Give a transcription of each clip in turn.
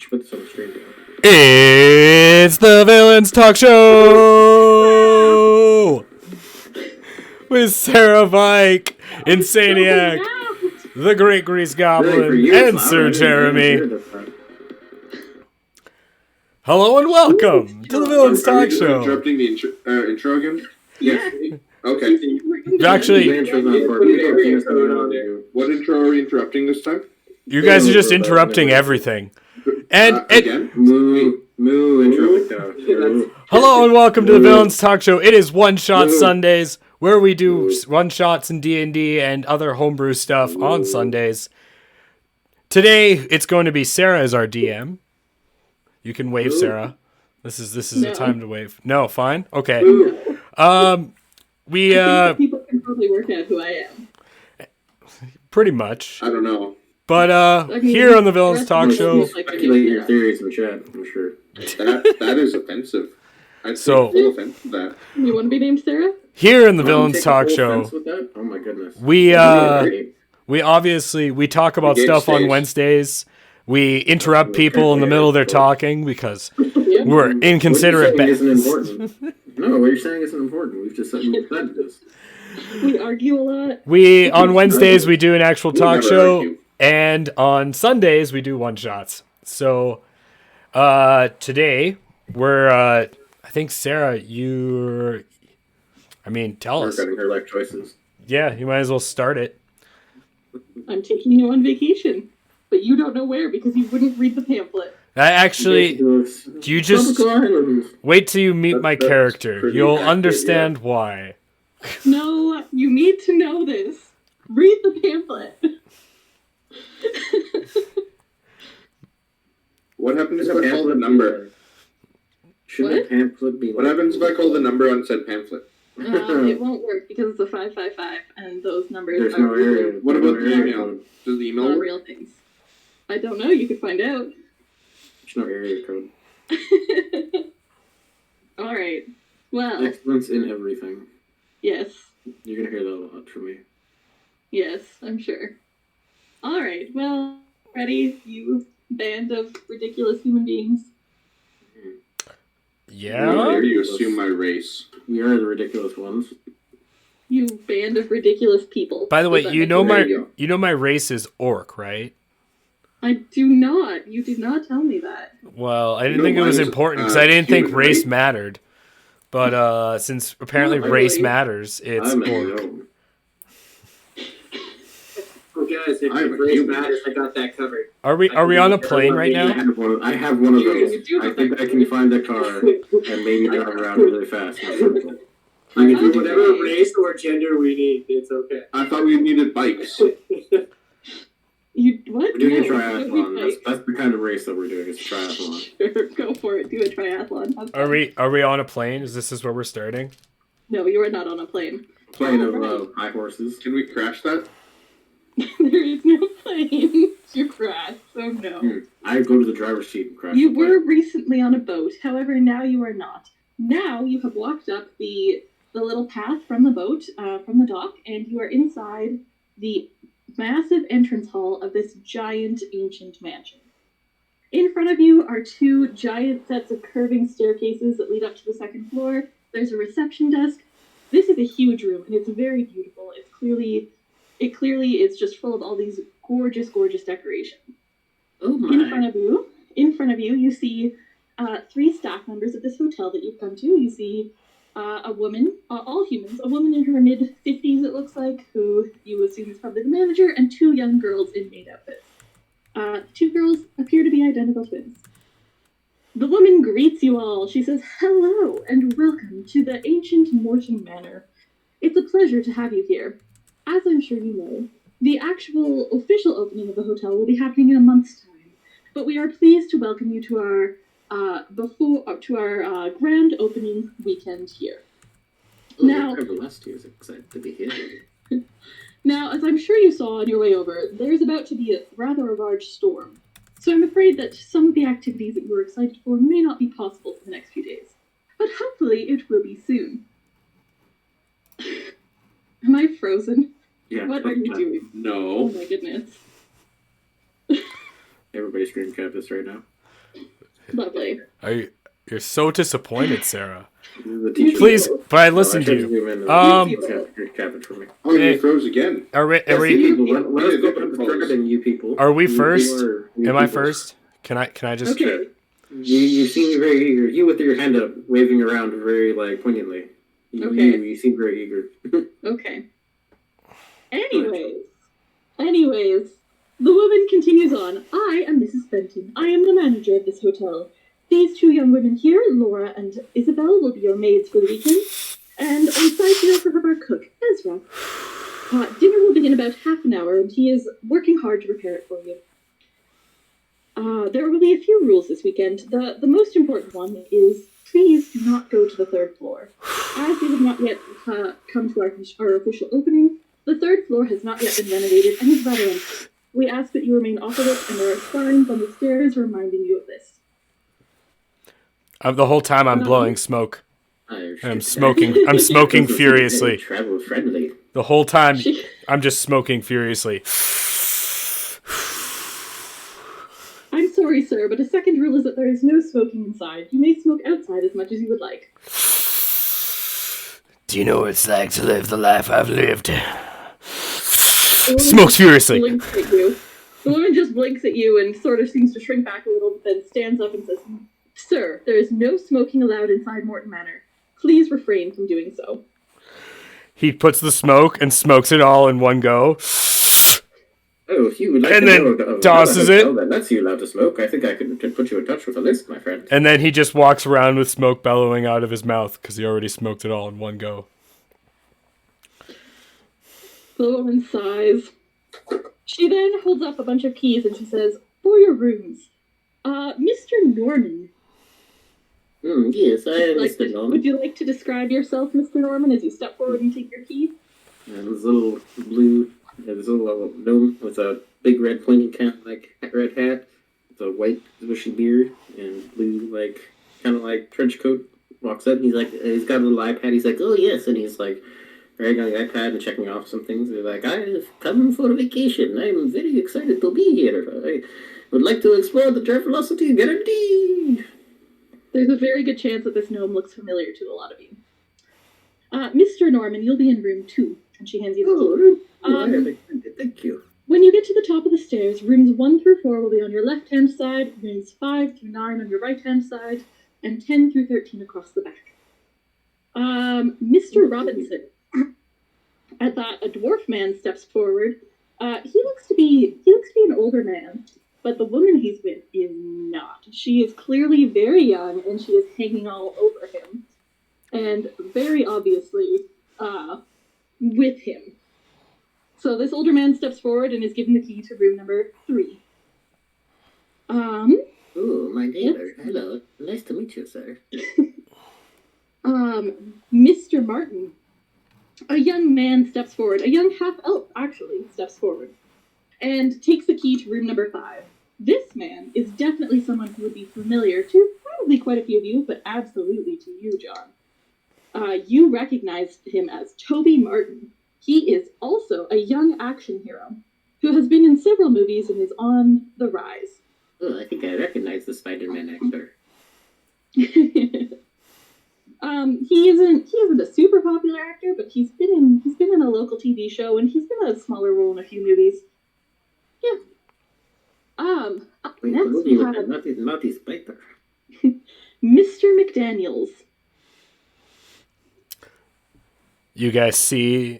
Put this on the stream. It's the Villains Talk Show with Sarah, Vike, Insanieac, the Great Grease Goblin, and Sir Jeremy. Hello and welcome to the Villains Talk Show. Interrupting the intro again? Yes. Okay. Actually, What intro are we interrupting this time? you guys are just interrupting everything. And again? Moo intro. Hello and welcome to the Villains Talk Show. It is One Shot Sundays, where we do one shots in D&D and other homebrew stuff on Sundays. Today, it's going to be Sarah as our DM. You can wave, Sarah. This is the time to wave. No, fine. Okay. People can probably work out who I am. Pretty much. I don't know. But here on the Villains Talk Show, Speculate your theories in the chat, I'm sure. That is offensive. I'd say full offense to that. You want to be named Sarah? here in the Villains Talk Show, Oh my goodness. we talk about stuff on Wednesdays. We interrupt people in the middle of their talking because we're inconsiderate. What you're saying isn't important. No, what you're saying isn't important. We've just said this. We argue a lot. On Wednesdays we do an actual talk show, and on Sundays we do one shots. So today we're I think Sarah, tell us. Regarding her life choices. Yeah, you might as well start it. I'm taking you on vacation, but you don't know where because you wouldn't read the pamphlet. You just wait till you meet my character. You'll understand why. No, you need to know this. Read the pamphlet. What happens if I call the number? Should the pamphlet be? What happens if I call the number on said pamphlet? It won't work because it's a 555, and those numbers There's are no area. What about the email? Does the email not work? real things. I don't know. You could find out. There's no area code. All right. Well. Excellence in everything. Yes. You're gonna hear that a lot from me. Yes, I'm sure. All right. Well, ready, you band of ridiculous human beings. Yeah. How dare you assume my race? We are the ridiculous ones. You band of ridiculous people. By the way, you know my go. race is orc, right? I do not. You did not tell me that. Well, I didn't think it was important because I didn't think race mattered. But since apparently race matters, it's orc. Oh, guys, if race matters, I got that covered. Are we on a plane right now? I have one of those. I think I can find the car and maybe drive around really fast. Whatever race or gender we need, it's okay. I thought we needed bikes. What? We're doing a triathlon. That's the kind of race that we're doing. It's a triathlon. Sure, go for it. Do a triathlon. Are we on a plane? Is this where we're starting? No, you are not on a plane. Plane of high horses. Can we crash that? There is no plane to crash, so no. I go to the driver's seat and crash. You were recently on a boat, however, now you are not. Now you have walked up the little path from the boat, from the dock, and you are inside the massive entrance hall of this giant ancient mansion. In front of you are two giant sets of curving staircases that lead up to the second floor. There's a reception desk. This is a huge room, and it's very beautiful. It clearly is just full of all these gorgeous, gorgeous decorations. Oh my. In front of you, you see three staff members of this hotel that you've come to. You see a woman, all humans, a woman in her mid-50s, it looks like, who you assume is probably the manager, and two young girls in maid outfits. Two girls appear to be identical twins. The woman greets you all. She says, "Hello, and welcome to the ancient Morton Manor. It's a pleasure to have you here. As I'm sure you know, the actual official opening of the hotel will be happening in a month's time, but we are pleased to welcome you to our grand opening weekend here." Now, is excited to be here. Now, as I'm sure you saw on your way over, there's about to be a rather large storm. So I'm afraid that some of the activities that you were excited for may not be possible for the next few days. But hopefully it will be soon. Am I frozen? Yeah. What are you doing? No. Oh my goodness. Everybody's screen cap this right now. Lovely. You're so disappointed, Sarah. The teacher. Please, but I listened to you. Oh, he froze again. Are we People, let us go from describing you people. are we You first? people are- you Am I people. first? Can I just Okay. You seem very eager. You with your hand up, waving around very like poignantly. Okay. You seem very eager. Okay. Anyways, the woman continues on. I am Mrs. Benton. I am the manager of this hotel. These two young women here, Laura and Isabel, will be your maids for the weekend. And on site here for our cook, Ezra. Dinner will begin in about half an hour, and he is working hard to prepare it for you. There will be a few rules this weekend. The most important one is please do not go to the third floor. As we have not yet come to our official opening, the third floor has not yet been renovated and is rather empty. We ask that you remain off of it, and there are signs on the stairs reminding you of this. the whole time I'm blowing smoke. I'm smoking Hey, furiously. travel friendly. The whole time I'm just smoking furiously. I'm sorry, sir, but a second rule is that there is no smoking inside. You may smoke outside as much as you would like. Do you know what it's like to live the life I've lived? Smokes furiously. Blinks at you. The woman just blinks at you and sort of seems to shrink back a little, but then stands up and says, Sir, there is no smoking allowed inside Morton Manor. Please refrain from doing so. He puts the smoke and smokes it all in one go. Oh, if you would like And to then know of tosses another it. hotel that lets you allowed to smoke, I think I could put you in touch with a list, my friend. And then he just walks around with smoke bellowing out of his mouth because he already smoked it all in one go. The woman sighs. She then holds up a bunch of keys and she says, For your rooms. Mr. Norman. Yes, I am Mr. Norman. Would you like to describe yourself, Mr. Norman, as you step forward and take your key? This little blue, this little gnome with a big red pointy cap, like red hat, with a white bushy beard and blue, like kind of like trench coat. Walks up, he's got a little iPad. He's like, oh yes, and he's like dragging on the iPad and checking off some things. He's like, I have come for a vacation. I'm very excited to be here. I would like to explore the Drive Velocity Guarantee. There's a very good chance that this gnome looks familiar to a lot of you. Mr. Norman, you'll be in room 2. And she hands you the key. Thank you. When you get to the top of the stairs, rooms 1 through 4 will be on your left-hand side, rooms 5 through 9 on your right-hand side, and 10 through 13 across the back. Mr. Robinson. At that, a dwarf man steps forward. He looks to be an older man, but the woman he's with is not. She is clearly very young, and she is hanging all over him, and very obviously with him. So this older man steps forward and is given the key to room number 3. Oh, my neighbor. Yes. Hello. Nice to meet you, sir. Mr. Martin. A young man steps forward. A young half-elf, actually, steps forward. And takes the key to room number 5. This man is definitely someone who would be familiar to probably quite a few of you, but absolutely to you, John. You recognize him as Toby Martin. He is also a young action hero who has been in several movies and is on the rise. Oh, I think I recognize the Spider-Man actor. He isn't a super popular actor, but he's been in a local TV show and he's been a smaller role in a few movies. Yeah. Next we have Naughty Spider. Mr. McDaniels. You guys see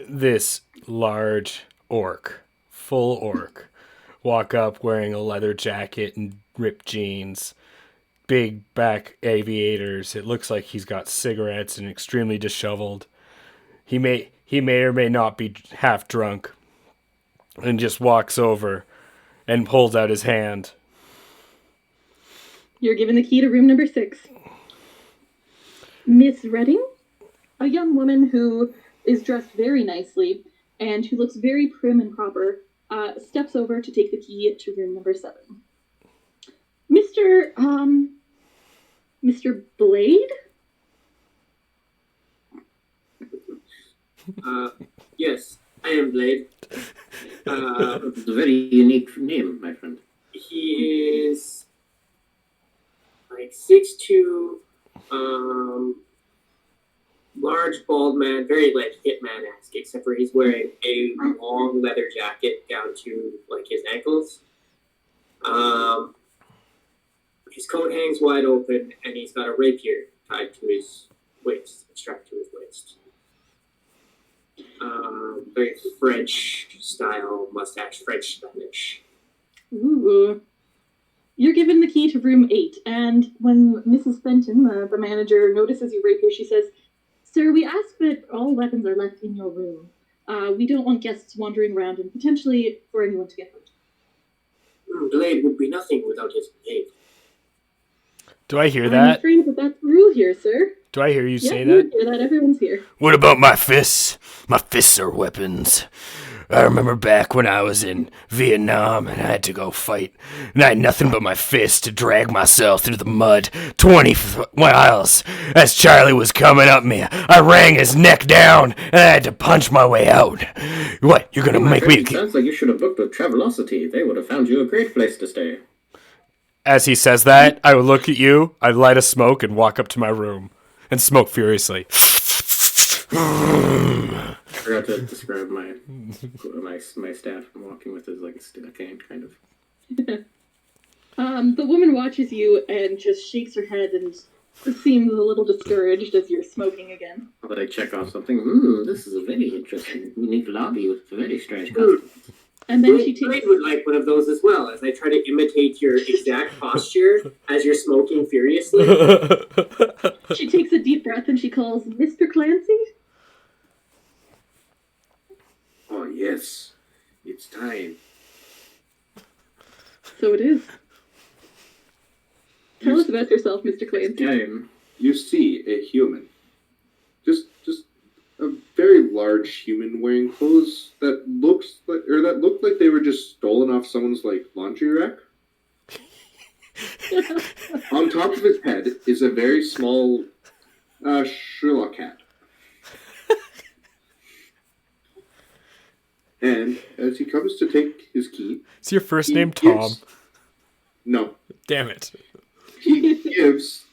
this large orc, full orc, walk up wearing a leather jacket and ripped jeans, big back aviators. It looks like he's got cigarettes and extremely disheveled. He may or may not be half drunk, and just walks over and holds out his hand. You're given the key to room number 6. Miss Redding, a young woman who is dressed very nicely and who looks very prim and proper, steps over to take the key to room number 7. Mr. Blade? Yes, I am Blade. It's a very unique name, my friend. He is like 6'2", large bald man, very like Hitman-esque, except for he's wearing a long leather jacket down to like his ankles. His coat hangs wide open, and he's got a rapier tied to his waist, strapped to his waist. Very French style mustache, French Spanish. Ooh. You're given the key to room 8, and when Mrs. Fenton, the manager, notices your rapier, she says, "Sir, we ask that all weapons are left in your room. We don't want guests wandering around and potentially for anyone to get hurt." Blade would be nothing without his blade. Do I hear I'm that? afraid that that's the rule here, sir. Do I hear you Yeah, say you that? hear that. Everyone's here. What about my fists? My fists are weapons. I remember back when I was in Vietnam and I had to go fight, and I had nothing but my fists to drag myself through the mud 20 miles. As Charlie was coming up me, I rang his neck down, and I had to punch my way out. What, you're gonna make me... Sounds like you should have booked with Travelocity. They would have found you a great place to stay. As he says that, I would look at you, I'd light a smoke, and walk up to my room, and smoke furiously. I forgot to describe my staff. I'm walking with is like a cane, kind of. The woman watches you and just shakes her head and seems a little discouraged as you're smoking again. I'll like check off something. This is a very interesting, unique lobby with very strange customs. And then she Blade takes... would like one of those as well, as I try to imitate your exact posture as you're smoking furiously. She takes a deep breath and she calls, "Mr. Clancy?" Oh, yes. It's time. So it is. Tell us about yourself, Mr. Clancy. Game. You see a human. Just a very large human wearing clothes that look like they were just stolen off someone's like laundry rack. On top of his head is a very small Sherlock hat. And as he comes to take his key, Is your first he name Tom? gives- No. Damn it. He gives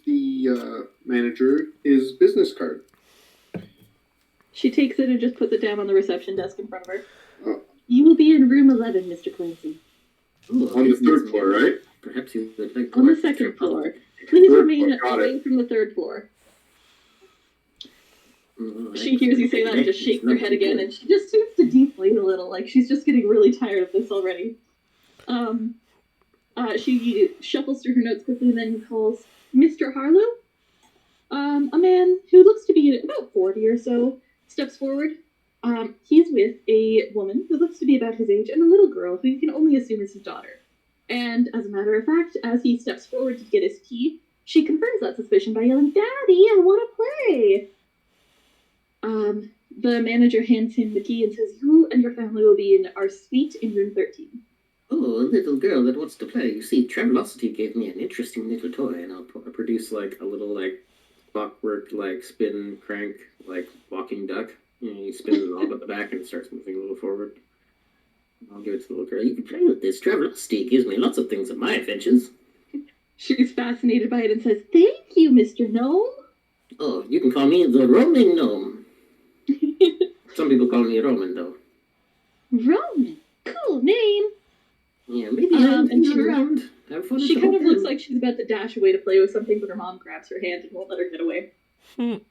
the manager his business card. She takes it and just puts it down on the reception desk in front of her. Oh. You will be in room 11, Mr. Clancy. Ooh, On the third floor, right? Perhaps you would like to On the work second with floor. Please Third remain floor, got away it. from the third floor. your- She hears you say that and just shakes her head again, and she just seems to deflate a little, like she's just getting really tired of this already. She shuffles through her notes quickly and then calls Mr. Harlow. A man who looks to be about 40 or so steps forward. He's with a woman who looks to be about his age and a little girl who you can only assume is his daughter. And as a matter of fact, as he steps forward to get his key, she confirms that suspicion by yelling, "Daddy, I want to play!" The manager hands him the key and says, "You and your family will be in our suite in room 13. Oh, a little girl that wants to play. You see, Travelocity gave me an interesting little toy, and I'll produce like a little like clockwork like spin crank like walking duck. You know, you spin it all at the back and it starts moving a little forward. I'll give it to the little girl. You can play with this. Travelocity gives me lots of things at my adventures. She's fascinated by it and says, "Thank you, Mr. Gnome." Oh, you can call me the roaming gnome. Some people call me Roman, though. Roman. Cool name. Yeah, maybe and and she- around. Have fun. She at the kind of hotel. looks like she's about to dash away to play with something, but her mom grabs her hand and won't let her get away. The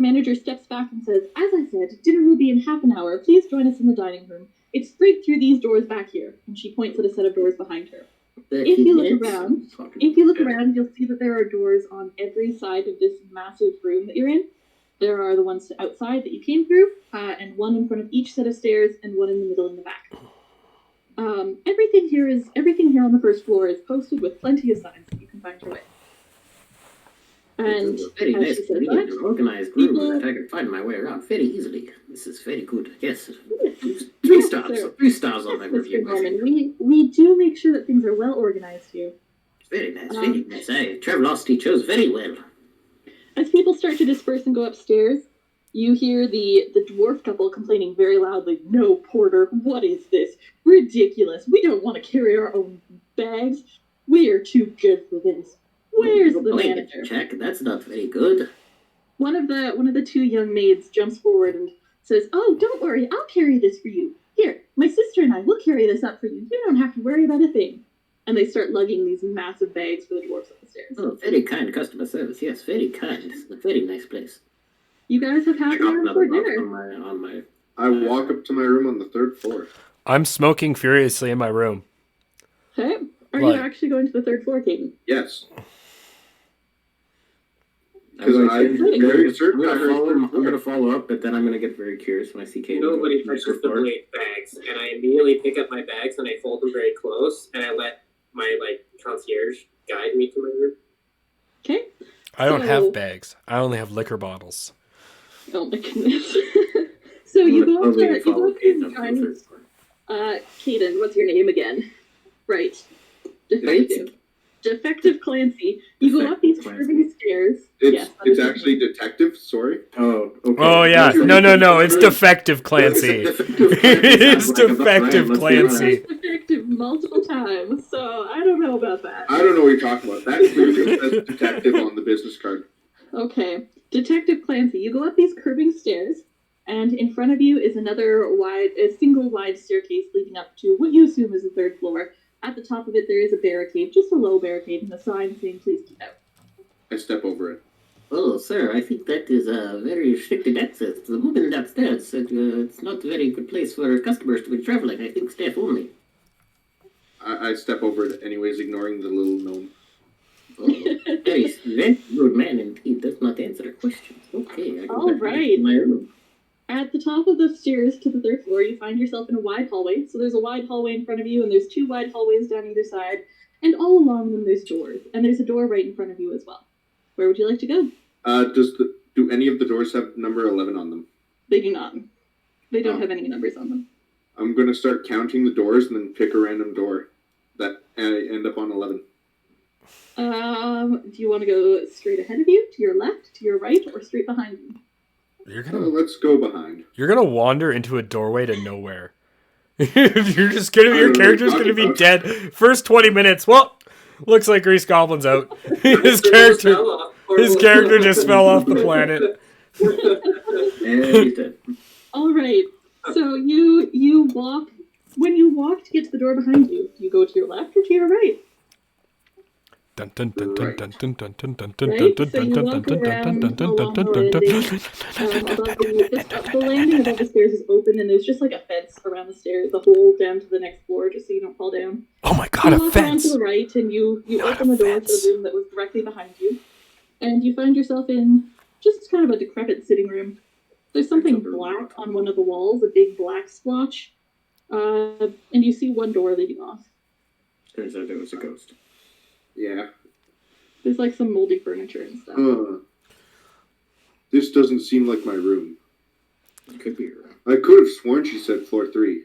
manager steps back and says, "As I said, dinner will be in half an hour. Please join us in the dining room. It's straight through these doors back here." And she points at a set of doors behind her. If you look around, you'll see that there are doors on every side of this massive room that you're in. There are the ones outside that you came through, and one in front of each set of stairs, and one in the middle in the back. Everything here on the first floor is posted with plenty of signs that you can find your way. And This is a very as nice, she says neat, that, and organized room people- that I can find my way around very easily. This is very good. Yes, Yes, 3 stars. sir. 3 stars on my Yes, review. Mr. Norman, we do make sure that things are well organized here. Very nice, very nice. Travelocity chose very well. As people start to disperse and go upstairs, you hear the dwarf couple complaining very loudly, "No, Porter, what is this? Ridiculous. We don't want to carry our own bags. We're too good for this. Where's the manager? Check. That's not very good. One of the two young maids jumps forward and says, "Oh, don't worry, I'll carry this for you. Here, my sister and I will carry this up for you. You don't have to worry about a thing." And they start lugging these massive bags for the dwarves up the stairs. Oh, very kind customer service. Yes, very kind. It's a very nice place. You guys have half an hour before dinner. I walk up to my room on the 3rd floor. I'm smoking furiously in my room. Okay. Are What? you actually going to the 3rd floor, Caden? Yes. I'm very certain I heard I'm gonna follow up, but then I'm gonna get very curious when I see Kate. Nobody touches the blade bags, and I immediately pick up my bags and I fold them very close, and I let my concierge guide me to my room. Okay. I don't have bags. I only have liquor bottles. Oh my goodness. So you go up to giant. Caden, what's your name again? Right. Defective Clancy. You go up these curving stairs. It's actually Detective, sorry. Oh, okay. Oh, yeah. No. It's Defective Clancy. It's Defective Clancy. It's defective multiple times, so I don't know about that. I don't know what you're talking about. That clearly says Detective on the business card. Okay. Detective Clancy, you go up these curving stairs, and in front of you is a single wide staircase leading up to what you assume is the 3rd floor. At the top of it, there is a barricade, just a low barricade, and a sign saying, "Please keep out." I step over it. Oh, sir, I think that is a very restricted access to the movement upstairs. It's not a very good place for customers to be traveling. I think staff only. I step over it anyways, ignoring the little gnome. Oh, very rude man indeed. Does not answer questions. Okay, I go All back right. to my room. At the top of the stairs to the 3rd floor, you find yourself in a wide hallway. So there's a wide hallway in front of you, and there's 2 wide hallways down either side, and all along them there's doors. And there's a door right in front of you as well. Where would you like to go? Do any of the doors have number 11 on them? They do not. They don't have any numbers on them. I'm going to start counting the doors and then pick a random door that end up on 11. Do you want to go straight ahead of you, to your left, to your right, or straight behind you? Let's go behind. You're gonna wander into a doorway to nowhere. Your character's gonna be dead. First 20 minutes. Well, looks like Grease Goblin's out. His character just fell off the planet. And he's dead. All right. So you walk. When you walk to get to the door behind you, do you go to your left or to your right? Dun dun dun dun dun dun dun dun dun dun Right? dun So you dun walk dun dun around dun dun along dun the dun landing. dun. The landing above the stairs is open, and there's just like a fence around the stairs, the whole down to the next floor, just so you don't fall down. Oh my You god, a walk around to fence! the right, and you Not open a the door to fence. the room that was directly behind you, and you find yourself in just kind of a decrepit sitting room. There's something black on one of the walls, a big black splotch, and you see one door leading off. Turns out it was a ghost. Yeah. There's like some moldy furniture and stuff. This doesn't seem like my room. It could be wrong. I could have sworn she said floor 3.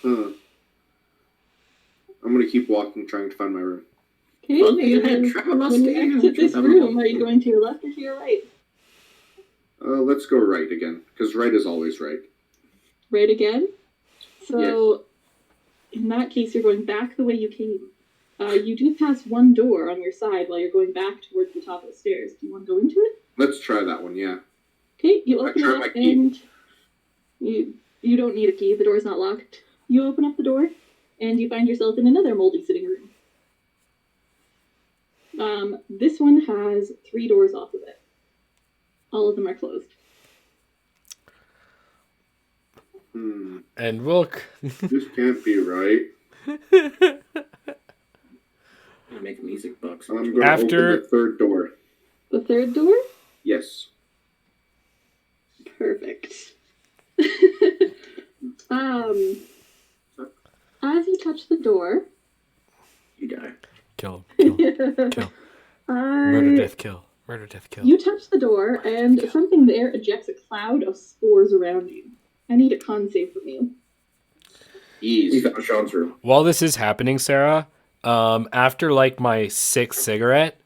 I'm going to keep walking, trying to find my room. Okay, Well, you had and trouble when you staying exit this out. room, are you going to your left or to your right? Let's go right again, because right is always right. Right again? So, in that case, you're going back the way you came. You do pass one door on your side while you're going back towards the top of the stairs. Do you want to go into it? Let's try that one, yeah. Okay, you open try it my up key. and you don't need a key. The door's not locked. You open up the door and you find yourself in another moldy sitting room. This one has 3 doors off of it. All of them are closed. And look. This can't be right. I'm gonna make a music box. I'm going to After- open the 3rd door. The 3rd door? Yes. Perfect. As you touch the door, You die. Kill. Kill. Murder, death, kill. Murder, death, kill. you touch the door, and something there ejects a cloud of spores around you. I need a con save from you. You Easy. found Sean's room. While this is happening, Sarah, after like my 6th cigarette,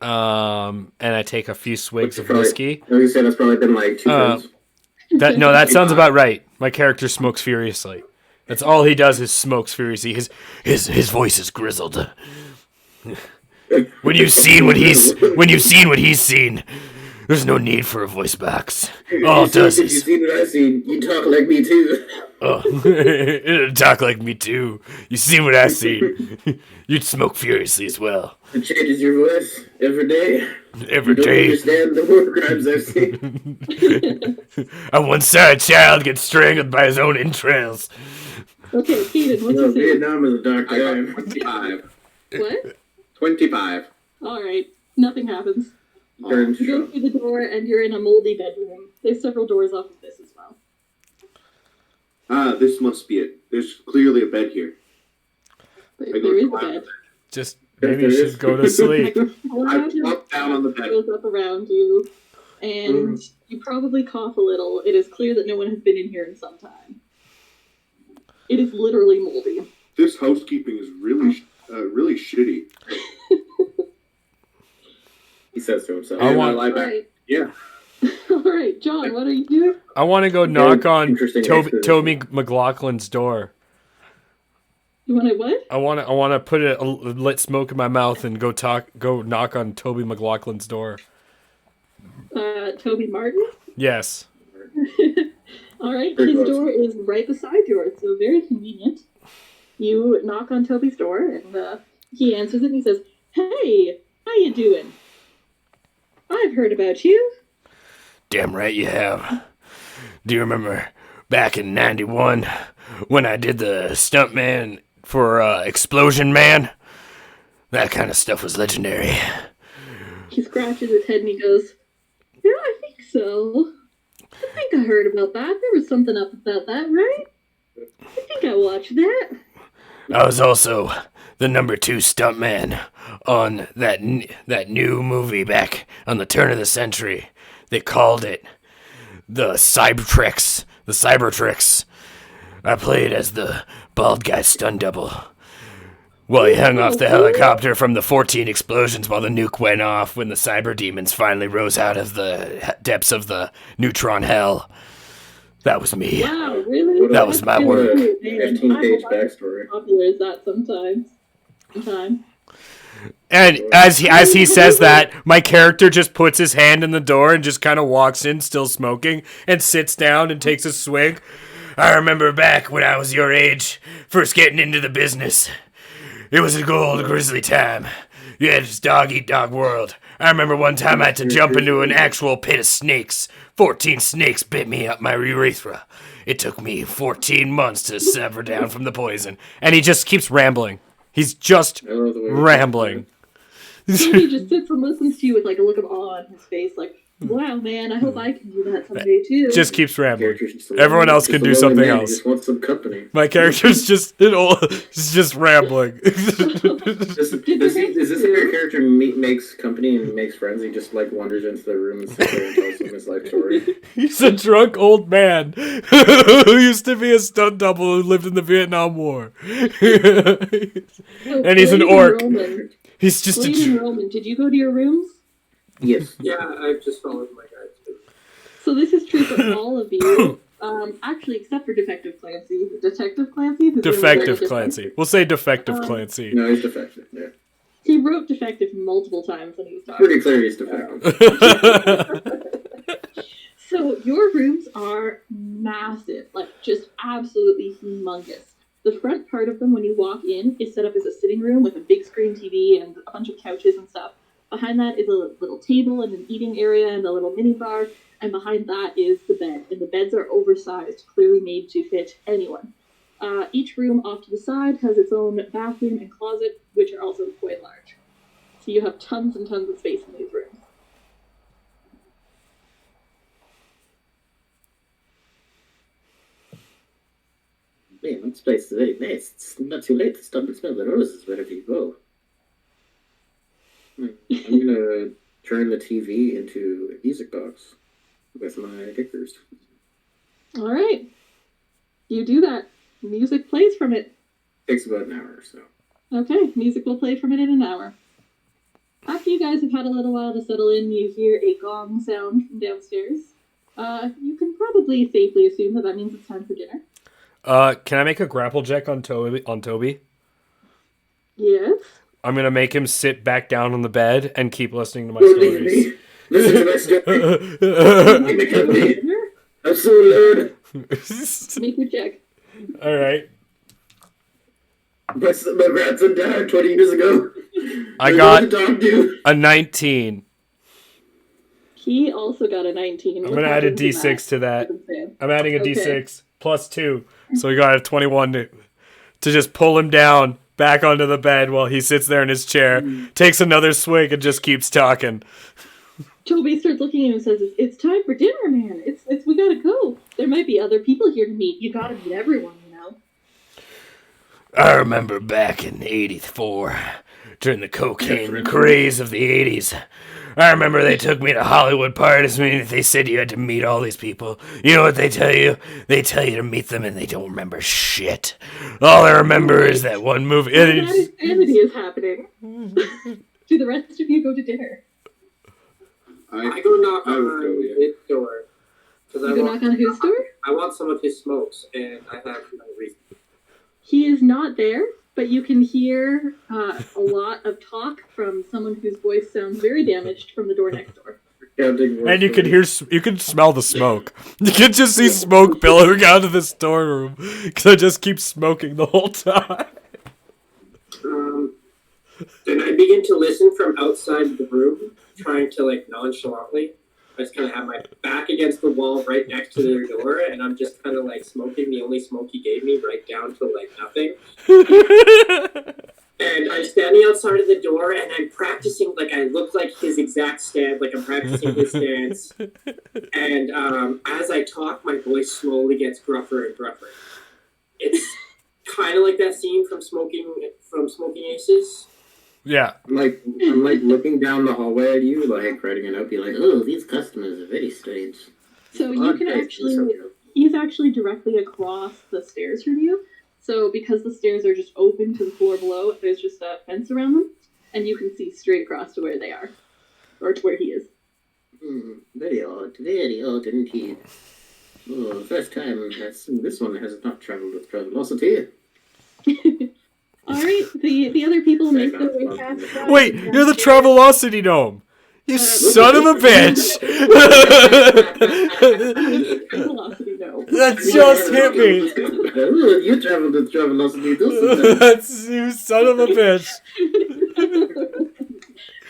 and I take a few swigs of Probably- whiskey. I was gonna say that's probably been like 2 turns. That sounds about right. My character smokes furiously. That's all he does is smokes furiously. His voice is grizzled. When you've seen what he's seen, there's no need for a voice box. All it does is... You've seen what I've seen. You talk like me, too. Oh, talk like me, too. You seen what I've seen. You'd smoke furiously as well. It changes your voice every day. Every You don't day. understand the war crimes I've seen. I once saw a child get strangled by his own entrails. Okay, Keaton, what's No, your say? Vietnam is a dark I got time. 25. What? 25. Alright, nothing happens. Turn You go through the door and you're in a moldy bedroom. There's several doors off of this as well. Ah, this must be it. There's clearly a bed here. But I go there is a climb. bed. Just maybe you should go to sleep. I plop down on the bed. Goes up around you, and you probably cough a little. It is clear that no one has been in here in some time. It is literally moldy. This housekeeping is really shitty. He says to himself. I And want- lie back. Alright. Yeah. Alright, John, what are you doing? I want to go knock on Interesting Toby McLaughlin's door. You want to what? I want to put a lit smoke in my mouth and go knock on Toby McLaughlin's door. Toby Martin? Yes. Alright, Very his close. door is right beside yours, so very convenient. You knock on Toby's door, and he answers it, and he says, "Hey, how you doing? I've heard about you." Damn right you have. Do you remember back in '91 when I did the stuntman for Explosion Man? That kind of stuff was legendary. He scratches his head and he goes, "Yeah, I think so. I think I heard about that. There was something up about that, right? I think I watched that." I was also the number 2 stuntman on that new movie back on the turn of the century. They called it the Cybertrix. The Cybertrix. I played as the bald guy stunt double. Well, he hung off the helicopter from the 14 explosions while the nuke went off when the cyber demons finally rose out of the depths of the neutron hell. That was me. Wow, really? That was my work. 15-page backstory. Popular as that sometimes. And as he says that, my character just puts his hand in the door and just kind of walks in, still smoking, and sits down and takes a swig. I remember back when I was your age, first getting into the business. It was a good old grisly time. You had this dog-eat-dog world. I remember one time I had to jump into an actual pit of snakes. 14 snakes bit me up my urethra. It took me 14 months to sever down from the poison. And he just keeps rambling. He's just rambling. He just sits and listens to you with like a look of awe on his face, like, "Wow, man, I hope I can do that someday too." Just keeps rambling. Character's just a Everyone lonely- else can just a do lonely something man who else. just wants some company. My character's just he's just rambling. Is this a character makes company and makes friends? He just like wanders into the room and sits there and tells them his life story. He's a drunk old man who used to be a stunt double who lived in the Vietnam War. And he's an orc. He's just Blade and Roman, did you go to your rooms? Yes. Yeah, I've just followed my guides too. So this is true for all of you. Actually, except for Detective Clancy. Detective Clancy? who's really very Defective different. Clancy. We'll say Defective Clancy. No, he's defective. Yeah. He wrote Defective multiple times when he was talking. Pretty clear he's defective. So your rooms are massive, like just absolutely humongous. The front part of them, when you walk in, is set up as a sitting room with a big screen TV and a bunch of couches and stuff. Behind that is a little table and an eating area and a little mini bar. And behind that is the bed. And the beds are oversized, clearly made to fit anyone. Each room off to the side has its own bathroom and closet, which are also quite large. So you have tons and tons of space in these rooms. Man, this place is very nice. It's not too late to stop and smell the roses wherever you go. I'm gonna turn the TV into a music box with my pictures. All right. You do that. Music plays from it. Takes about an hour or so. Okay, music will play from it in an hour. After you guys have had a little while to settle in, you hear a gong sound from downstairs. You can probably safely assume that means it's time for dinner. Can I make a grapple check on Toby? Yes. I'm gonna make him sit back down on the bed and keep listening to my Don't leave stories. me. Listen to my story. Give me company. I'm so alone. Make your check. All right. My grandson died 20 years ago. I There's got no one to talk to. a 19. He also got a 19. I'm gonna add a D6 to that. I'm adding a D6 plus 2, so we got a 21 to just pull him down back onto the bed while he sits there in his chair, takes another swig, and just keeps talking. Toby starts looking at him and says, "It's time for dinner, man. It's we gotta go. There might be other people here to meet. You gotta meet everyone, you know." I remember back in '84, during the cocaine craze of the '80s. I remember they took me to Hollywood parties and they said you had to meet all these people. You know what they tell you? They tell you to meet them and they don't remember shit. All I remember is that one movie. That insanity is happening. Do the rest of you go to dinner? I go knock on his door. You go knock on whose door? I want some of his smokes, and I have no reason. He is not there, but you can hear a lot of talk from someone whose voice sounds very damaged from the door next door. And you can smell the smoke. You can just see smoke billowing out of the storeroom because I just keep smoking the whole time. Then I begin to listen from outside the room, trying to nonchalantly. I just kind of have my back against the wall right next to their door, and I'm just kind of smoking the only smoke he gave me, right down to nothing. And I'm standing outside of the door, and I'm practicing, I look like his exact stand, I'm practicing his stance. And as I talk, my voice slowly gets gruffer and gruffer. It's kind of like that scene from Smoking Aces. Yeah. I'm looking down the hallway at you, writing a note, be like, oh, these customers are very strange. So you can he's actually directly across the stairs from you. So because the stairs are just open to the floor below, there's just a fence around them, and you can see straight across to where they are, or to where he is. Very odd indeed. Oh, first time this one has not traveled with Travelocity. Alright, the other people make their way past that. Wait, you're the Travelocity gnome! You son of a bitch! That just hit me! You traveled with Travelocity. You son of a bitch!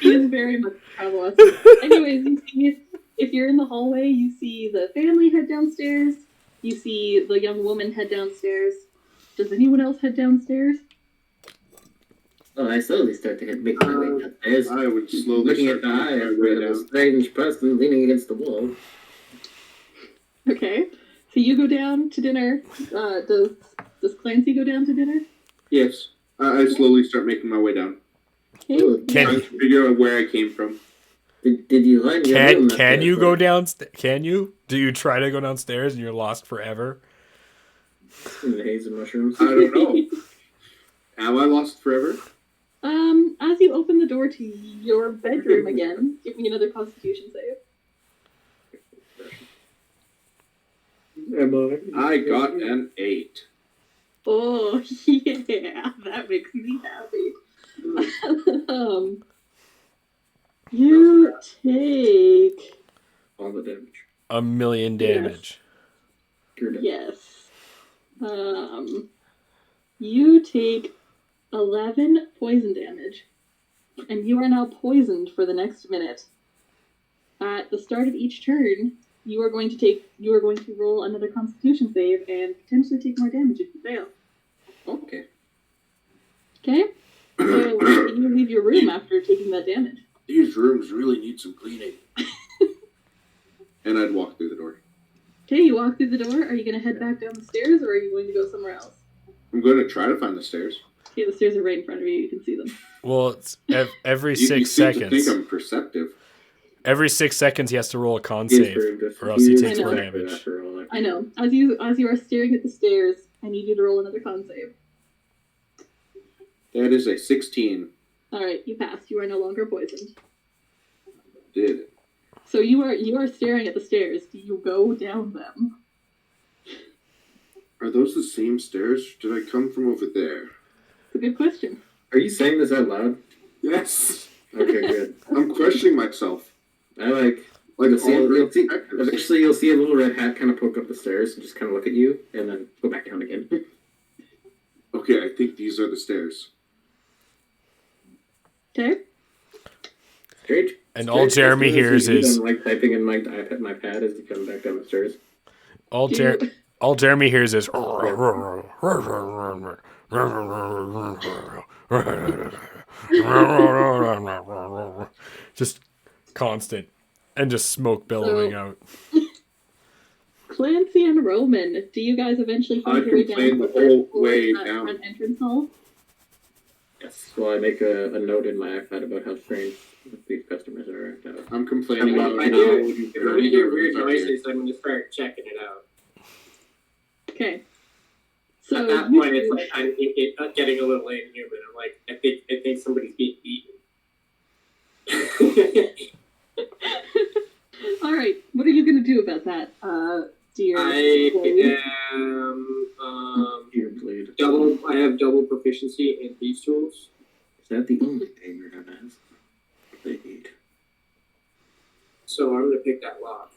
He is very much Travelocity. Anyways, you see, if you're in the hallway, you see the family head downstairs. You see the young woman head downstairs. Does anyone else head downstairs? Oh, I slowly start to make my way downstairs. I would slowly looking at the eye of a strange person leaning against the wall. Okay, so you go down to dinner. Does Clancy go down to dinner? Yes. I slowly start making my way down. Okay. Trying to figure out where I came from. Did you find your room? Can you go downstairs? Can you? Do you try to go downstairs and you're lost forever? In the haze of mushrooms? I don't know. Am I lost forever? As you open the door to your bedroom again, give me another Constitution save. I got an 8. Oh, yeah, that makes me happy. You take... All the damage. 1,000,000 damage. Yes. You take 11 poison damage, and you are now poisoned for the next minute. At the start of each turn, you are going to roll another Constitution save and potentially take more damage if you fail. Okay. Okay? So you leave your room after taking that damage. These rooms really need some cleaning. And I'd walk through the door. Okay, you walk through the door. Are you going to head back down the stairs, or are you going to go somewhere else? I'm going to try to find the stairs. Okay, the stairs are right in front of you. You can see them. Well, it's every You 6 seem to seconds. think I'm perceptive. Every 6 seconds, he has to roll a con save, or else he takes more damage. I know. As you are staring at the stairs, I need you to roll another con save. That is a 16. Alright, you passed. You are no longer poisoned. Did. So you are staring at the stairs. Do you go down them? Are those the same stairs? Did I come from over there? It's a good question. Are you saying this out loud? Yes. Okay, good. I'm questioning myself. I like Like you'll see, all you'll see detectives. eventually you'll see a little red hat kind of poke up the stairs and just kind of look at you and then go back down again. Okay, I think these are the stairs. Okay. Strange. And all Jeremy hears is I'm like typing in my iPad, my pad as you come back down the stairs. all Jeremy hears is just constant and just smoke billowing out. Clancy and Roman, do you guys eventually find your way down complained to the the third whole floor way to that down. front entrance hall? Yes. So I make a note in my iPad about how strange these customers are. I'm complaining about If I how hear you weird noises, I'm going to start checking it out. Okay. So At that point, it's like I'm getting a little inhuman. I'm like, I think somebody's being beaten. all right. What are you going to do about that, dear? I employee? am Here, blade. I have double proficiency in these tools. Is that the only thing you're gonna ask? They need. So I'm gonna pick that lock.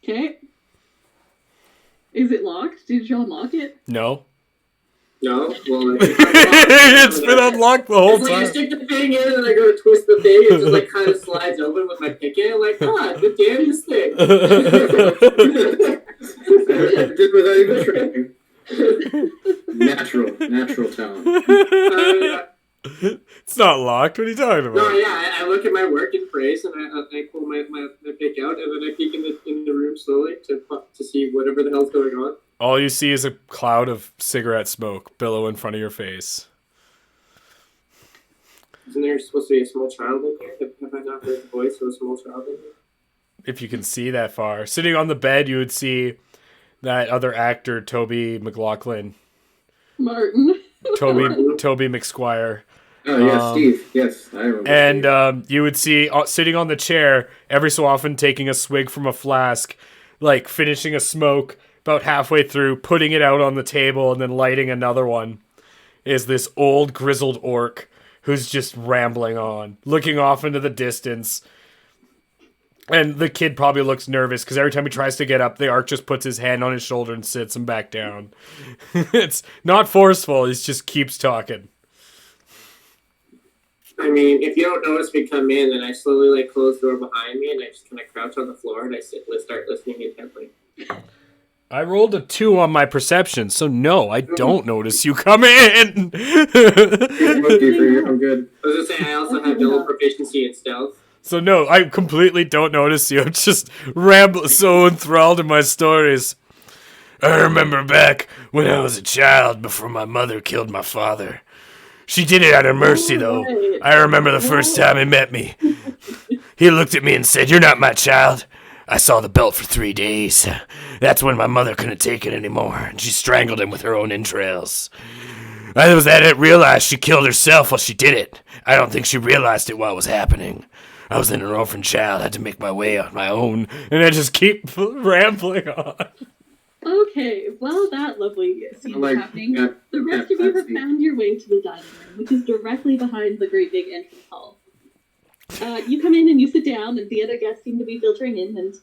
Okay. Is it locked? Did you unlock it? No. No? Well, It's been unlocked the whole it's like I time. stick the thing in and I go to twist the thing, it just like kind of slides open with my pick in. I'm like, good damn this thing. I did without even trying. Natural talent. It's not locked. What are you talking about? No, yeah, I look at my work in phrase and I pull my pick out and then I peek in the room slowly to see whatever the hell's going on. All you see is a cloud of cigarette smoke billow in front of your face. Isn't there supposed to be a small child in here? Have I not heard the voice of a small child in here? If you can see that far. Sitting on the bed, you would see that other actor, Toby McLaughlin. Martin. Toby McSquire. Oh yeah, Steve. Yes, I remember. And you would see sitting on the chair every so often taking a swig from a flask, like finishing a smoke about halfway through, putting it out on the table, and then lighting another one, is this old grizzled orc who's just rambling on, looking off into the distance. And the kid probably looks nervous because every time he tries to get up, the orc just puts his hand on his shoulder and sits him back down. It's not forceful, he just keeps talking. I mean, if you don't notice me come in, then I slowly close the door behind me and I just kind of crouch on the floor and I start listening intently. I rolled a 2 on my perception, so no, I don't notice you come in. I'm good. I was gonna say I also have double proficiency in stealth. So no, I completely don't notice you. I'm just so enthralled in my stories. I remember back when I was a child before my mother killed my father. She did it out of mercy, though. I remember the first time he met me. He looked at me and said, "You're not my child." I saw the belt for 3 days. That's when my mother couldn't take it anymore, and she strangled him with her own entrails. I didn't realize she killed herself while she did it. I don't think she realized it while it was happening. I was an orphan child, had to make my way on my own, and I just keep rambling on. Okay, while that lovely scene is happening, the rest of you have found your way to the dining room, which is directly behind the great big entrance hall. You come in and you sit down, and the other guests seem to be filtering in, and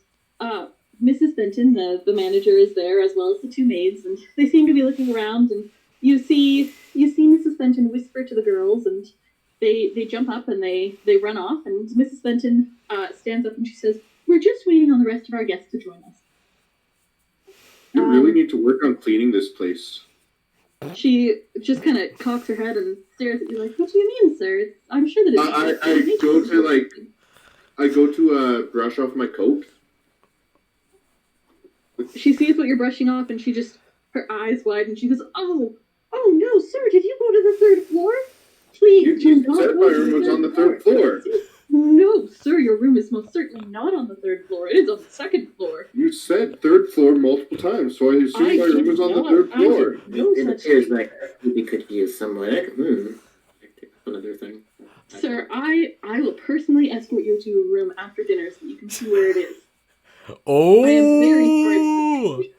Mrs. Benton, the manager, is there, as well as the 2 maids, and they seem to be looking around, and you see Mrs. Benton whisper to the girls, and they jump up and they run off, and Mrs. Benton stands up and she says, "We're just waiting on the rest of our guests to join us." You really need to work on cleaning this place. She just kind of cocks her head and stares at you like, "What do you mean, sir? I'm sure that it's..." I go to brush off my coat. She sees what you're brushing off and her eyes widen. She goes, Oh no, sir, did you go to the 3rd floor? Please, You said my room was on the 3rd floor. No, sir, your room is most certainly not on the 3rd floor. It is on the 2nd floor. You said 3rd floor multiple times, so I assumed my room was on the 3rd floor. It appears like we could use someone. Another thing. Sir, I will personally escort you to your room after dinner so that you can see where it is. Oh! I am very sorry.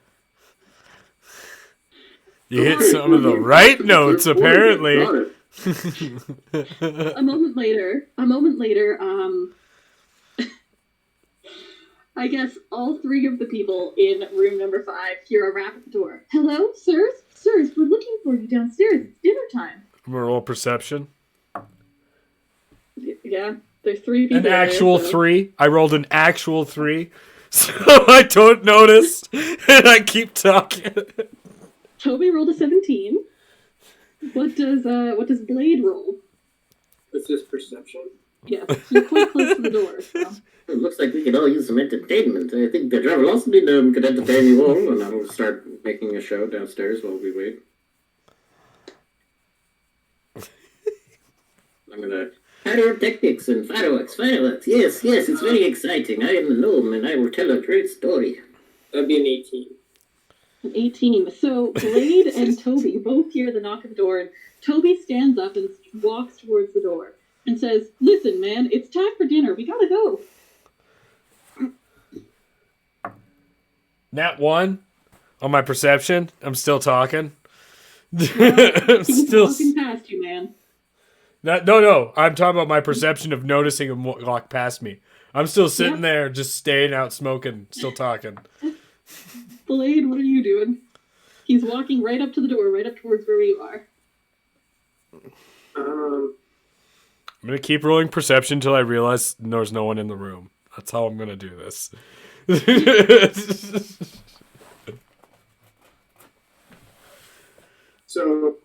You hit some of the right notes, apparently. Got it. A moment later, I guess all three of the people in room number 5 hear a rap at the door. Hello, sirs? Sirs, we're looking for you downstairs. It's dinner time. Roll perception. Yeah, there's 3 people An there, actual so- 3. I rolled an actual 3. So I don't notice. And I keep talking. Toby rolled a 17. What does Blade roll? What's this perception? Yes, you're quite close to the door, so. It looks like we could all use some entertainment. I think the Travelocity Gnome could entertain you all, and I will start making a show downstairs while we wait. I'm gonna... Pyrotechnics and fireworks. Yes, it's very exciting. I am the gnome, and I will tell a great story. That'd be an 18. An 18. So Blade and Toby both hear the knock at the door, and Toby stands up and walks towards the door and says, "Listen, man, it's time for dinner. We gotta go." Nat 1 on my perception. I'm still talking. He's Still. walking past you, man. No. I'm talking about my perception of noticing him walk past me. I'm still sitting there, just staying out smoking, still talking. Blade, what are you doing? He's walking right up to the door, right up towards where you are. I'm gonna keep rolling perception until I realize there's no one in the room. That's how I'm gonna do this. So,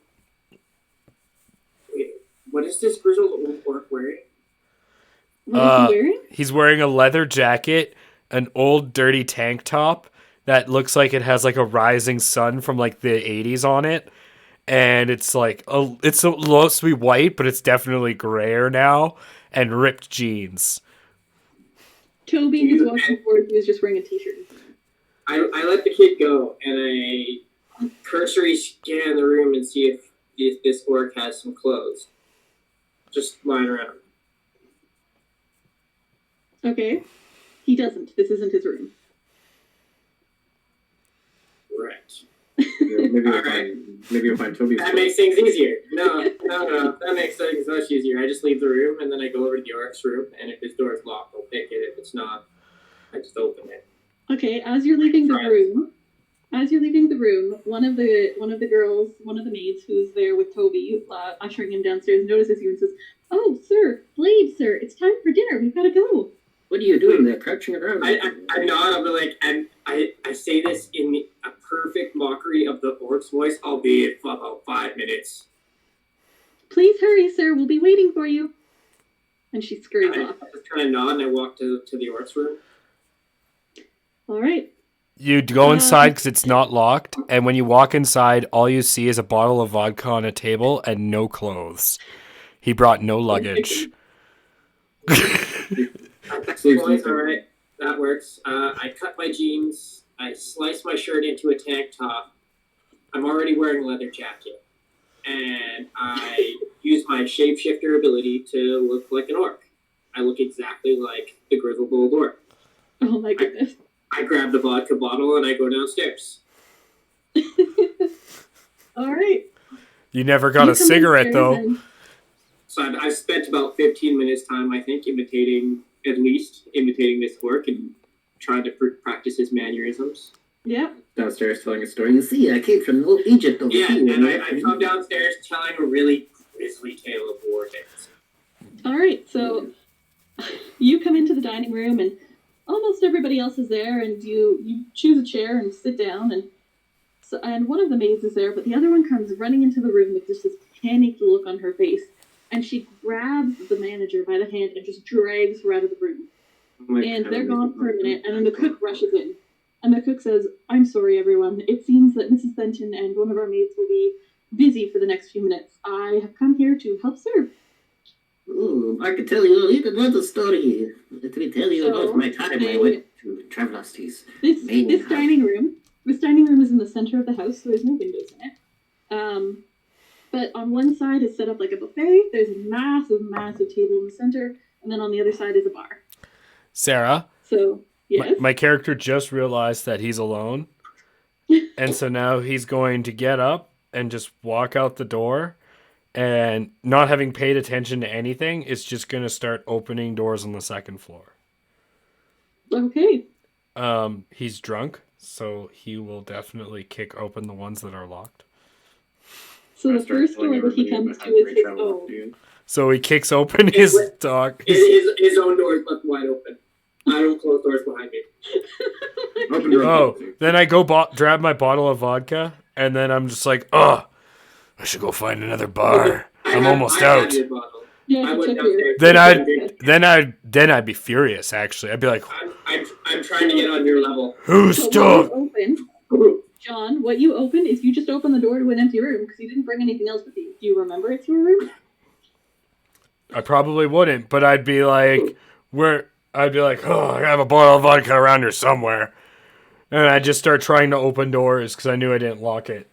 wait, what is this grizzled old orc wearing? What is he wearing? He's wearing a leather jacket, an old dirty tank top that looks like it has like a rising sun from like the 80s on it. And it's like, it's supposed to be white, but it's definitely grayer now, and ripped jeans. Toby, who's walking forward, he was just wearing a t-shirt. I let the kid go, and I cursory scan the room and see if this orc has some clothes. Just lying around. Okay. He doesn't. This isn't his room. Right. Maybe you'll find Toby's. That makes things easier. No. That makes things much easier. I just leave the room, and then I go over to the orc's room, and if his door is locked, I'll pick it. If it's not, I just open it. Okay, as you're leaving the room, one of the girls, one of the maids who's there with Toby, ushering him downstairs, notices you and says, "Oh, sir, Blade, sir, it's time for dinner. We've got to go." What are you doing there, crouching around? I nod. I'll be like, and I say this in a perfect mockery of the orc's voice. I'll be in about 5 minutes. "Please hurry, sir. We'll be waiting for you." And she scurries off. I just kind of nod, and I walk to the orc's room. All right. You go inside because it's not locked, and when you walk inside, all you see is a bottle of vodka on a table and no clothes. He brought no luggage. Boys, all right, that works. I cut my jeans. I slice my shirt into a tank top. I'm already wearing a leather jacket, and I use my shapeshifter ability to look like an orc. I look exactly like the grizzled old orc. Oh my goodness. I grab the vodka bottle and I go downstairs. All right. You never got a cigarette, though. So I've spent about 15 minutes time, I think, imitating this orc and trying to practice his mannerisms. Yeah. Downstairs telling a story. You see, I came from old Egypt over Yeah, here. and I come downstairs telling a really grisly tale of war days. All right. So you come into the dining room and almost everybody else is there, and you choose a chair and sit down, and one of the maids is there, but the other one comes running into the room with just this panicked look on her face, and she grabs the manager by the hand and just drags her out of the room. And they're gone for a minute, and then the cook rushes in, and the cook says, "I'm sorry, everyone. It seems that Mrs. Fenton and one of our maids will be busy for the next few minutes. I have come here to help serve." Ooh, I could tell you another story. Let me tell you about my time I went to Travelocity's. This dining room is in the center of the house, so there's no windows in it. But on one side is set up like a buffet. There's a massive table in the center, and then on the other side is a bar. Sarah, So, yes. my character just realized that he's alone, and so now he's going to get up and just walk out the door, and not having paid attention to anything, it's just going to start opening doors on the second floor. Okay. He's drunk, so he will definitely kick open the ones that are locked. So the first door that he comes to is his own. So he kicks open his dog. His own door is left wide open. I don't close doors behind me. Oh, then I go grab my bottle of vodka, and then I'm just like, oh, I should go find another bar. I'm almost out. Yeah, I he went took your- Then I'd be furious. Actually, I'd be like, I'm trying to get on your level. who's So dog? what you open, John, what you open is you just open the door to an empty room because you didn't bring anything else with you. Do you remember it's your room? I probably wouldn't, but I'd be like, oh, I have a bottle of vodka around here somewhere. And I just start trying to open doors because I knew I didn't lock it.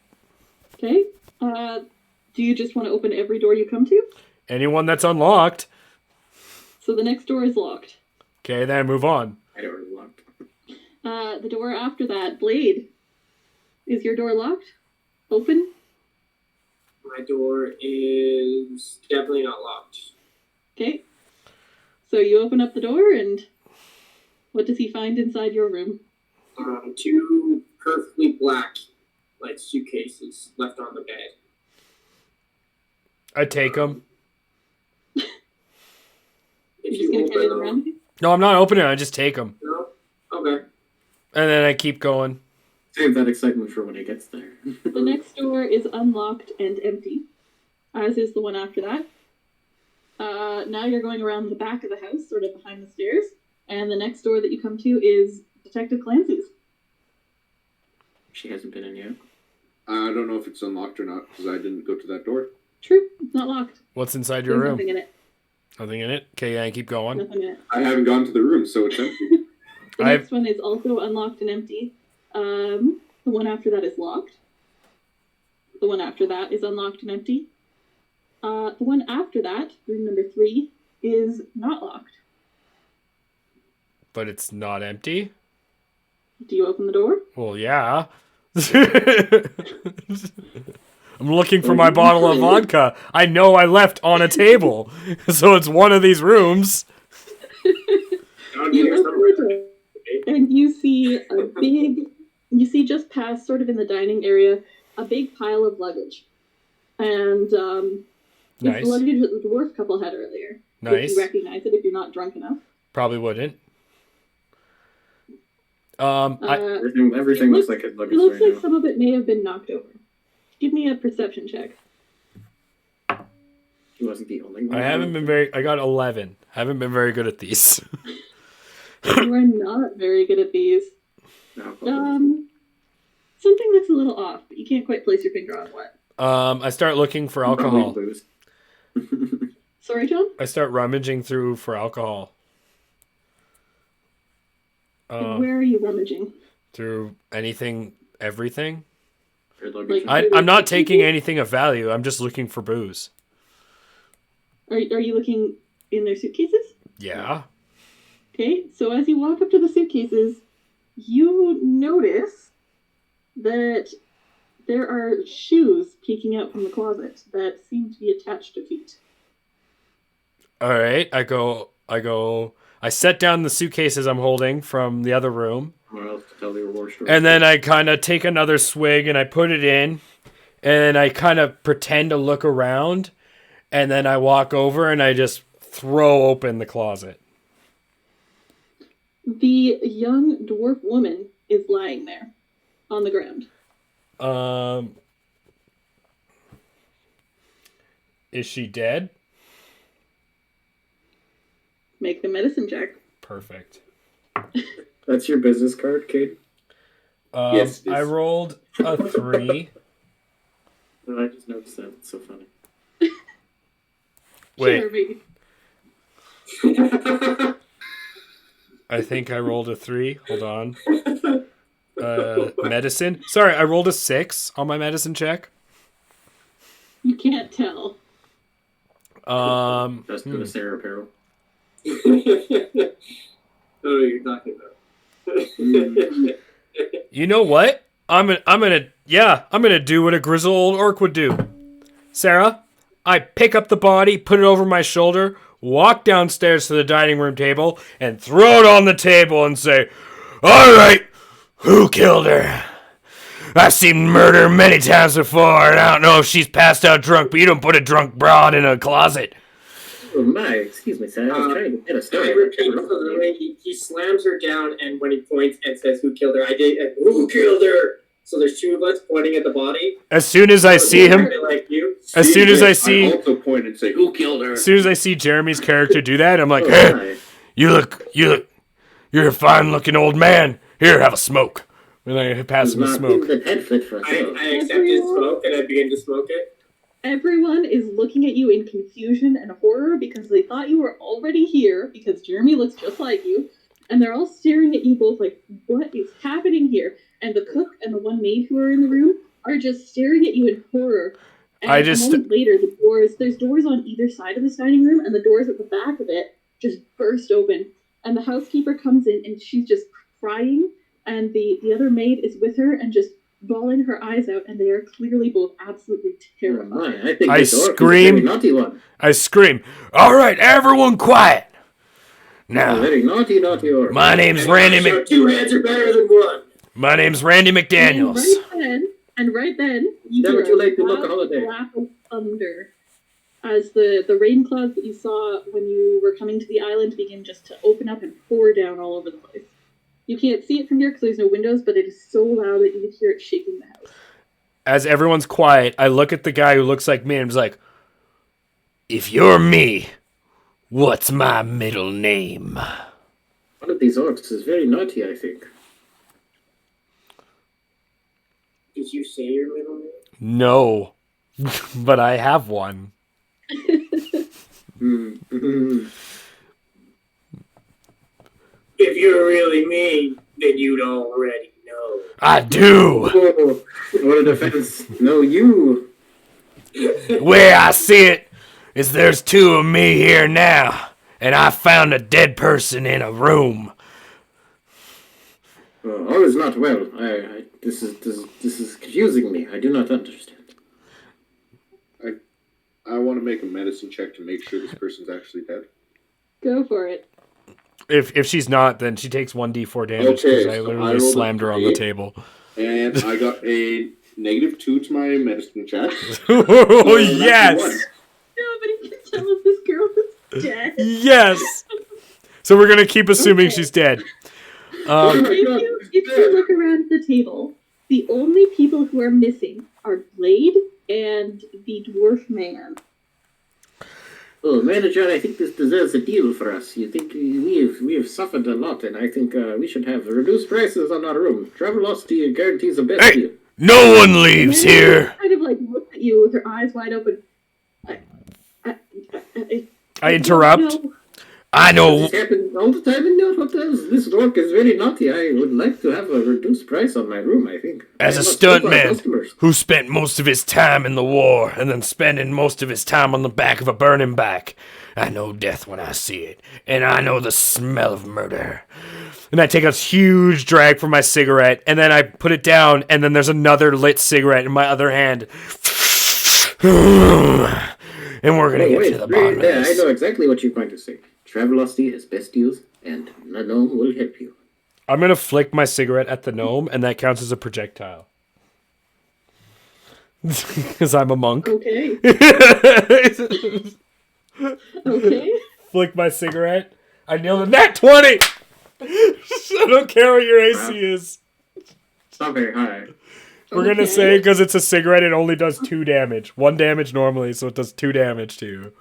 Okay. Do you just want to open every door you come to? Anyone that's unlocked. So the next door is locked. Okay, then I move on. I don't really locked. The door after that, Blade. Is your door locked? Open? My door is definitely not locked. Okay. So you open up the door, and what does he find inside your room? Two perfectly black, like, suitcases left on the bed. I take them. If You're just you going to carry them open around them, with you? No, I'm not opening it. I just take them. no? Okay. And then I keep going. Save that excitement for when he gets there. The next door is unlocked and empty, as is the one after that. Now you're going around the back of the house, sort of behind the stairs, and the next door that you come to is Detective Clancy's. She hasn't been in yet. I don't know if it's unlocked or not because I didn't go to that door. True, it's not locked. What's inside your There's room? nothing in it. Nothing in it? Okay, yeah, I keep going. Nothing in it. I haven't gone to the room, so it's empty. The next one is also unlocked and empty. The one after that is locked. The one after that is unlocked and empty. The one after that, room number 3, is not locked. But it's not empty? Do you open the door? Well, yeah. I'm looking for my bottle of vodka. I know I left on a table. So it's one of these rooms. You open the door, and you see just past, sort of in the dining area, a big pile of luggage. And Nice. it's the luggage that the dwarf couple had earlier. Nice. If you recognize it if you're not drunk enough. Probably wouldn't. Everything looks like his luggage It looks right like now. some of it may have been knocked over. Give me a perception check. He wasn't the only one. I got 11. I haven't been very good at these. You are not very good at these. No, Something looks a little off, but you can't quite place your finger on what. I start looking for alcohol. Booze. Sorry, John? I start rummaging through for alcohol. Where are you rummaging? Through anything, everything. Or luggage. I'm not taking anything of value. I'm just looking for booze. Are you looking in their suitcases? Yeah. Okay, so as you walk up to the suitcases, you notice that there are shoes peeking out from the closet that seem to be attached to feet. All right. I set down the suitcases I'm holding from the other room. Or else to tell the war story. And then I kind of take another swig and I put it in. And I kind of pretend to look around. And then I walk over and I just throw open the closet. The young dwarf woman is lying there on the ground. Is she dead? Make the medicine check. Perfect. That's your business card, Kate? Yes, I rolled a 3. I just noticed that. It's so funny. Wait, Sure, maybe. I think I rolled a 3. Hold on. Medicine. Sorry, I rolled a 6 on my medicine check. You can't tell. Just for the Sarah apparel. I don't know what you're talking about. You know what? I'm gonna do what a grizzled old orc would do. Sarah, I pick up the body, put it over my shoulder, walk downstairs to the dining room table, and throw it on the table and say, "All right, who killed her? I've seen murder many times before, and I don't know if she's passed out drunk, but you don't put a drunk broad in a closet." Oh my, excuse me, sir. I was trying to get a I story. repeat, so the way he slams her down, and when he points and says, "Who killed her?" I did. Who killed her? So there's two of us pointing at the body. As soon as I see him, Like you. as soon as I see, I also point and say, "Who killed her?" as soon as I see Jeremy's character do that, I'm like, "Hey, you're a fine-looking old man. Here, have a smoke." And I pass him a smoke. The pamphlet for I accepted smoke, and I began to smoke it. Everyone is looking at you in confusion and horror because they thought you were already here because Jeremy looks just like you, and they're all staring at you both like, what is happening here? And the cook and the one maid who are in the room are just staring at you in horror. And a moment later, there's doors on either side of this dining room, and the doors at the back of it just burst open. And the housekeeper comes in, and she's just crying, and the other maid is with her and just bawling her eyes out, and they are clearly both absolutely terrified. I scream. Naughty one. I scream. All right, everyone, quiet. Now, Very naughty orc. my name's Randy So 2 hands are better than 1. My name's Randy McDaniels. And right then, you Never hear too late to a book a loud holiday. clap of thunder as the rain clouds that you saw when you were coming to the island begin just to open up and pour down all over the place. You can't see it from here because there's no windows, but it is so loud that you can hear it shaking the house. As everyone's quiet, I look at the guy who looks like me and I'm like, "If you're me, what's my middle name?" One of these orcs is very naughty, I think. Did you say your middle name? No, but I have one. If you're really me, then you'd already know. I do. Oh, what a defense. No, you. Way I see it is there's 2 of me here now, and I found a dead person in a room. All is not well. This is confusing me. I do not understand. I want to make a medicine check to make sure this person's actually dead. Go for it. If she's not, then she takes 1d4 damage because I literally slammed her on the table. And I got a -2 to my medicine check. Oh, yes! Nobody can tell if this girl is dead. Yes! So we're going to keep assuming she's dead. If you look around the table, the only people who are missing are Blade and the dwarf man. Oh, manager, I think this deserves a deal for us. You think we have suffered a lot, and I think we should have reduced prices on our room. Travelocity guarantees the best deal. No one leaves here. Kind of like looks at you with her eyes wide open. I interrupt. I know. This happens all the time in your hotels. This orc is very naughty. I would like to have a reduced price on my room, I think. As a stuntman who spent most of his time in the war and then spending most of his time on the back of a burning bike, I know death when I see it, and I know the smell of murder. And I take a huge drag from my cigarette, and then I put it down, and then there's another lit cigarette in my other hand. And we're going to get to the bottom of this. I know exactly what you're going to say. Travelocity has best deals, and the gnome will help you. I'm going to flick my cigarette at the gnome, and that counts as a projectile. Because I'm a monk. Okay. Okay. Flick my cigarette. I nailed a nat 20! I don't care what your AC is. It's not very high. We're going to say, because it's a cigarette, it only does 2 damage. 1 damage normally, so it does 2 damage to you.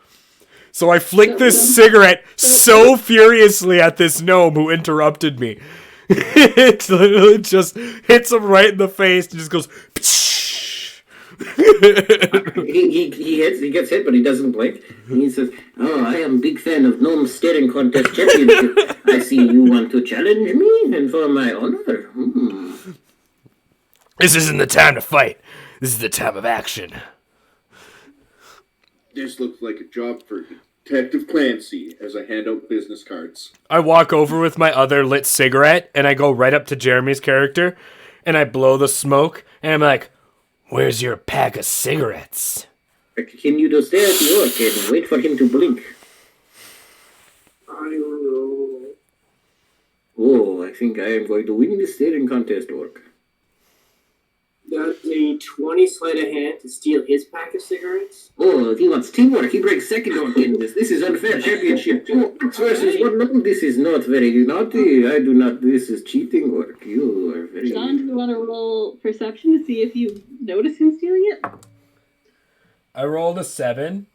So I flicked this cigarette so furiously at this gnome who interrupted me. It literally just hits him right in the face and just goes... he gets hit, but he doesn't blink. And he says, "Oh, I am a big fan of Gnome Staring Contest Championship. I see you want to challenge me, and for my honor." This isn't the time to fight. This is the time of action. This looks like a job for Detective Clancy as I hand out business cards. I walk over with my other lit cigarette, and I go right up to Jeremy's character, and I blow the smoke, and I'm like, "Where's your pack of cigarettes?" I continue to stare at the orc and wait for him to blink. I roll. Oh, I think I am going to win this staring contest, orc. That's a 20 sleight of hand to steal his pack of cigarettes. Oh, he wants teamwork. He breaks second orc in this. This is unfair championship. Two orcs versus one. No, this is not very naughty. I do not. This is cheating, orc. You are very. John, do you want to roll perception to see if you notice him stealing it? I rolled a 7.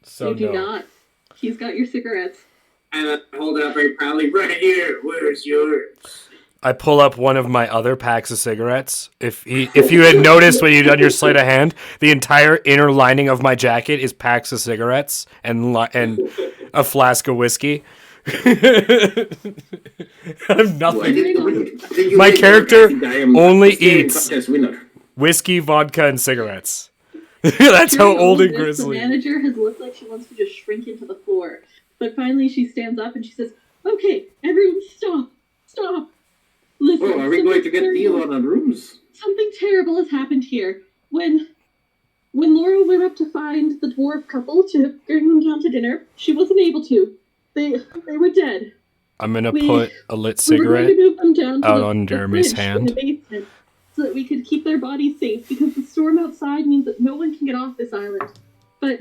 So you do no. not. He's got your cigarettes. And I hold it up very proudly. Right here. Where's yours? I pull up one of my other packs of cigarettes. If you had noticed when you done your sleight of hand, the entire inner lining of my jacket is packs of cigarettes and a flask of whiskey. I'm nothing. My character only eats whiskey, vodka, and cigarettes. That's how old and The grizzly. manager has looked like she wants to just shrink into the floor. But finally she stands up and she says, "Okay, everyone stop. Stop. Listen, Oh, are we going to get deal on the rooms? something terrible has happened here. When Laura went up to find the dwarf couple to bring them down to dinner, she wasn't able to. They were dead. I'm gonna We- put a lit We were going cigarette to move them down to out the on Jeremy's fridge in hand. the basement so that we could keep their bodies safe, because the storm outside means that no one can get off this island. But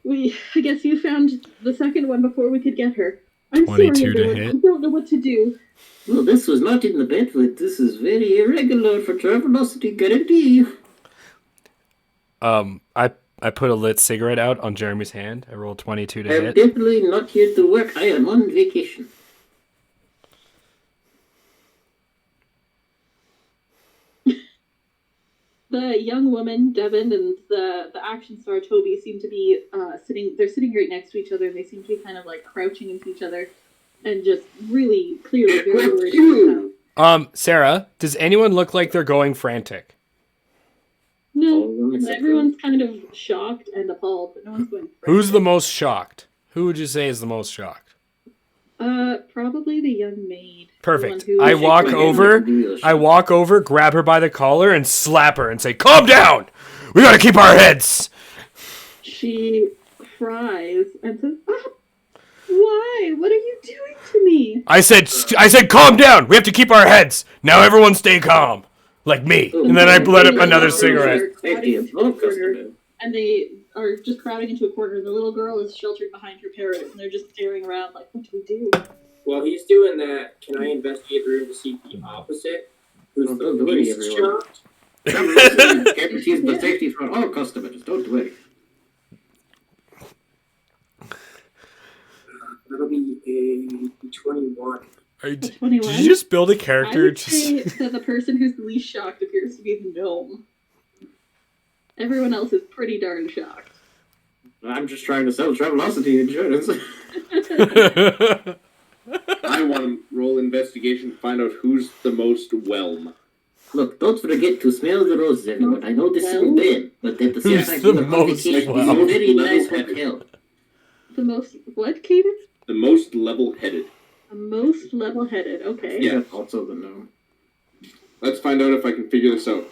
I guess you found the second one before we could get her. I'm 22 sorry, to everyone. hit. I don't know what to do. Well, this was not in the pamphlet. This is very irregular for Travelocity guarantee. I put a lit cigarette out on Jeremy's hand. I rolled 22 to I am hit. definitely not here to work. I am on vacation. The young woman, Devin, and the action star, Toby, seem to be sitting right next to each other, and they seem to be kind of like crouching into each other and just really clearly very worried about Sarah, does anyone look like they're going frantic? No, everyone's kind of shocked and appalled, but no one's going Who's the most shocked? Who would you say is the most shocked? Probably the young maid. Perfect. The one who- I walk over, grab her by the collar, and slap her and say, "Calm down! We gotta keep our heads!" She cries and says, "Ah, why? What are you doing to me?" I said, "Calm down! We have to keep our heads! Now everyone stay calm! Like me." And then I lit up another cigarette. And they are just crowding into a corner. The little girl is sheltered behind her parrot, and they're just staring around like, "What do we do?" While he's doing that, can I investigate the room to see the opposite? Who's the Don't worry, least everyone. shocked? Guarantees the safety for all customers. Don't worry. That'll be a 21. Did 21? you just build a I character? would say that the person who's the least shocked appears to be the gnome. Everyone else is pretty darn shocked. I'm just trying to sell Travelocity insurance. I want to roll investigation to find out who's the most whelm. Look, don't forget to smell the roses, everyone. I know this is bad, but at the same Who's time, the you are on most vacation. This is well? a very nice hotel. The most, what, Kaden? The most level-headed. The most level-headed, okay. Yeah. Also the gnome. Let's find out if I can figure this out.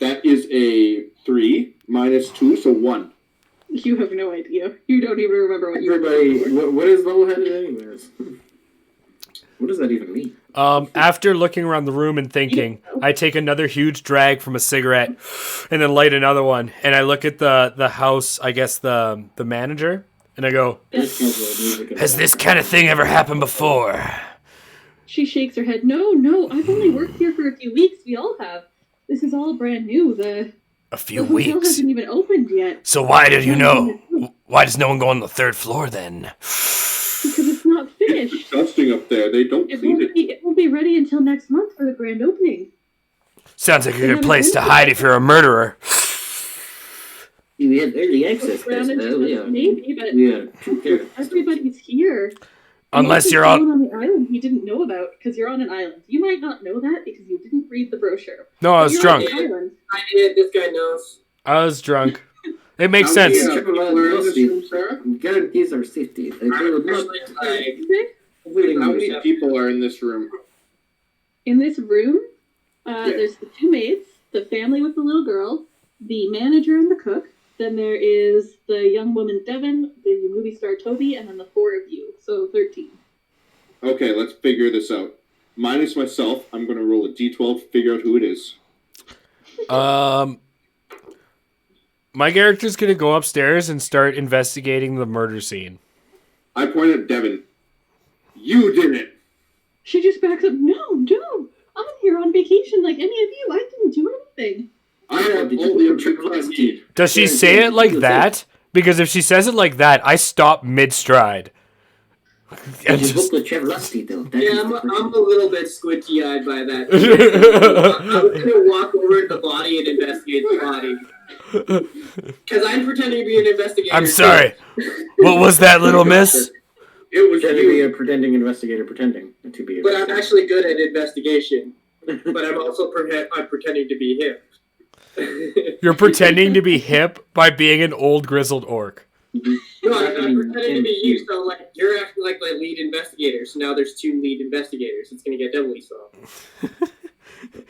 That is a 3 minus 2, so 1. You have no idea. You don't even remember what you were Everybody, what is level-headed anyways? What does that even mean? After looking around the room and thinking, I take another huge drag from a cigarette and then light another one. And I look at the house, I guess the manager, and I go, "Has this kind of thing ever happened before?" She shakes her head. No, I've only worked here for a few weeks. We all have. This is all brand new. A few the hotel weeks. hasn't even opened yet. So why did you know? Why does no one go on the third floor then? Because it's not finished. It's disgusting up there. They don't clean it. It won't be ready until next month for the grand opening. Sounds like a good place to hide if you're a murderer. We have early access. Around into Yeah. maybe, but Yeah. everybody's here. Unless Unless you're there's on. someone the island you didn't know about, because you're on an island. You might not know that because you didn't read the brochure. No, I was You're drunk. On an island. I did. This guy knows. I was drunk. It makes How many, sense. people are in this room, Sarah? Guarantees our safety. They would not Actually, like, Okay. willing How to many people are in this room? In this room, There's the two maids, the family with the little girl, the manager and the cook. Then there is the young woman Devin, the movie star Toby, and then the 4 of you. So 13. Okay, let's figure this out. Minus myself, I'm going to roll a d12, figure out who it is. My character's gonna go upstairs and start investigating the murder scene. I point at Devin. You did it! She just backs up. No, I'm here on vacation like any of you. I didn't do anything. I have only a trustee. Does she say it like that? Because if she says it like that, I stop mid-stride. And You just- book with Trevor Lusty, though. Yeah, I'm a little bit squinty-eyed by that. I was gonna walk over to the body and investigate the body. Because I'm pretending to be an investigator. I'm sorry. What was that, little miss? It was Pretending to be you. a pretending investigator, pretending to be. But I'm actually good at investigation. But I'm also I'm pretending to be him. You're pretending to be hip by being an old grizzled orc. No, I'm pretending to be you, so like you're acting like the lead investigator, so now there's 2 lead investigators. It's gonna get doubly solved.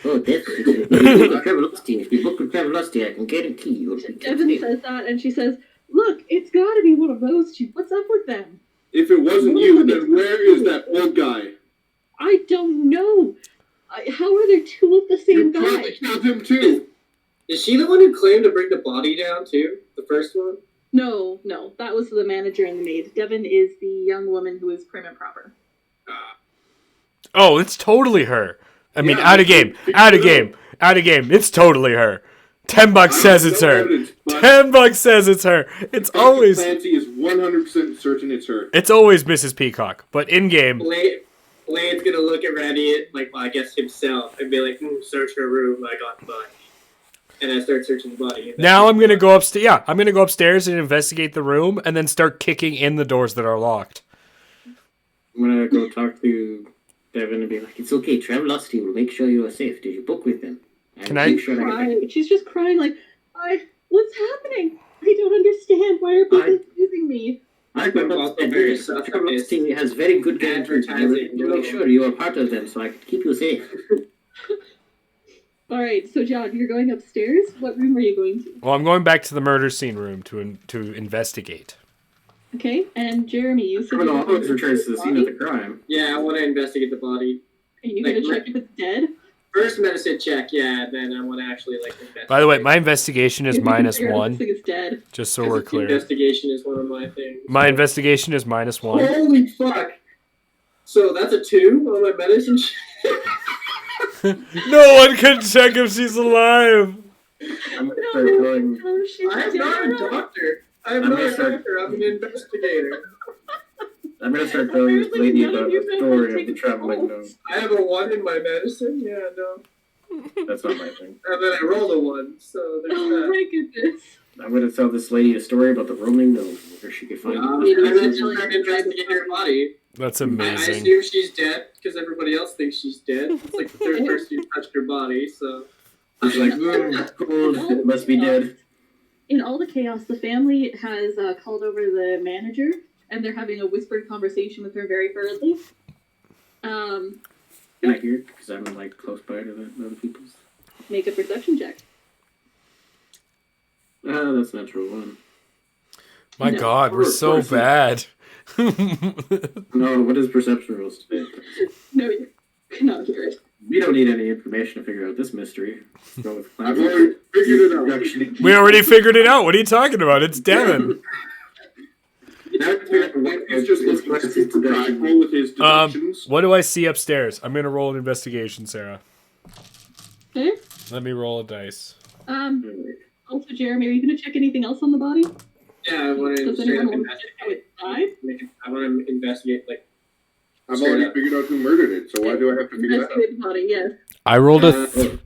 Oh, definitely. If you book with Trevor Lusty, if you book with Trevor Lusty, I can guarantee you'll be Devin says that, and she says, "Look, it's got to be one of those two. What's up with them?" If it wasn't you, then where is that old guy? I don't know. How are there 2 of the same You guy? probably killed him too. Is she the one who claimed to bring the body down too? The first one? No, that was the manager and the maid. Devin is the young woman who is prim and proper. Oh, it's totally her. I mean, Yeah, out of game. It's totally her. $10 says it's her. $10 says it's her. It's always Clancy is 100% certain it's her. Mrs. Peacock. But in game, Blade's gonna look at Randy, like, well, I guess himself, and be like, search her room, I got the body. And I start searching the body. now I'm gonna go upstairs. Yeah, I'm gonna go upstairs and investigate the room, and then start kicking in the doors that are locked. I'm gonna go talk to Devin and be like, "It's okay, Trevor Lusty will make sure you are safe. Did you book with him?" And Can I- make sure that She's just crying like, what's happening? I don't understand. Why are people accusing me? I Trevor Lusty has very good Advertising. to make sure you are part of them, so I can keep you safe. All right, so John, you're going upstairs. What room are you going to? Well, I'm going back to the murder scene room to investigate. Okay, and Jeremy, you said Criminal you're going always returns to the scene of the crime. Yeah, I want to investigate the body. Are you going to check if it's dead? First medicine check, yeah, and then I want to actually, investigate. By the way, my investigation is If you minus figure out 1, This thing is dead. just so we're clear. Investigation is one of my things. My investigation is minus 1. Holy fuck! So that's a 2 on my medicine check? No one can check if she's alive. I'm gonna start going. Oh, she's I'm not a dead. doctor. I'm I'm not gonna a start- doctor. I'm an investigator. I'm gonna start telling this Apparently lady none of about you the know story how to of the take traveling calls. gnome. I have a 1 in my medicine. Yeah, no. That's not my thing. And then I rolled a 1, so there's Oh that. my goodness. I'm gonna tell this lady a story about the roaming gnome, where she could find And it. then just start investigating her body. That's I amazing. assume she's dead because everybody else thinks she's dead. It's like the 3rd person who touched her body, so. She's like, cold, it must be dead. In all the chaos, the family has called over the manager, and they're having a whispered conversation with her very hurriedly. Can I hear it? Because I'm close by to the other people's. Make a perception check. That's natural 1. My No. God, we're so bad. No, what is perception rules today? No, you cannot hear it. We don't need any information to figure out this mystery. Go with I've already figured it out. Deduction. We already figured it out. What are you talking about? It's Devin. He's just listening to roll with his deductions. What do I see upstairs? I'm gonna roll an investigation, Sarah. Okay. Let me roll a dice. Also, Jeremy, are you going to check anything else on the body? Yeah, I want to Does anyone want to check how it died? I want to investigate, I've already figured out who murdered it, so why do I have to figure that out? Investigate the body, yes. I rolled a 20.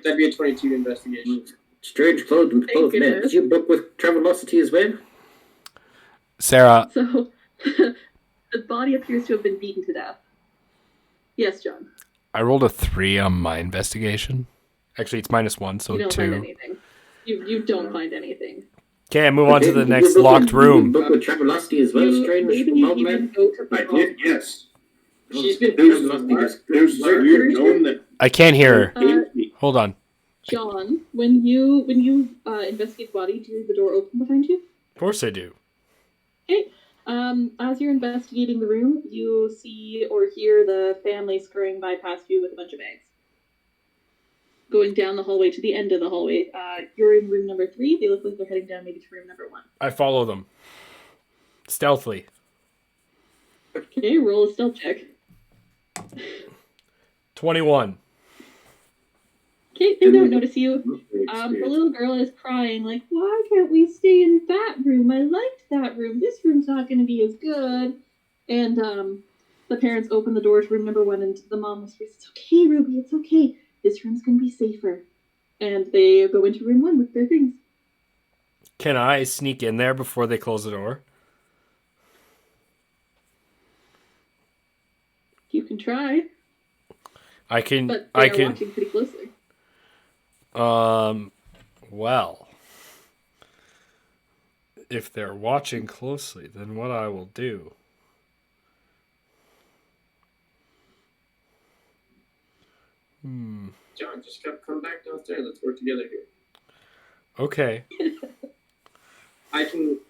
That'd be a 22 investigation. Strange clothes and both men. goodness. Did you book with Travelocity as well? Sarah. So, the body appears to have been beaten to death. Yes, John. I rolled a 3 on my investigation. Actually, it's minus 1, so You don't find 2. anything. You don't find anything. Okay, move on to the Did next you book locked with- room. Book with Travelocity as well, strange Maybe you bald even man. go to the I did, yes. She's been There's a weird gnome that I can't hear her. came to me Hold on. John, when you investigate the body, do you leave the door open behind you? Of course I do. Okay. As you're investigating the room, you see or hear the family scurrying by past you with a bunch of bags. Going down the hallway to the end of the hallway. You're in room number 3. They look like they're heading down maybe to room number 1. I follow them. Stealthily. Okay, roll a stealth check. 21. Okay, they don't notice you. The little girl is crying, like, why can't we stay in that room? I liked that room. This room's not going to be as good. And the parents open the door to room number 1, and the mom whispers, it's okay, Ruby, it's okay. This room's going to be safer. And they go into room 1 with their things. Can I sneak in there before they close the door? You can try. I can. But they are watching pretty closely. Well, if they're watching closely, then what I will do. John, just come back downstairs. Let's work together here. Okay. I can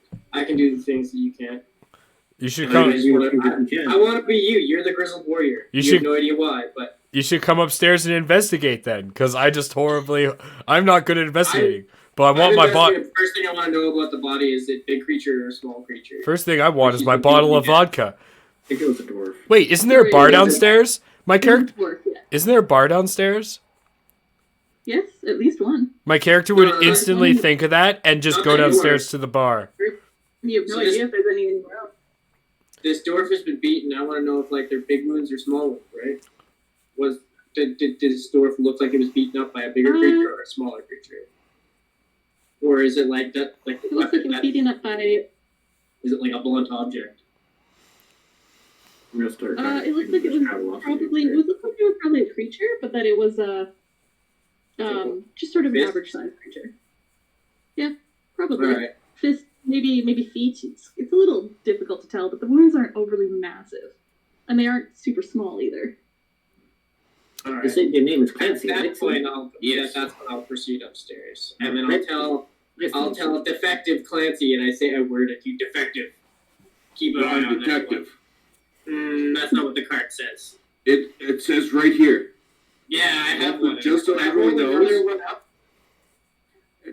do the things that you can't. You should I come. want to be you. You're the grizzled warrior. You have no idea why, but you should come upstairs and investigate then, because I'm not good at investigating. But I want my body. First thing I want to know about the body is it big creature or small creature. First thing I want is my bottle of vodka. I think it was a dwarf. Wait, isn't there a bar downstairs? My character. Yeah. Isn't there a bar downstairs? Yes, at least one. My character would instantly think of that and just go downstairs to the bar. You have no idea if there's any anywhere else. This dwarf has been beaten. I want to know if they're big wounds or small ones, right? Did this dwarf look like it was beaten up by a bigger creature or a smaller creature? Or is it like that? Like it looks like it was beaten up by. Is it like a blunt object? It looks like it was probably a creature, but that it was just sort of an average sized creature. Yeah, probably. All right. Fist, maybe feet. It's a little difficult to tell, but the wounds aren't overly massive, and they aren't super small either. All right. You said your name is Clancy. At that right? point, that's when I'll proceed upstairs, and then I'll tell defective Clancy, and I say a word at you, defective. Keep an eye on detective. That's not what the card says. It says right here. Yeah, I have one. Just so everyone knows.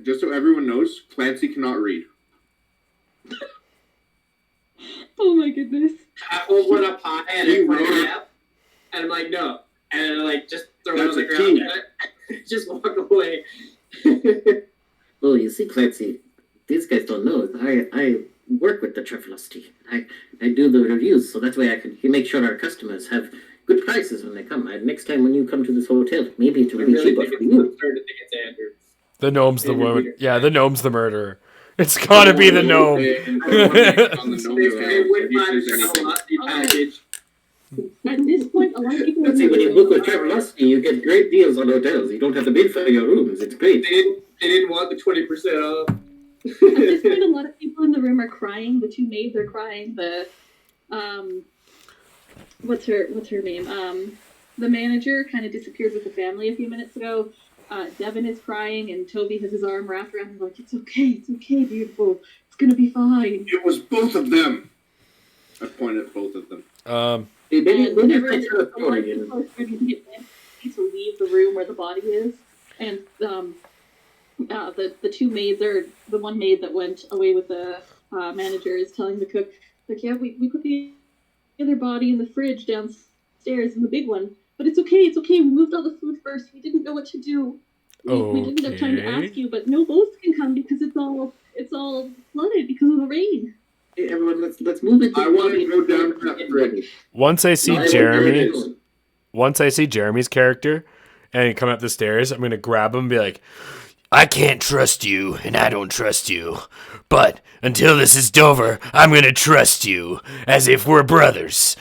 Just so everyone knows, Clancy cannot read. Oh my goodness. I hold one up high and I point it up, and I'm like, no. And I just throw it on the ground and just walk away. Well, you see, Clancy, these guys don't know. I work with the Triflosity. I do the reviews, so that's why I can make sure our customers have good prices when they come. Next time when you come to this hotel, maybe it will be cheaper for you. The gnome's the woman. Yeah, the gnome's the murderer. It's gotta be the gnome. At this point, a lot of people. Let's see, when you book with Travelocity, you get great deals on hotels. You don't have to bid for your rooms. It's great. They didn't want the 20% off. At this point, a lot of people in the room are crying. The two maids are crying. The what's her name? The manager kind of disappeared with the family a few minutes ago. Devin is crying, and Toby has his arm wrapped around him like, it's okay, beautiful. It's gonna be fine. It was both of them. I pointed at both of them. Everyone is starting to get ready to leave the room where the body is, and the two maids are the one maid that went away with the manager is telling the cook, like, yeah, we put the other body in the fridge downstairs in the big one. But it's okay. We moved all the food first. We didn't know what to do. We didn't have time to ask you, but no boats can come because it's all flooded because of the rain. Hey, everyone, let's move it. I want to go down to that bridge. Once I see Jeremy's character and he come up the stairs, I'm gonna grab him and be like, I can't trust you, and I don't trust you. But until this is over, I'm gonna trust you as if we're brothers.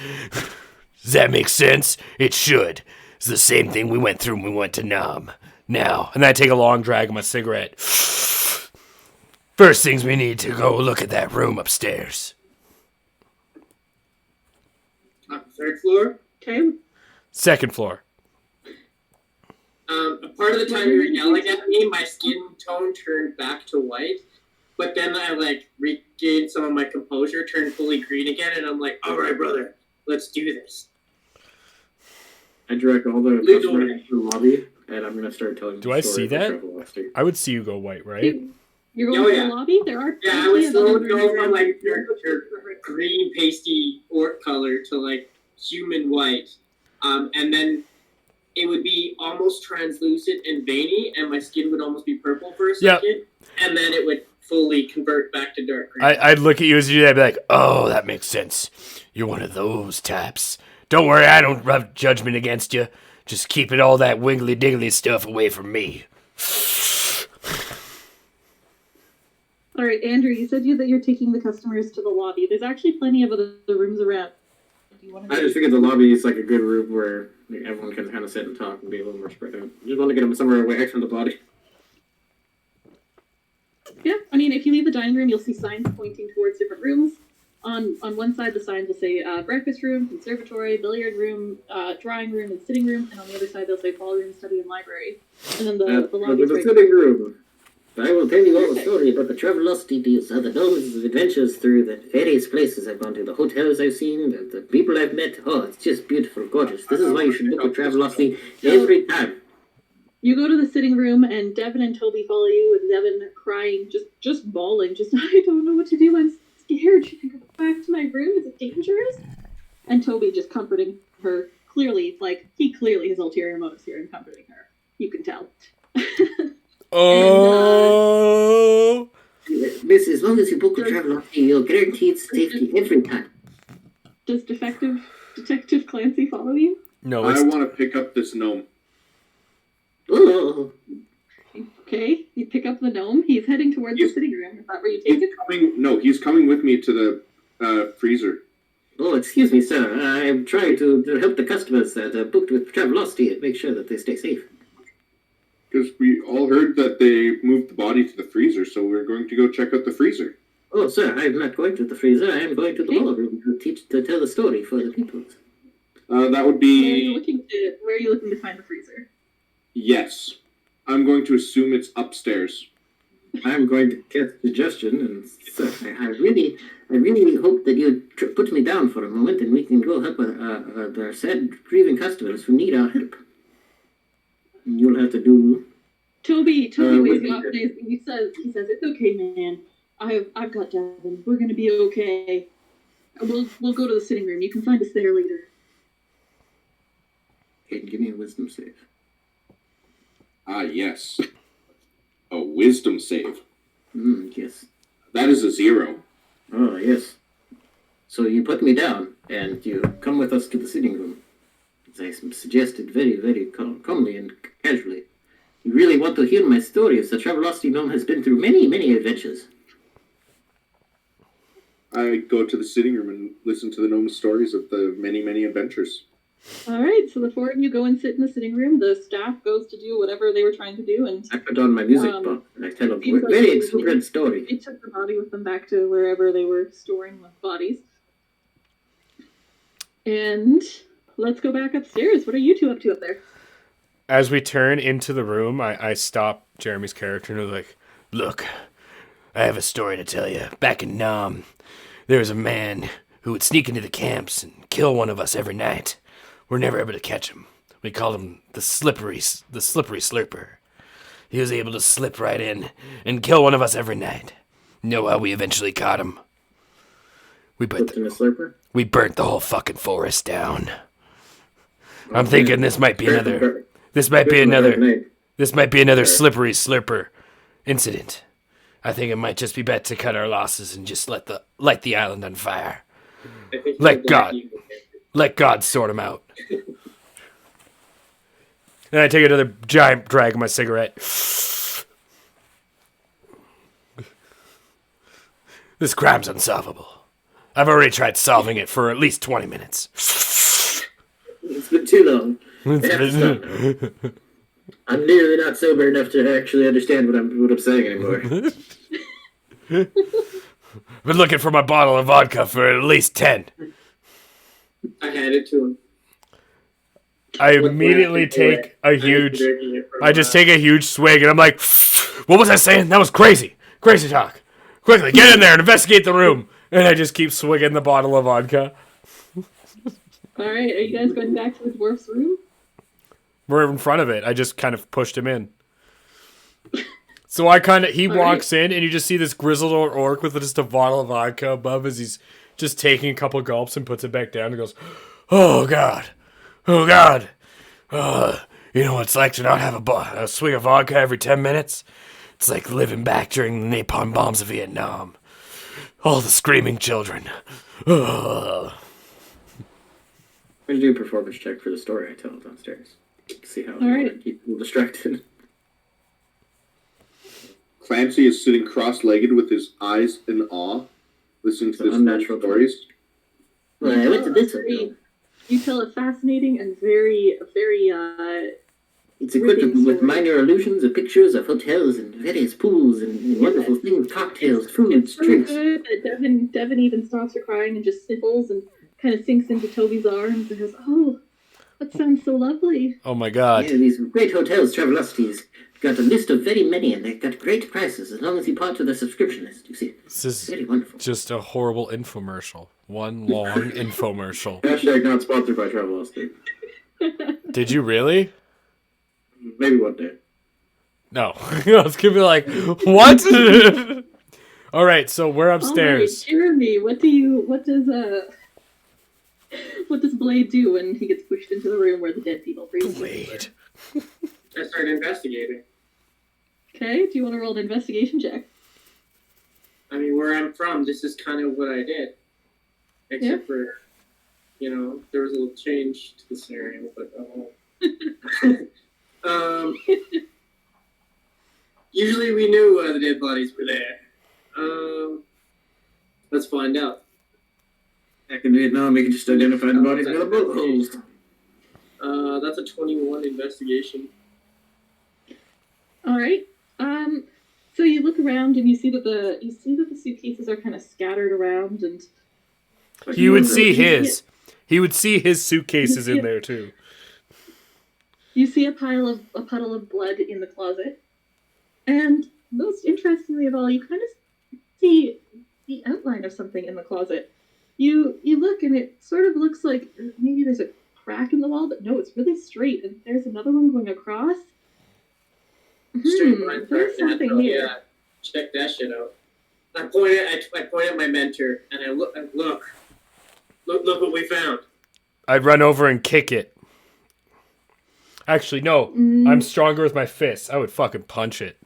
Does that make sense? It should. It's the same thing we went through when we went to Nam. Now, and then I take a long drag of my cigarette. First things we need to go look at that room upstairs. Third floor? Okay. Second floor. A part of the time you were yelling at me, my skin tone turned back to white. But then I regained some of my composure, turned fully green again, and I'm like, all right, brother, let's do this. I direct all the customers to the lobby, and I'm gonna start telling. Do I see that? I would see you go white, right? You're going to the lobby? There are. Yeah, I would slowly go from your green pasty orc color to human white, and then it would be almost translucent and veiny, and my skin would almost be purple for a second, and then it would fully convert back to dark green. I'd look at you as you do that, and be like, "Oh, that makes sense. You're one of those types. Don't worry, I don't have judgment against you. Just keeping all that wiggly diggly stuff away from me." All right, Andrew, you said that you're taking the customers to the lobby. There's actually plenty of other rooms around. Do you want to I just figured the lobby is like a good room where everyone can kind of sit and talk and be a little more spread out. You just want to get them somewhere away from the body. Yeah, I mean, if you leave the dining room, you'll see signs pointing towards different rooms. On one side, the signs will say breakfast room, conservatory, billiard room, drawing room, and sitting room. And on the other side, they'll say ballroom, study, and library. And then the lobby. The sitting room. I will tell you all the story about the Travelocity deals, how the gnomes' adventures through the various places I've gone to, the hotels I've seen, the people I've met. Oh, it's just beautiful, gorgeous. This is why you should book a Travelocity every time. You go to the sitting room, and Devin and Toby follow you, with Devin crying, just bawling, I don't know what to do, I'm scared. Should I go back to my room? Is it dangerous? And Toby just comforting her, clearly, he clearly has ulterior motives here in comforting her. You can tell. Oh! Miss, as long as you book a Travelocity, you're guaranteed safety every time. Does Detective Clancy follow you? No, I want to pick up this gnome. Oh. Okay, you pick up the gnome. He's heading towards the sitting room. Is that where you take it? He's coming with me to the freezer. Oh, excuse me, sir. I'm trying to help the customers that are booked with Travelocity and make sure that they stay safe. Because we all heard that they moved the body to the freezer, so we're going to go check out the freezer. Oh, sir, I'm not going to the freezer. I am going to the ballroom to tell the story for the people. That would be... Where are you looking to find the freezer? Yes. I'm going to assume it's upstairs. I'm going to cast suggestion, and sir, I really hope that you put me down for a moment, and we can go help our sad, grieving customers who need our help. And you'll have to do. Toby waves you off, and he says, "It's okay, man. I've got Devin. We're gonna be okay. We'll go to the sitting room. You can find us there later." Okay, give me a wisdom save. Ah, yes. A wisdom save. Yes. That is a 0. Oh, yes. So you put me down, and you come with us to the sitting room. As I suggested very, very calmly and casually. You really want to hear my story, as the Travelocity gnome has been through many, many adventures. I go to the sitting room and listen to the gnome's stories of the many, many adventures. All right, so the four of you go and sit in the sitting room. The staff goes to do whatever they were trying to do, and I put on my music box and I tell a very exuberant story. They took the body with them back to wherever they were storing the bodies. And let's go back upstairs. What are you two up to up there? As we turn into the room, I stop Jeremy's character and I'm like, "Look, I have a story to tell you. Back in Nam, there was a man who would sneak into the camps and kill one of us every night. We're never able to catch him. We called him the slippery slurper. He was able to slip right in and kill one of us every night. Know how we eventually caught him? We burnt the whole fucking forest down. I'm thinking this might be another slippery slurper incident. I think it might just be better to cut our losses and just light the island on fire. Let God sort him out." And I take another giant drag of my cigarette. This crime's unsolvable. I've already tried solving it for at least 20 minutes. It's been too long. I'm nearly not sober enough to actually understand what I'm saying anymore. Been looking for my bottle of vodka for at least 10. I handed it to him. I With immediately laughter away. take a huge. Drinking it from, I just take a huge swig and I'm like, what was I saying? That was crazy. Crazy talk. Quickly, get in there and investigate the room. And I just keep swigging the bottle of vodka. Alright, are you guys going back to the dwarf's room? We're in front of it. I just kind of pushed him in. So he walks in and you just see this grizzled old orc with just a bottle of vodka above as he's just taking a couple gulps and puts it back down and goes, oh God. Oh God. You know what it's like to not have a swig of vodka every 10 minutes? It's like living back during the napalm bombs of Vietnam. All the screaming children. I'm gonna do a performance check for the story I tell downstairs. See how I keep people distracted. Clancy is sitting cross-legged with his eyes in awe, listening to this unnatural stories. Well, I went to this one. You tell a fascinating and very It's equipped with minor illusions of pictures of hotels and various pools and wonderful things, cocktails, foods, it's so drinks. good that Devin even stops her crying and just sniffles and kind of sinks into Toby's arms and goes, oh, that sounds so lovely. Oh my God. Yeah, these great hotels, Travelocities, got a list of very many and they've got great prices as long as you part to their subscription list, you see. This is very wonderful. just a horrible infomercial. One long infomercial. Hashtag not sponsored by Travelocity. Did you really? Maybe one day. No. I was gonna be like, what? All right, so we're upstairs. All right, Jeremy, what does Blade do when he gets pushed into the room where the dead people breathe? Blade. I started investigating. Okay, do you want to roll an investigation check? I mean, where I'm from, this is kind of what I did. Except for, there was a little change to the scenario, but usually we knew the dead bodies were there. Let's find out. Back in Vietnam, we can just identify the bodies by the bullet holes. That's a 21 investigation. All right. So you look around and you see that the suitcases are kind of scattered around, and He would see his. He would see his suitcases in there too. You see a puddle of blood in the closet, and most interestingly of all, you kind of see the outline of something in the closet. You look and it sort of looks like maybe there's a crack in the wall, but no, it's really straight, and there's another one going across. Straight line There's something here. Yeah, check that shit out. I point at my mentor and I look what we found. I'd run over and kick it. Actually, no. I'm stronger with my fists. I would fucking punch it.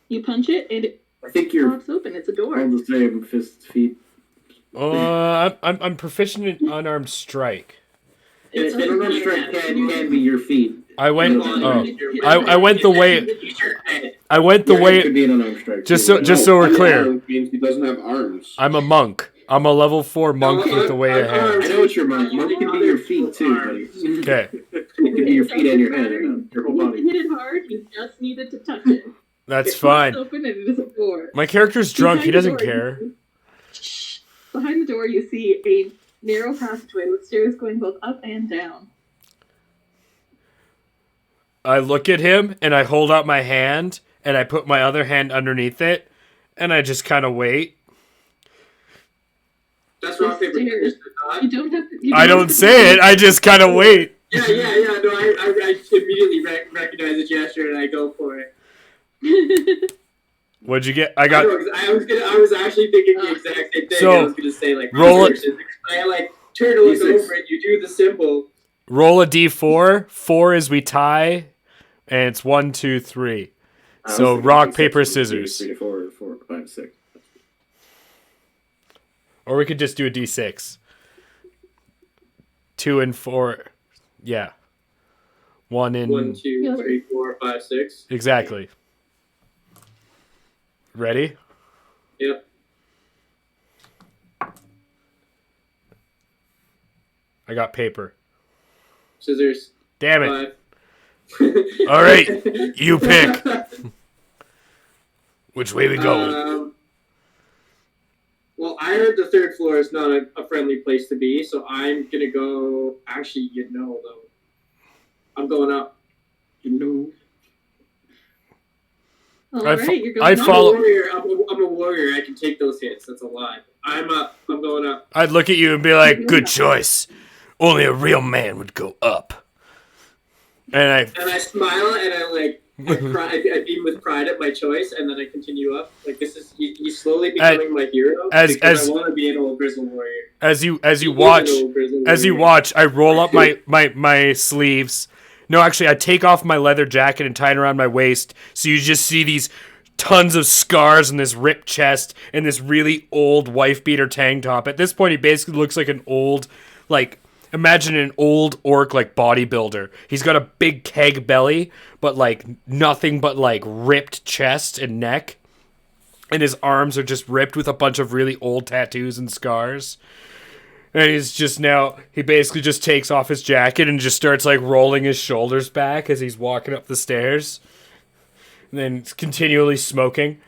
You punch it, and it I think you're pops open. It's a door. all the same, fists, feet. I'm proficient in unarmed strike. An unarmed strike can be your feet. I went. I went the way. It could be an unarmed strike. Just so we're clear. Unarmed means he doesn't have arms. I'm a monk. I'm a level 4 monk with the way of I hands. know it's your monk. Monk can be your feet too, buddy. Okay. It can be your feet and your hand, your whole You body. hit it hard. You just needed to touch it. That's It fine. pops open and it is a door. My character's drunk. He Behind the doesn't door, care. Behind the door, you see a narrow passageway with stairs going both up and down. I look at him and I hold out my hand and I put my other hand underneath it and I just kind of wait. That's rock, paper, scissors, You don't have to. I don't say it. I just kind of wait. Yeah. No, I immediately recognize the gesture and I go for it. What'd you get? I was actually thinking the exact same thing. So, I was gonna say roll it. I turn to look over it. You do the symbol. Roll a d4. 4 is we tie, and it's 1, 2, 3. So rock, paper, scissors. 3 to 4, 4, 5, 6. Or we could just do a d6. 2 and 4. Yeah. 1 and... 1, 2, 3, 4, 5, 6. Exactly. Ready? Yep. I got paper. Scissors. Damn it. 5. All right. You pick. Which way we go? Well, I heard the third floor is not a friendly place to be, so I'm gonna go. Actually, though, I'm going up. No. All I right, fo- you're I going up. follow- I'm a warrior. I can take those hits. That's a lie. I'm up. I'm going up. I'd look at you and be like, good choice. Only a real man would go up. And And I smile and I beam with pride at my choice, and then I continue up. Like this is he's slowly becoming my hero because I want to be an old grizzled warrior. as you He is watch, an old grizzled as you warrior. watch, I roll up my sleeves. No, actually, I take off my leather jacket and tie it around my waist. So you just see these tons of scars and this ripped chest and this really old wife beater tank top. At this point, he basically looks like an old, like, imagine an old orc, like, bodybuilder. He's got a big keg belly, but, like, nothing but, like, ripped chest and neck. And his arms are just ripped with a bunch of really old tattoos and scars. And he basically just takes off his jacket and just starts, like, rolling his shoulders back as he's walking up the stairs. And then continually smoking.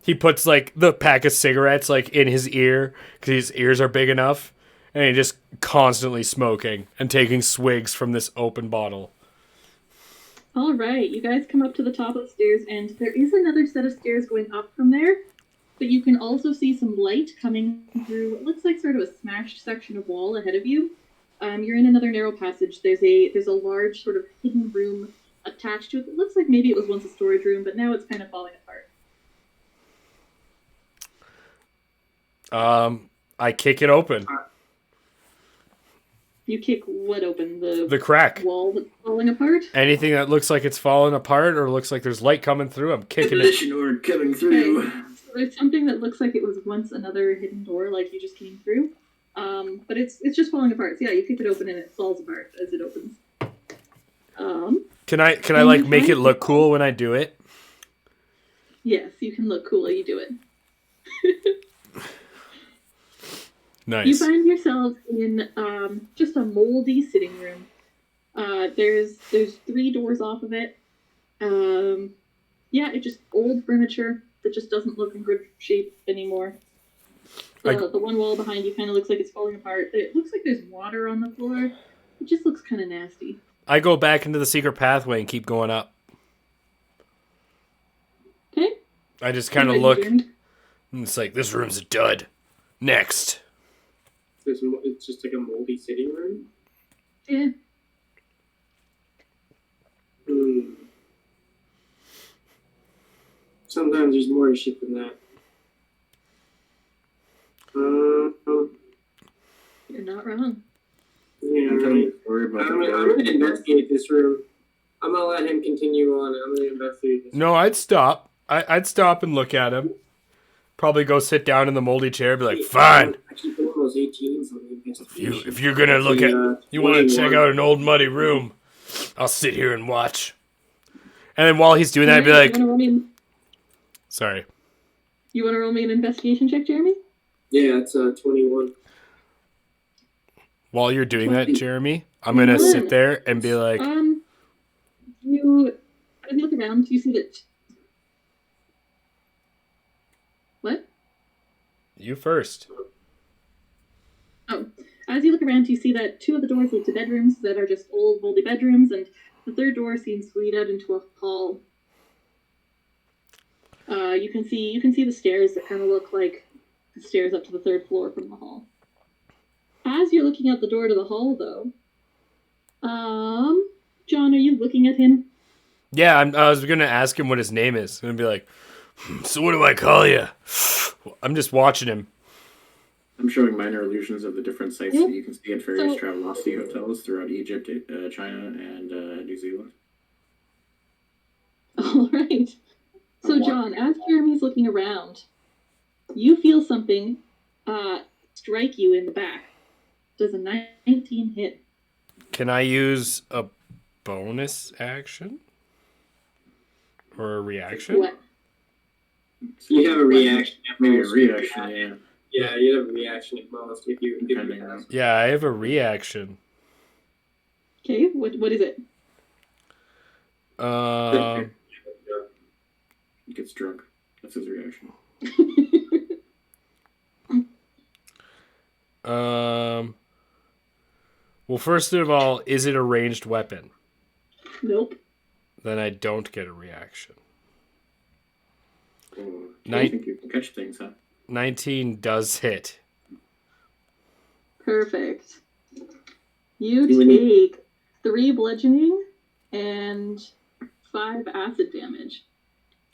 He puts, like, the pack of cigarettes, like, in his ear, because his ears are big enough. And he just constantly smoking and taking swigs from this open bottle. All right, you guys come up to the top of the stairs, and there is another set of stairs going up from there. But you can also see some light coming through. It looks like sort of a smashed section of wall ahead of you. You're in another narrow passage. There's a large sort of hidden room attached to it. It looks like maybe it was once a storage room, but now it's kind of falling apart. I kick it open. You kick what open? The crack. Wall that's falling apart? Anything that looks like it's falling apart or looks like there's light coming through, I'm kicking it. Demolition order coming through. Okay. So there's something that looks like it was once another hidden door, like you just came through. But it's just falling apart. So yeah, you kick it open and it falls apart as it opens. Can I like make it look cool when I do it? Yes, you can look cool while you do it. Nice. You find yourself in just a moldy sitting room. There's 3 doors off of it. Yeah, it's just old furniture that just doesn't look in good shape anymore. The one wall behind you kind of looks like it's falling apart. It looks like there's water on the floor. It just looks kind of nasty. I go back into the secret pathway and keep going up. Okay. I just kind of look, and it's like, this room's a dud. Next. It's just like a moldy sitting room. Yeah. Sometimes there's more to shit than that. You're not wrong. Yeah, I'm telling right. you a story about I'm gonna investigate this room. I'm gonna let him continue on. I'm gonna investigate this. No, I'd stop. I'd stop and look at him. Probably go sit down in the moldy chair and be like, fine. I keep doing those 18s on the investigation. If you're gonna look at, you want to check 21. out an old muddy room, I'll sit here and watch. And then while he's doing that, I'd be like, sorry. You want to roll me an investigation check, Jeremy? Yeah, it's 21. While you're doing that, Jeremy, I'm gonna sit there and be like, you look around, you see that. What? you first. Oh, as you look around, you see that 2 of the doors lead to bedrooms that are just old, moldy bedrooms, and the 3rd door seems to lead out into a hall. You can see the stairs that kind of look like the stairs up to the 3rd floor from the hall. As you're looking out the door to the hall, though, John, are you looking at him? Yeah, I was gonna ask him what his name is. I'm gonna be like, so what do I call you? I'm just watching him. I'm showing minor illusions of the different sites that you can see at various Travelocity hotels throughout Egypt, China, and New Zealand. All right. So, John, as Jeremy's looking around, you feel something strike you in the back. Does a 19 hit? Can I use a bonus action? Or a reaction? What? You have a reaction. Maybe a reaction, yeah. Yeah, you have a reaction at most if you Depending on- Yeah, I have a reaction. Okay, what is it? He gets drunk. That's his reaction. Well, first of all, is it a ranged weapon? Nope. Then I don't get a reaction. Oh, Nine- I think you can catch things, huh? 19 does hit. Perfect. You See, when take 3 bludgeoning and 5 acid damage.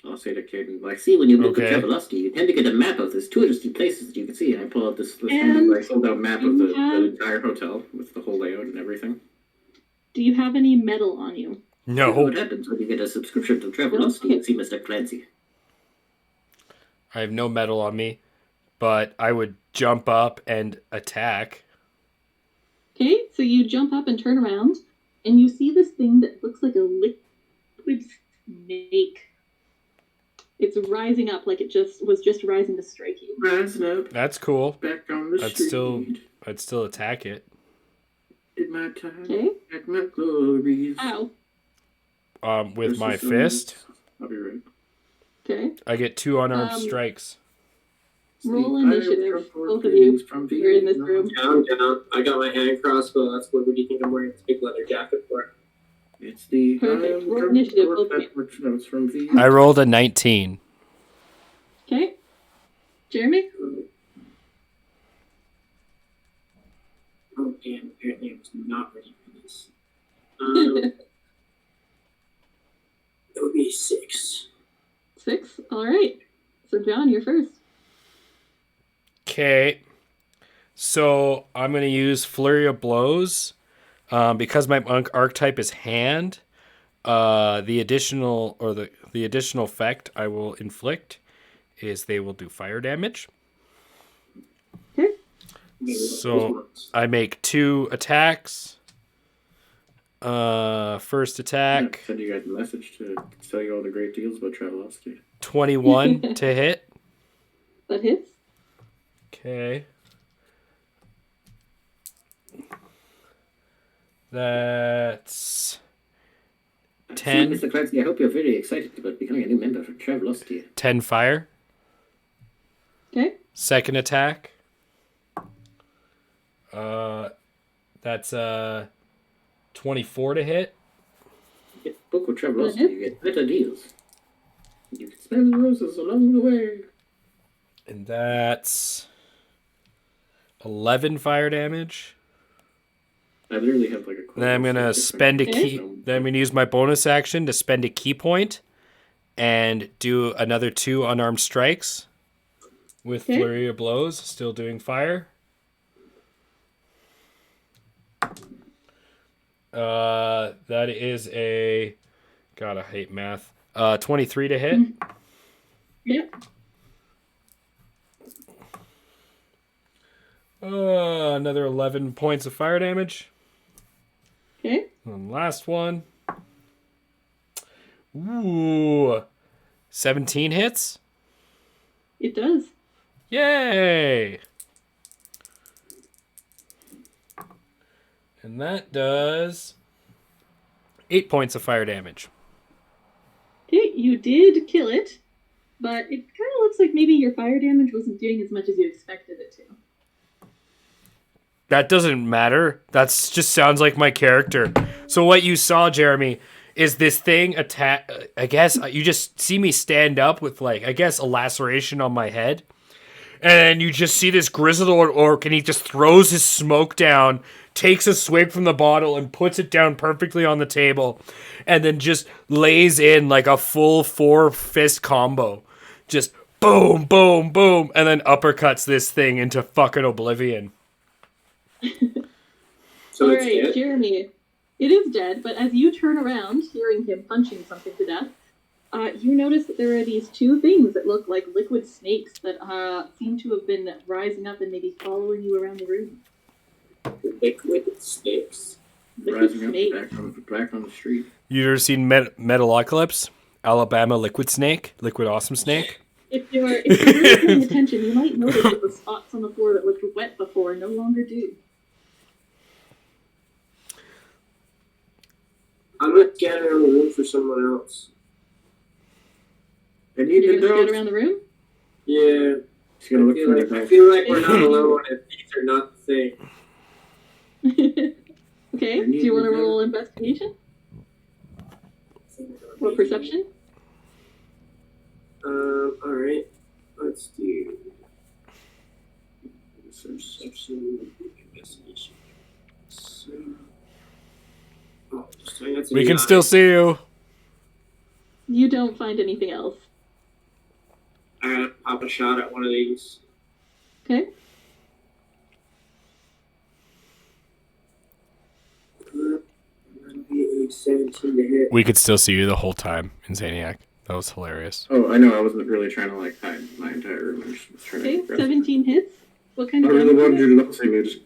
I'll say to Caden, like, see, when you look Okay. at Travelosky, you tend to get a map of this 2 interesting places that you can see. And I pull out this And like, hold-out map of you the have- entire hotel with the whole layout and everything. Do you have any metal on you? No. What happens when you get a subscription to Travelosky Okay. and see Mr. Clancy? I have no metal on me, but I would jump up and attack. Okay, so you jump up and turn around, and you see this thing that looks like a liquid snake. It's rising up like it was just rising to strike you. Rising up, That's cool. back on the I'd street. still attack it. Did my time, Okay. at my glories. Ow. With This my is, fist, I'll be right. Okay. I get 2 unarmed Um, strikes. Roll Sleep, I initiative, have come both of you. from You're in this room. Down. I got my hand crossbow. That's what do you think I'm wearing this big leather jacket for? It's the Perfect. Roll initiative, both of you. that was from the. I rolled a 19. Okay. Jeremy? Oh damn! Apparently I was not ready for this. It would be 6. 6? Alright. So, John, you're first. Okay. So I'm going to use Flurry of Blows. Because my archetype is hand, the additional effect I will inflict is they will do fire damage. Okay. So I make 2 attacks. First attack, Send you guys a message to tell you all the great deals about Travelosky. 21 to hit. That hits. Okay. That's 10. Mr. Clancy, I hope you're very excited about becoming a new member for Travelosky. 10 fire. Okay. Second attack. That's 24 to hit. Get a book with Travelosky, Mhm. you get better deals. You can smell the roses along the way. And that's 11 fire damage. I literally have like a. Then I'm going to spend a key. Then I'm going to use my bonus action to spend a key point and do another 2 unarmed strikes with Okay. Flurry of Blows, still doing fire. That is a. God, I hate math. 23 to hit. Yep. Another 11 points of fire damage. Okay. And last one. Ooh. 17 hits. It does. Yay! And that does 8 points of fire damage. Okay, you did kill it, but it kind of looks like maybe your fire damage wasn't doing as much as you expected it to. That doesn't matter. That's just sounds like my character. So what you saw, Jeremy, is this thing attack. I guess you just see me stand up with like, I guess, a laceration on my head. And you just see this grizzled orc, and he just throws his smoke down, takes a swig from the bottle, and puts it down perfectly on the table, and then just lays in like a full 4-fist combo. Just boom, boom, boom, and then uppercuts this thing into fucking oblivion. So it's Alright, dead? Jeremy. It is dead, but as you turn around, hearing him punching something to death, you notice that there are these 2 things that look like liquid snakes that seem to have been rising up and maybe following you around the room. Liquid snakes. Liquid Rising snakes. up back on the street. You ever seen Metalocalypse? Alabama liquid snake? Liquid awesome snake? If you're really paying attention, you might notice that the spots on the floor that looked wet before no longer do. I'm gonna scan around the room for someone else. I need You're the gonna scout dogs. around the room? Yeah. She's gonna look for I the feel like we're not alone if these are not the thing. Okay, do you want to roll investigation? Or perception? Alright. Let's do perception, investigation. So, that's a We can 9. still see you. You don't find anything else. I'm gonna pop a shot at one of these. Okay. That'll be a 17 to hit. We could still see you the whole time, Insanieac. That was hilarious. Oh, I know. I wasn't really trying to like hide my entire room. I just was trying Okay, to. 17 hits. What kind I of really damage? wanted you to not say me. Just.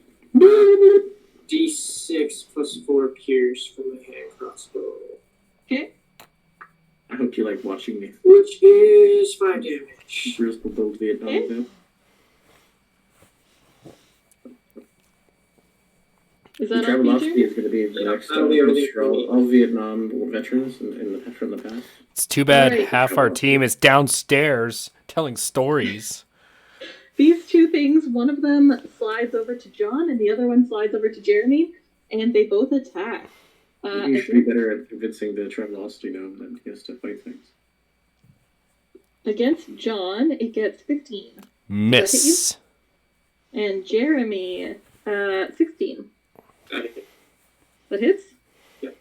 D6 plus 4 pierce from the hand crossbow. Okay. I hope you like watching me. Which is 5 damage. Bruce will build Vietnam. Okay. Though. Is The that our Travelocity feature? is going to be the Yeah, next that'll be everything for all Vietnam veterans from the past. It's too bad Alright. half our team is downstairs telling stories. These two things, one of them slides over to John and the other one slides over to Jeremy, and they both attack. You should be better at convincing the Travelocity now than he has to fight things. Against John, it gets 15. Miss. And Jeremy, 16. Okay. That hits? Yep.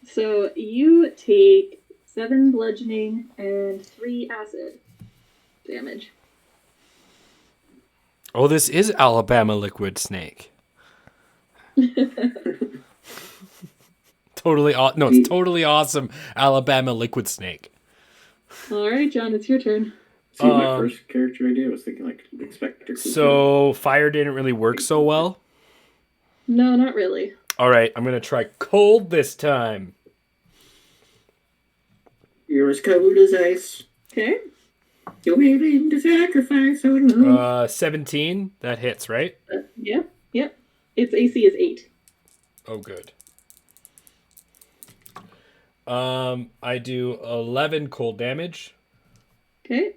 So you take 7 bludgeoning and 3 acid damage. Oh, this is Alabama liquid snake. Totally, no, it's totally awesome. Alabama liquid snake. Alright, John, it's your turn. See, my first character idea was thinking like Inspector Clouseau. So fire didn't really work so well. No, not really. All right, I'm gonna try cold this time. You're as cold as ice. Okay. You're willing to sacrifice so long. 17. That hits, right? Yep. Its AC is 8. Oh, good. I do 11 cold damage. Okay.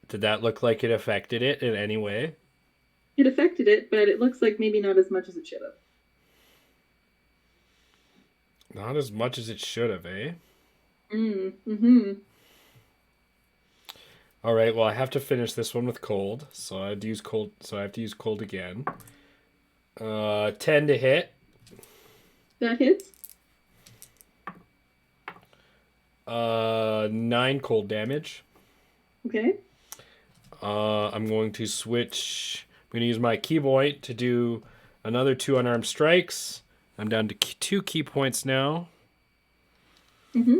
Did that look like it affected it in any way? It affected it, but it looks like maybe not as much as it should have. Not as much as it should have, eh? Mm-hmm. All right, well, I have to finish this one with cold, so I have to use cold again. 10 to hit. That hits. 9 cold damage. Okay. I'm going to switch. I'm going to use my key point to do another 2 unarmed strikes. I'm down to 2 key points now. Mm-hmm.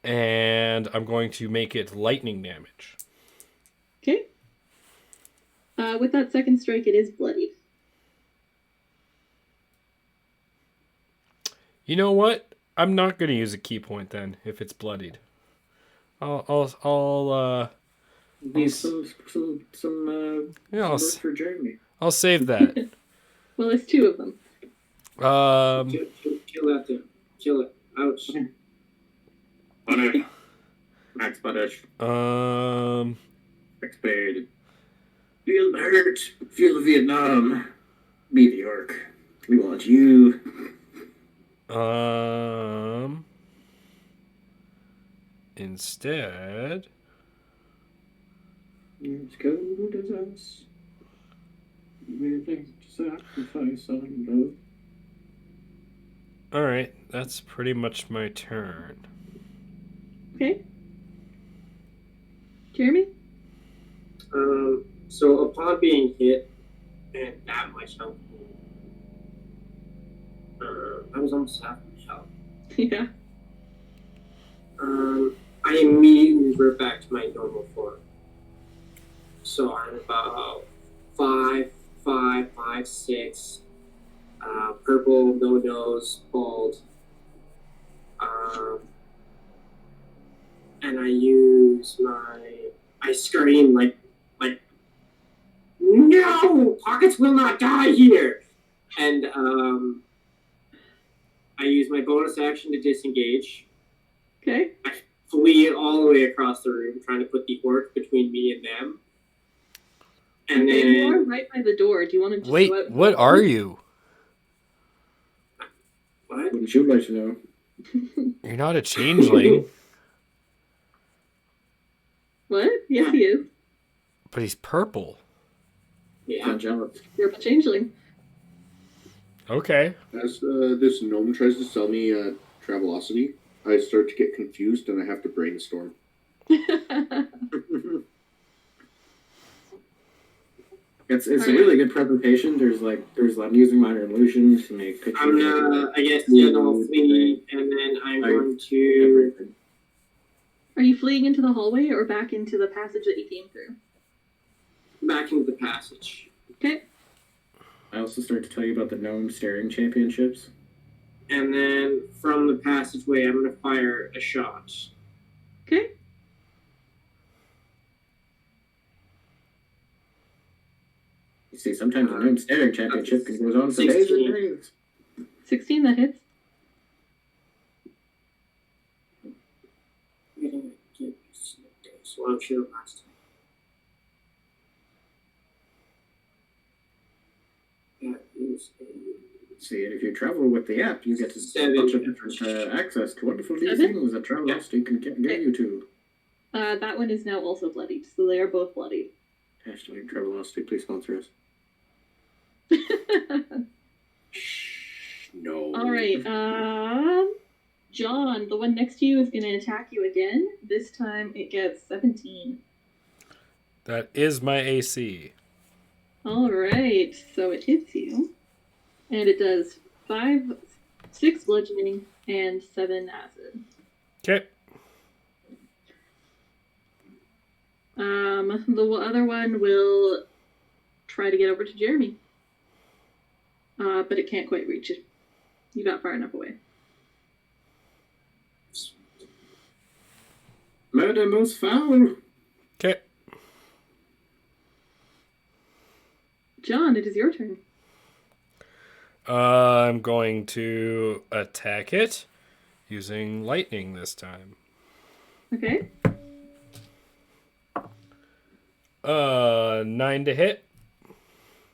And I'm going to make it lightning damage. Okay. With that second strike, it is bloodied. You know what? I'm not going to use a key point then if it's bloodied. I'll Need some yeah, work for Jeremy. I'll save that. Well, it's 2 of them. Kill that thing. Kill it. Ouch. Punish. Max punish. Expanded. Feel the hurt. Feel the Vietnam. Be the orc. We want you. Instead, It's cold as us. We think to sacrifice on love. all right, that's pretty much my turn. Okay. Jeremy? So upon being hit and that much health, I was almost half my health. Yeah. I immediately revert back to my normal form. So I'm about 5'6", purple, no nose, bald. And I scream like, no! Pockets will not die here! And I use my bonus action to disengage. Okay. I flee all the way across the room, trying to put the orc between me and them. And Okay, you are then right by the door. Do you want to just Wait, go out? what are you? What? Wouldn't you like to know? You're not a changeling, What? Yes, he is. but he's purple. Yeah. Not jealous. You're a changeling. Okay. As this gnome tries to sell me Travelocity, I start to get confused and I have to brainstorm. It's a really good presentation. I'm using minor illusions to make pictures. I'm gonna, I guess, flee, and then I'm going to. Everything. Are you fleeing into the hallway or back into the passage that you came through? Back into the passage. Okay. I also start to tell you about the gnome staring championships. And then from the passageway, I'm going to fire a shot. Okay. You see, sometimes the gnome staring championship can go on for days and 16. days. 16, that hits. So I'm sure last time. That is See, and if you travel with the app, you get a bunch of different access to wonderful new 7? things that Travelocity can get you to. That one is now also bloodied, so they are both bloodied. Hashtag Travelocity, please sponsor us. No. All right. John, the one next to you is going to attack you again. This time it gets 17. That is my AC. All right. So it hits you, and it does 6 bludgeoning and 7 acid. Okay. The other one will try to get over to Jeremy, but it can't quite reach it. You got far enough away. Murder most foul. Okay. John, it is your turn. I'm going to attack it using lightning this time. Okay. 9 to hit.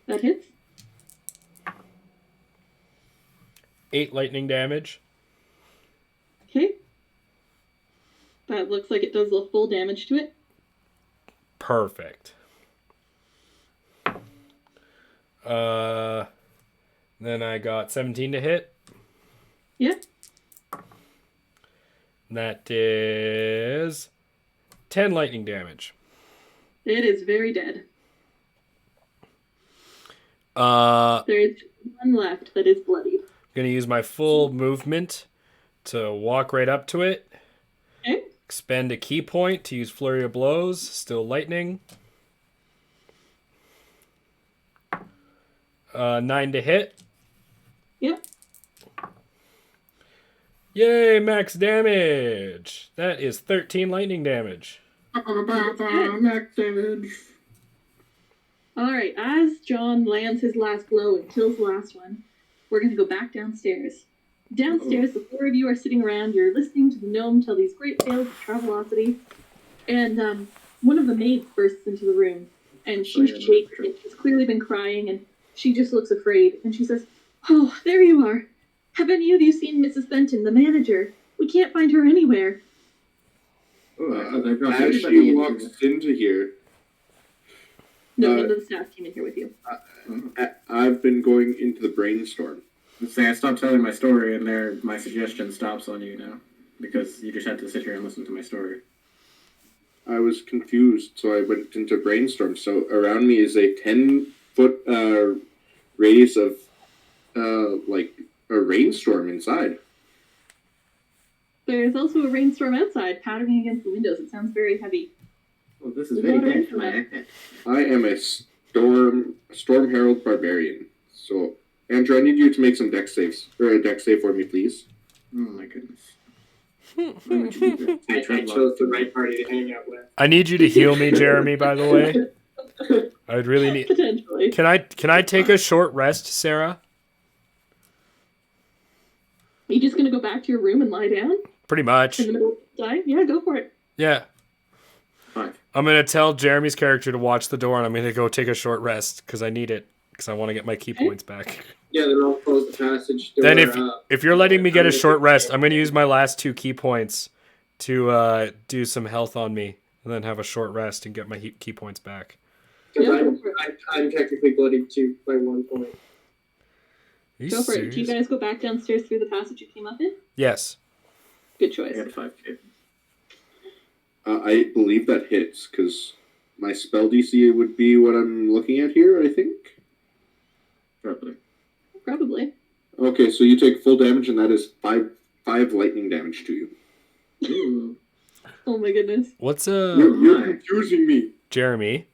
That hits. 8 lightning damage. Okay. That looks like it does the full damage to it. Perfect. Then I got 17 to hit. Yeah. That is 10 lightning damage. It is very dead. I'm There is one left that is bloodied. going to use my full movement to walk right up to it. Okay. Expend a key point to use Flurry of Blows. Still lightning. 9 to hit. Yep. Yay, max damage. That is 13 lightning damage. Max damage. All right. As John lands his last blow and kills the last one, we're going to go back downstairs. Downstairs, the 4 of you are sitting around. You're listening to the gnome tell these great tales of Travelocity. And one of the maids bursts into the room. And she's shaking. She's clearly been crying. And she just looks afraid. And she says, "Oh, there you are. Have any of you seen Mrs. Fenton, the manager? We can't find her anywhere." As she walks into here, No, none of the staff came in here with you. I've been going into the brainstorm. Say, I stopped telling my story, and there, my suggestion stops on you now. Because you just had to sit here and listen to my story. I was confused, so I went into brainstorm. So around me is a 10-foot radius of like a rainstorm inside. There's also a rainstorm outside, pattering against the windows. It sounds very heavy. Well, this is very bad for my accent. I am a storm herald barbarian. So Andrew, I need you to make some deck saves or a deck save for me, please. Oh my goodness. I chose the right party to hang out with. I need you to heal me, Jeremy, by the way. I'd really need... Potentially. Can I take a short rest, Sarah? Are you just going to go back to your room and lie down Pretty much. in the middle of the time? Yeah, go for it. Yeah. Fine. I'm going to tell Jeremy's character to watch the door, and I'm going to go take a short rest, because I need it, because I want to get my key points back. Yeah, then I'll close the passage door. Then up. if you're letting me get a I'm short gonna- rest, I'm going to use my last 2 key points to do some health on me, and then have a short rest and get my key points back. 'Cause Yeah, go for it. I'm technically bloodied too by 1 point. Are you Go for it. Do you serious? guys go back downstairs through the passage you came up in? Yes. Good I choice. got 5K. I believe that hits, because my spell DC would be what I'm looking at here, I think. Probably. Probably. Okay, so you take full damage, and that is 5 lightning damage to you. Ooh. Oh my goodness. What's You're confusing me. Jeremy?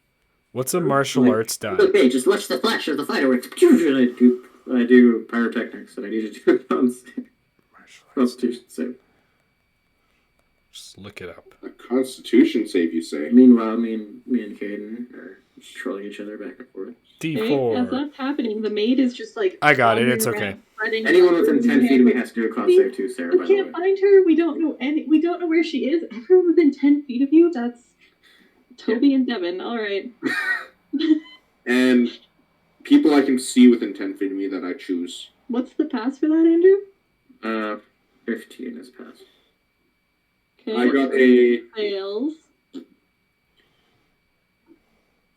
What's a martial arts die? Okay, just watch the flash of the fireworks. And I do pyrotechnics, and I need to do a Constitution save. Just look it up. A Constitution save, you say? Meanwhile, me and Caden are trolling each other back and forth. Okay, as D4. that's happening, the maid is just like. I got it, wandering it's okay. around, spreading Anyone her within rooms 10 and feet of me everything. has to do a con save too, Sarah, We by the way. can't find her. We don't know We don't know where she is. Everyone within 10 feet of you. That's Toby and Devin. All right. And people I can see within 10 feet of me that I choose. What's the pass for that, Andrew? 15 is passed. Okay. I got a... Fails.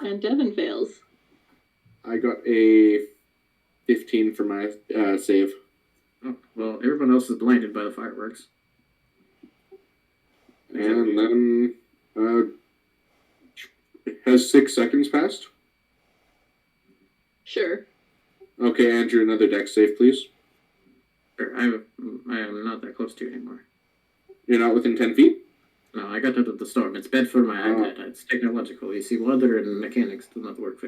And Devin fails. I got a 15 for my save. Oh, well, everyone else is blinded by the fireworks. And then... has 6 seconds passed? Sure. Okay, Andrew, another dex save, please. Sure, I am not that close to you anymore. You're not within 10 feet? No, I got out of the storm. It's bad for my iPad. It's technological. You see, weather and mechanics do not work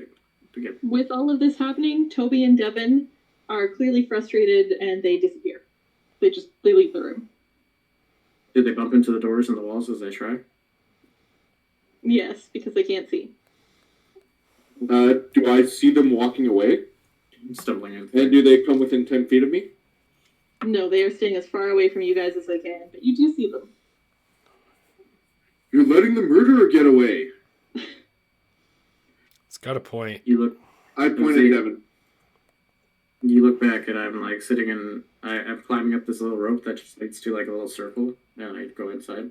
together. With all of this happening, Toby and Devin are clearly frustrated and they disappear. They leave the room. Did they bump into the doors and the walls as they try? Yes, because they can't see. Do I see them walking away? Stumbling in. And do they come within 10 feet of me? No, they are staying as far away from you guys as they can, but you do see them. You're letting the murderer get away. It's got a point. You look. I point at Devin. You look back, and I'm like sitting in. I'm climbing up this little rope that just leads to like a little circle, and I go inside.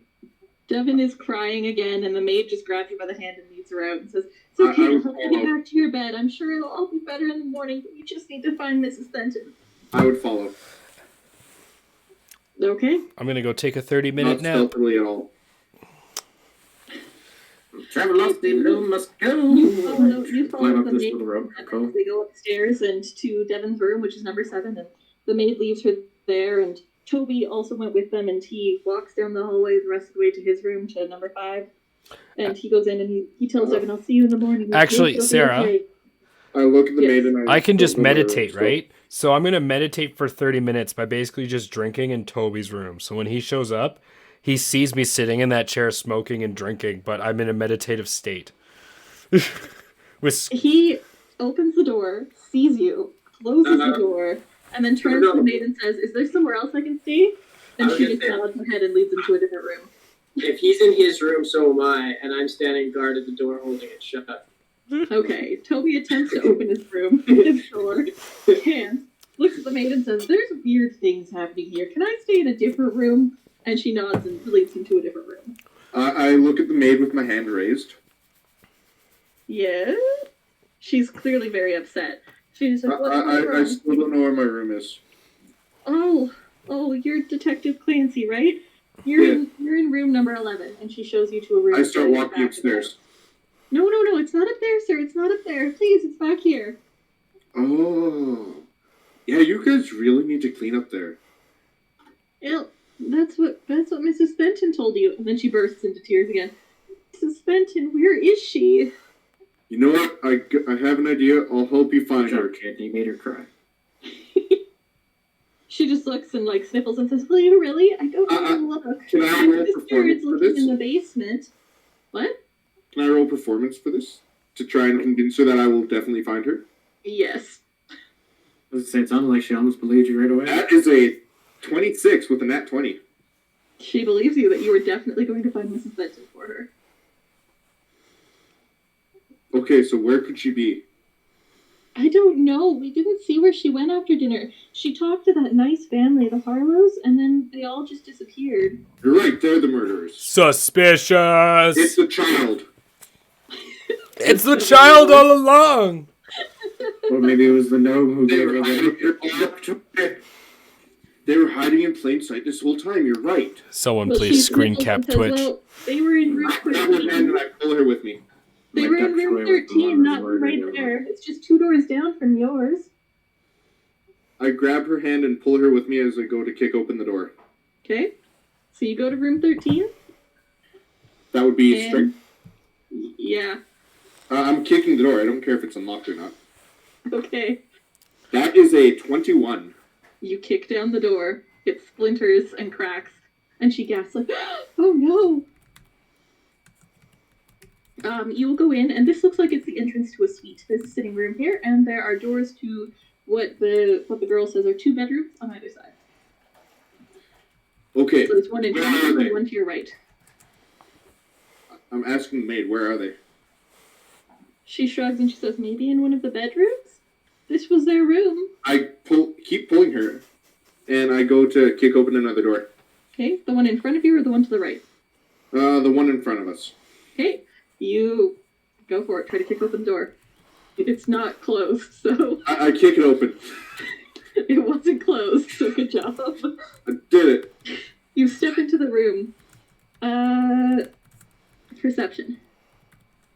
Devin is crying again, and the maid just grabs you by the hand and leads her out and says, "It's okay, I'll help you get back to your bed. I'm sure it'll all be better in the morning, but you just need to find Mrs. Fenton." I would follow. Okay. I'm going to go take a 30-minute Not nap. stealthily at all. Travel lost, the room must go. You follow Climb up the this maid. little rope. Cool. They go upstairs and to Devin's room, which is number 7, and the maid leaves her there, and Toby also went with them, and he walks down the hallway the rest of the way to his room, to number 5. And he goes in and he tells Devin, "I'll see you in the morning." Actually, It'll be Sarah, okay." I look at the Yes. maid and I can just don't know where meditate, it's right? So I'm going to meditate for 30 minutes by basically just drinking in Toby's room. So when he shows up, he sees me sitting in that chair smoking and drinking, but I'm in a meditative state. He opens the door, sees you, closes the door, and then turns to the maid and says, "Is there somewhere else I can stay?" And she just nods her head and leads him to a different room. If he's in his room, so am I, and I'm standing guard at the door holding it shut. Okay, Toby attempts to open his room, his door, can't, looks at the maid and says, "There's weird things happening here. Can I stay in a different room?" And she nods and leads him to a different room. I look at the maid with my hand raised. Yeah? She's clearly very upset. She's like, "What's I wrong?" still don't know where my room is. Oh, you're Detective Clancy, right? You're in room number 11, and she shows you to a room. I start right walking back upstairs. No, it's not up there, sir. It's not up there. Please, it's back here. Oh. Yeah, you guys really need to clean up there. Well, that's what Mrs. Fenton told you. And then she bursts into tears again. "Mrs. Fenton, where is she?" You know what? I have an idea. I'll help you find Good her. job, kid. You made her cry. She just looks and sniffles and says, "Will you really? I don't know where to look. Can I My roll sister performance is for looking this? in the basement." What? Can I roll performance for this? To try and convince her that I will definitely find her? Yes. I was gonna say, it sounded like she almost believed you right away. That is a 26 with a nat 20. She believes you that you are definitely going to find Mrs. Fenton for her. Okay, so where could she be? I don't know. We didn't see where she went after dinner. She talked to that nice family, the Harlows, and then they all just disappeared. You're right, they're the murderers. Suspicious. It's the child. It's the child all along. Or maybe it was the gnome who They gave were her they were hiding in plain sight this whole time. You're right. Someone Well, please she screen sniffles cap and says, Twitch. Well, they were in room I grab her hand 13. and I pull her with me. They were in room 13, that one right there. It's just 2 doors down from yours. I grab her hand and pull her with me as I go to kick open the door. Okay. So you go to room 13? That would be And- straight. Yeah. I'm kicking the door. I don't care if it's unlocked or not. Okay. That is a 21. You kick down the door. It splinters and cracks. And she gasps like, oh no! You will go in, and this looks like it's the entrance to a suite. There's a sitting room here, and there are doors to what the girl says are 2 bedrooms on either side. Okay. So there's one in Where front are of you they? and one to your right. I'm asking the maid, where are they? She shrugs and she says, maybe in one of the bedrooms? This was their room. I keep pulling her, and I go to kick open another door. Okay, the one in front of you or the one to the right? The one in front of us. Okay, you go for it. Try to kick open the door. It's not closed, so I kick it open. it wasn't closed, so good job. I did it. You step into the room. Perception.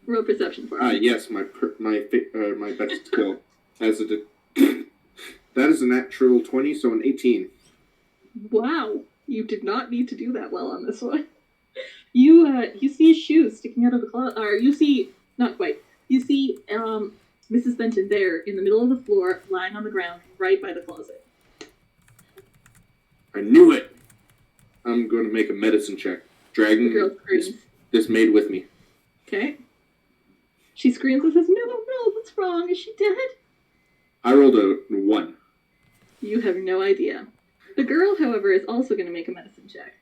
Roll perception for me. Yes, my best skill. That is a natural 20, so an 18. Wow, you did not need to do that well on this one. You see shoes sticking out of the closet, or you see, not quite, you see Mrs. Benton there in the middle of the floor, lying on the ground, right by the closet. I knew it. I'm going to make a medicine check. The Dragging girl screams. this maid with me. Okay. She screams and says, no, what's wrong? Is she dead? I rolled a 1. You have no idea. The girl, however, is also going to make a medicine check.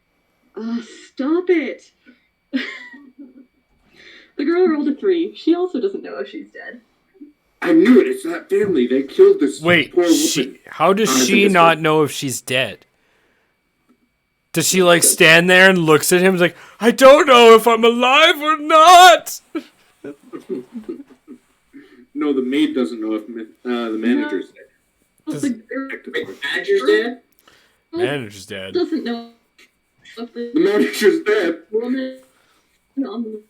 Stop it! The girl rolled a 3. She also doesn't know if she's dead. I knew it. It's that family. They killed this Wait, poor woman. how does I think she it's not good. know if she's dead? Does she like stand there and looks at him and is like, I don't know if I'm alive or not? No, the maid doesn't know if the manager's dead. Well, the girl Wait, manager's dead? Manager's dead. doesn't know if The the manager's dead. woman on the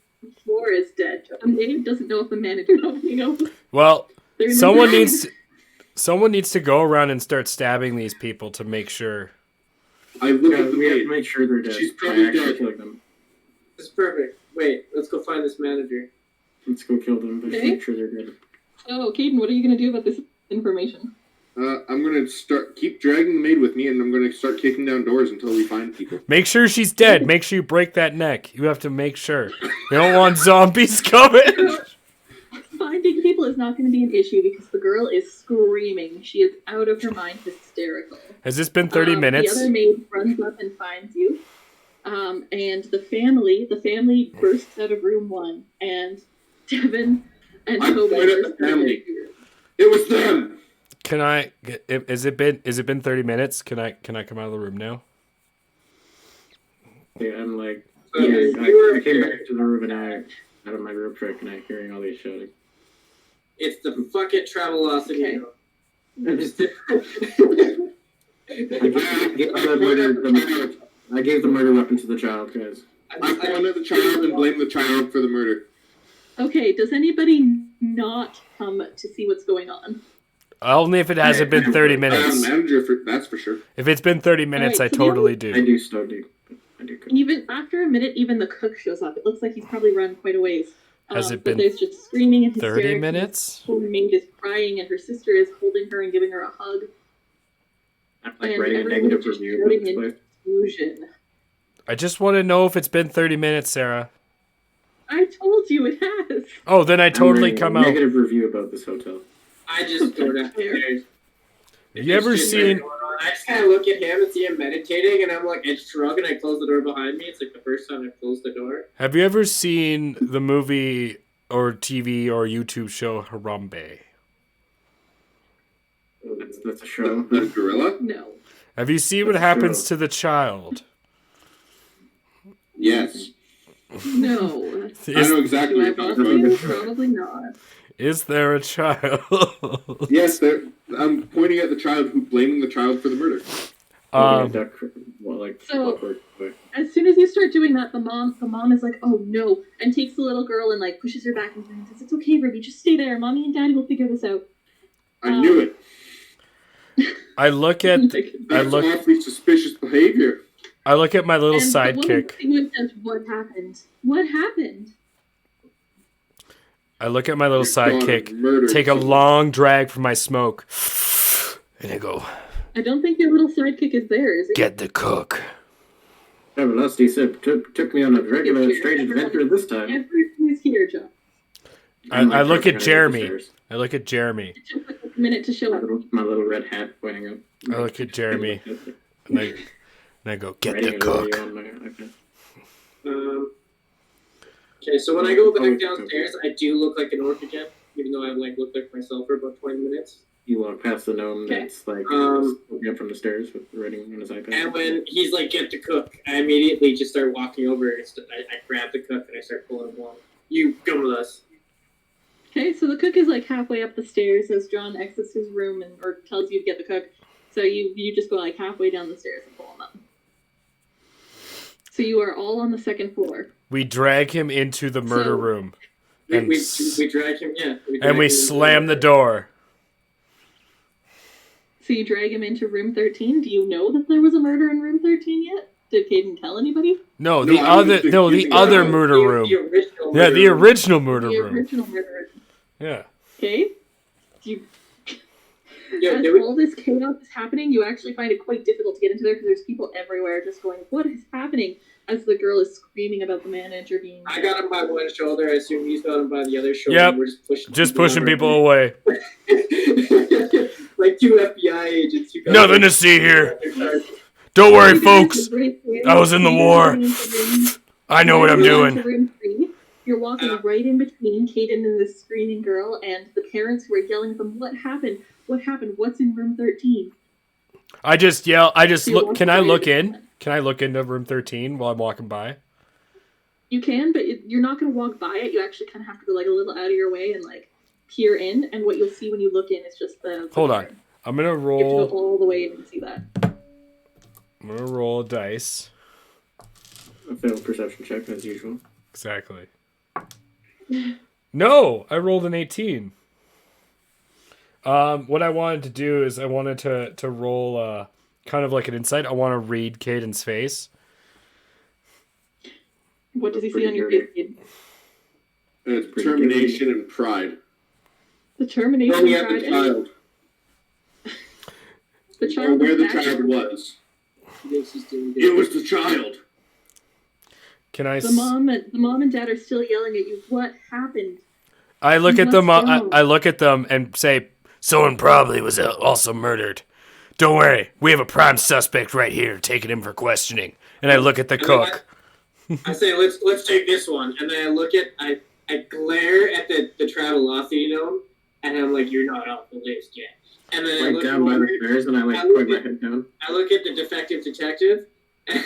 floor is dead. The maid doesn't know if the manager knows. Well, They're in the someone room. needs to go around and start stabbing these people to make sure. I look Yeah, at the we have maid. to make sure they're dead. She's by probably actually dead. killing them. This is perfect. Wait, let's go find this manager. Let's go kill them, but Okay. make sure they're dead. Oh, Caden, what are you going to do about this information? I'm going to keep dragging the maid with me, and I'm going to start kicking down doors until we find people. Make sure she's dead. Make sure you break that neck. You have to make sure. We don't want zombies coming. Finding people is not going to be an issue because the girl is screaming. She is out of her mind, hysterical. Has this been 30 minutes? The other maid runs up and finds you. And the family bursts out of room 1. And Devin and I Toby point at the burst out of family. their room. It was them! Can I? Is it been 30 minutes? Can I come out of the room now? Yeah, I'm like, So Yes. I came back to the room and out of my rope trick and I hearing all these shouting. It's the fucking Travelocity. Okay. I just I gave the murder weapon to the child, guys. I point at the child and blame the child for the murder. Okay, does anybody not come to see what's going on? Only if it hasn't been 30 I'm minutes. manager, that's for sure. If it's been 30 minutes, Alright, I so the totally I do. do still do. I do. Even after a minute, even the cook shows up. It looks like he's probably run quite a ways. Has it but been there's just screaming and 30 hysterics. minutes? Poor maid is crying, and her sister is holding her and giving her a hug. I'm like And writing a everyone's negative just review about shouting this in place. confusion. I just want to know if it's been 30 minutes, Sarah. I told you it has. Oh, then I totally I'm come writing a out. negative review about this hotel. I just go downstairs. Have you ever seen? I just kind of look at him and see him meditating, and I'm like, I shrug and I close the door behind me. It's like the first time I've closed the door. Have you ever seen the movie or TV or YouTube show Harambe? That's a show. The gorilla? No. Have you seen what happens to the child? Yes. No. I know exactly Do I what you're bother talking you? about. Probably not. Is there a child? Yes, I'm pointing at the child blaming the child for the murder. Duck, well, like, So- awkward, but As soon as you start doing that, the mom is like, "Oh no," and takes the little girl and like pushes her back into her and says, "It's okay, Ruby, just stay there. Mommy and Daddy will figure this out." I knew it. I look at That's awfully suspicious behavior. my little And the woman sidekick. sitting says, "What happened? What happened?" I look at my little Your daughter sidekick, murdered take a someone. long drag from my smoke, and I go, I don't think your little sidekick is there, is it? "Get the cook." Everlasting said took me on a regular strange adventure this time. Everyone is here, John. I look at Trying to go Jeremy. upstairs. I look at Jeremy. It took like a minute to show up. My little red hat pointing up. I look at Jeremy, and I go, "Get Writing the it already cook." on my iPad. Okay, so when I go back downstairs, I do look like an orc again, even though I like looked like myself for about 20 minutes. You walk past the gnome Okay. that's like looking up from the stairs with writing on his iPad. And when he's like, "Get the cook," I immediately just start walking over. And I grab the cook and I start pulling him along. You come with us. Okay, so the cook is like halfway up the stairs as John exits his room or tells you to get the cook. So you just go like halfway down the stairs and pull him up. So you are all on the second floor. We drag him into the murder So- room, We And drag him, yeah. and we slam the door. So you drag him into room 13. Do you know that there was a murder in room 13 yet? Did Caden tell anybody? No, No, the I was other, just no, the using other the- murder room. The original Yeah, the room. original murder The room. original murder. Yeah. Okay? Do you, Yeah, as there was- all this chaos is happening, you actually find it quite difficult to get into there because there's people everywhere just going, "What is happening?" As the girl is screaming about the manager being. I got him by one shoulder. I assume he's got him by the other shoulder. Yep. We're just Just pushing over. people away. Like two FBI agents. Who got Nothing to see here. Don't worry, folks. I was in the war. I know what I'm doing. Room 3. You're walking right in between Caden and this screaming girl and the parents who are yelling at them, "What happened? What happened? What's in room 13? I just yell. I just You look. walk Can I right look in. in? Can I look into room 13 while I'm walking by? You can, but you're not going to walk by it. You actually kind of have to go like a little out of your way and like peer in. And what you'll see when you look in is just the. Hold on. I'm gonna You have to roll. go all the way in and see that. I'm gonna roll a dice. A failed perception check as usual. Exactly. No, I rolled an 18. What I wanted to do is I wanted to roll kind of like an insight. I want to read Caden's face. What does he see Pretty on your dirty. face? Determination and pride. Determination. Where we at pride, the and child. The Or child. where is the back. child was. He thinks he's doing good. It was the child. Can I? The mom and dad are still yelling at you. What happened? I look at them. Let's go. I look at them and say, "Someone probably was also murdered. Don't worry, we have a prime suspect right here, taking him for questioning." And I look at the cook. I say, let's take this one, and then I glare at the Travelocity gnome, and I'm like, "You're not off the list yet." And then I Like look down by over, the stairs, and I like I look point my at- head down. I look at the defective detective, and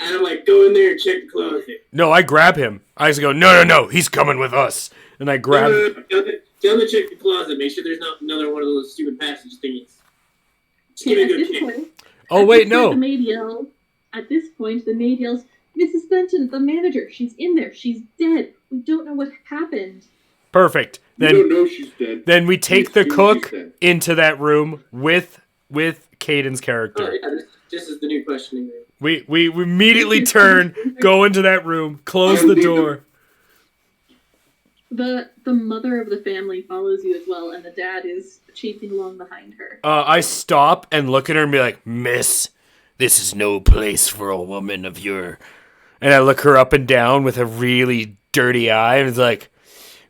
I'm like, "Go in there and check the closet." No, I grab him. I just go, "No, he's coming with us." And I grab. Tell them to check the closet. Make sure there's not another one of those stupid passage thingies. Just give me a At good this kick. point, Oh At wait, this point, no. The maid yells. At this point, the maid yells, "Mrs. Benton, the manager, she's in there. She's dead. We don't know what happened." Perfect. You don't Then know she's dead. then we take You the assume cook she's dead. into that room with Caden's Oh, character. yeah, this is the new questioning room. We immediately turn, go into that room, close the door. The mother of the family follows you as well, and the dad is chasing along behind her. I stop and look at her and be like, "Miss, this is no place for a woman of your..." And I look her up and down with a really dirty eye and it's like,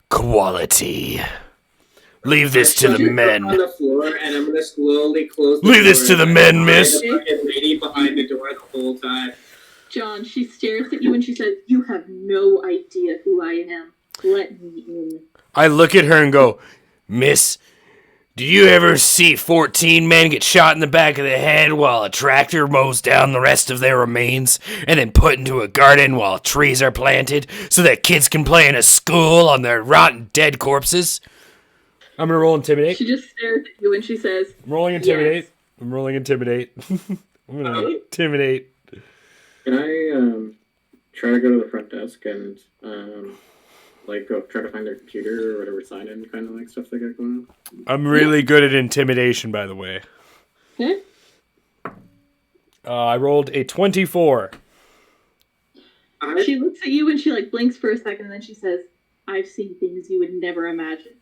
"Quality. Leave this to the Put her on men. the floor, and I'm gonna slowly close. The Leave this door to the and men, eye miss." The fucking lady behind the door the whole time. John, she stares at you and she says, "You have no idea who I am. Let me in." I look at her and go, "Miss, Did you ever see 14 men get shot in the back of the head while a tractor mows down the rest of their remains and then put into a garden while trees are planted so that kids can play in a school on their rotten dead corpses? I'm gonna roll intimidate. She just stares at you and she says, I'm rolling intimidate. Yes. I'm rolling intimidate. I'm gonna intimidate. Can I try to go to the front desk and go try to find their computer or whatever sign in kind of like stuff they got going on? I'm really good at intimidation, by the way. Okay. I rolled a 24. She looks at you and she blinks for a second and then she says, I've seen things you would never imagine.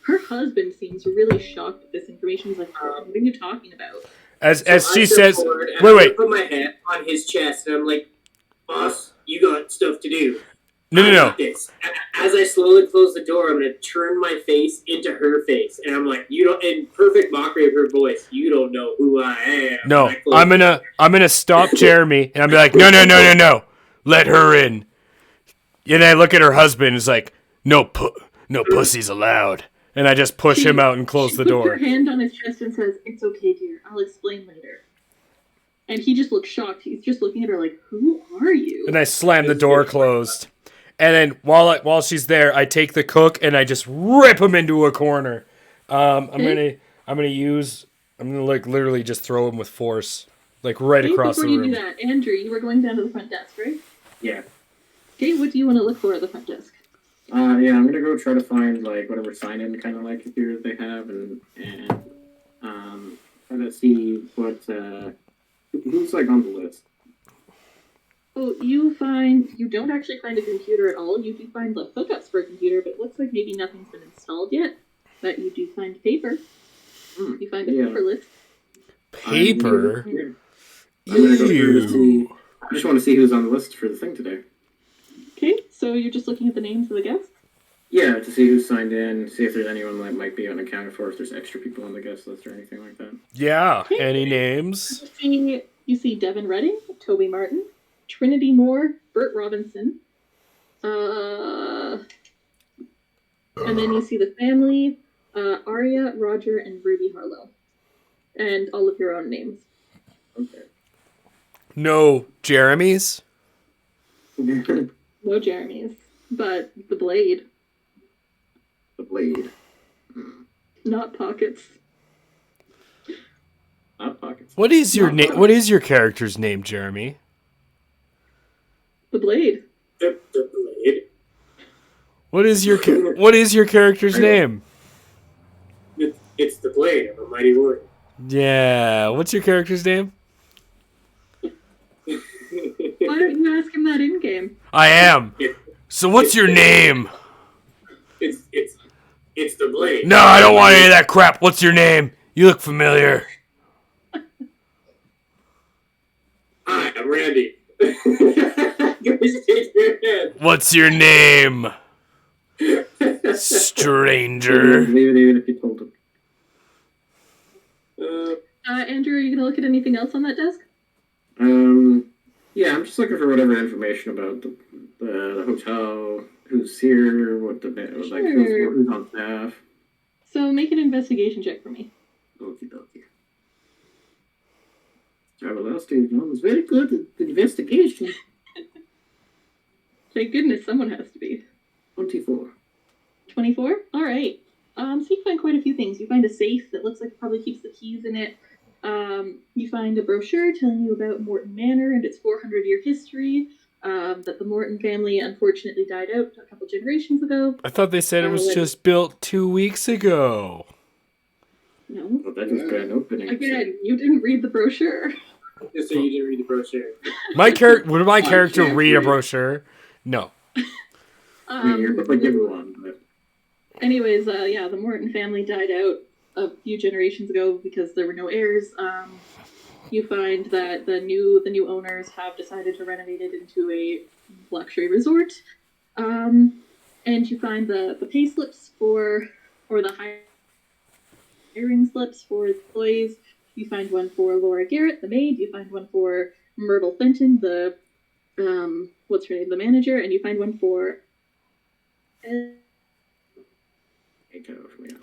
Her husband seems really shocked at this information. He's like, what are you talking about? As she I says, step forward and wait. I put my hand on his chest and I'm like, boss, you got stuff to do. No. This. As I slowly close the door, I'm going to turn my face into her face. And I'm like, you don't, in perfect mockery of her voice, you don't know who I am. No, I'm gonna stop Jeremy and I'm be like, no. Let her in. And I look at her husband, it's like, no pussies allowed. And I just push him out and close the door. She puts her hand on his chest and says, it's okay, dear. I'll explain later. And he just looks shocked. He's just looking at her like, who are you? And I slam the door closed. And then while she's there, I take the cook and I just rip him into a corner. I'm gonna literally just throw him with force, right across the room. Before you do that, Andrew, you were going down to the front desk, right? Yeah. Okay, what do you want to look for at the front desk? Yeah, I'm gonna go try to find whatever sign-in kind of computer they have, and try to see what who's on the list. Oh, you don't actually find a computer at all. You do find the hookups for a computer, but it looks like maybe nothing's been installed yet. But you do find paper. You find a paper list. Paper? I'm gonna go through to see. I just want to see who's on the list for the thing today. Okay, so you're just looking at the names of the guests? Yeah, to see who's signed in, see if there's anyone that might be unaccounted for, if there's extra people on the guest list or anything like that. Yeah, Okay. any names? You see Devin Redding, Toby Martin, Trinity Moore, Bert Robinson, and then you see the family, Arya, Roger, and Ruby Harlow. And all of your own names. Okay. No Jeremy's? No Jeremy's, but the Blade. The Blade. Not Pockets. Not Pockets. What is your name? What is your character's name, Jeremy? The Blade. The Blade. What is your character's name? It's the Blade of a Mighty Warrior. Yeah, what's your character's name? Why don't you ask him that in game? I am. So what's your name? It's the Blade. No, I don't want any of that crap. What's your name? You look familiar. Hi, I'm Randy. Shake your hand. What's your name? Stranger. Leave it even if you told him. Andrew, are you gonna look at anything else on that desk? Yeah, I'm just looking for whatever information about the hotel, who's here, who's on staff. So make an investigation check for me. Okie dokie. Travelosity was very good at investigation. Thank goodness someone has to be. 24. 24? Alright. So you find quite a few things. You find a safe that looks like it probably keeps the keys in it. You find a brochure telling you about Morton Manor and its 400-year history. That the Morton family unfortunately died out a couple generations ago. I thought they said it was just built 2 weeks ago. No. Well, that is grand opening. Again, you didn't read the brochure. Just so you didn't read the brochure. Would my character read a brochure? No. You're like everyone, but... Anyways, the Morton family died out a few generations ago because there were no heirs. You find that the new owners have decided to renovate it into a luxury resort. And you find the pay slips or the hiring slips for employees. You find one for Laura Garrett, the maid. You find one for Myrtle Fenton, the what's her name, the manager, and you find one for.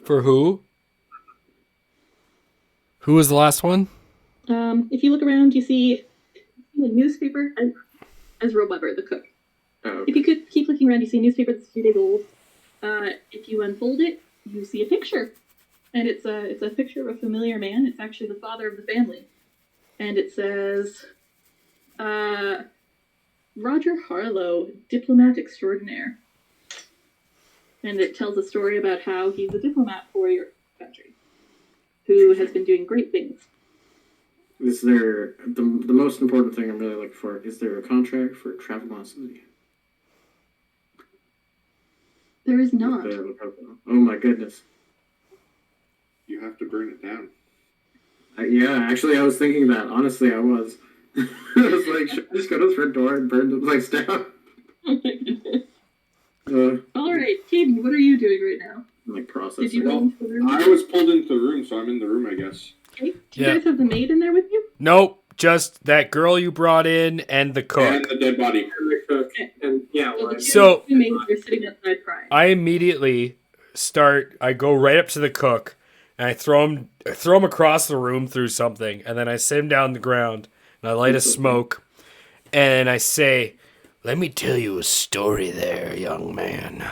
For who? Who was the last one? If you look around, you see a newspaper as Weber, the cook. Oh, If you could keep looking around, you see a newspaper that's a few days old. If you unfold it, you see a picture. And it's a picture of a familiar man. It's actually the father of the family. And it says, Roger Harlow, diplomat extraordinaire. And it tells a story about how he's a diplomat for your country, who has been doing great things. is there the most important thing I'm really looking for? Is there a contract for travel on City? There is not. Oh my goodness. You have to burn it down. Yeah, actually, I was thinking that. Honestly, I was. I was like, should I just go to the front door and burn the place down? Oh my goodness. All right, Caden, what are you doing right now? I'm like processing. Did you go into the room? I was pulled into the room, so I'm in the room, I guess. Okay. Do you guys have the maid in there with you? Nope, just that girl you brought in and the cook. And the dead body. And the cook. And yeah, Well, well, the So- two maids are sitting outside crying. I immediately I go right up to the cook, and I throw him across the room through something, and then I sit him down on the ground, and I light a smoke, and I say, "Let me tell you a story there, young man.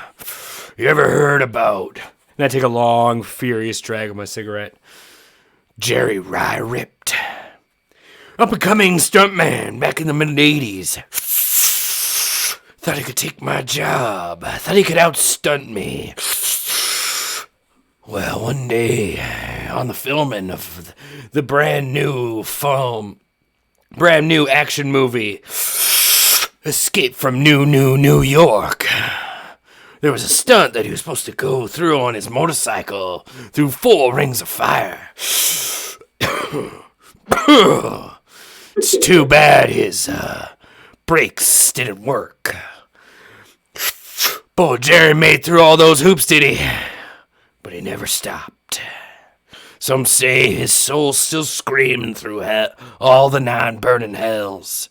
You ever heard about..." And I take a long, furious drag of my cigarette. "Jerry Rye Ripped. Up-and-coming stuntman back in the mid-'80s. Thought he could take my job. Thought he could outstunt me. Well, one day, on the filming of the brand new action movie, Escape from New York, there was a stunt that he was supposed to go through on his motorcycle through 4 rings of fire. It's too bad his brakes didn't work. Boy, Jerry made through all those hoops, did he? But he never stopped. Some say his soul's still screaming through all the 9 burning hells."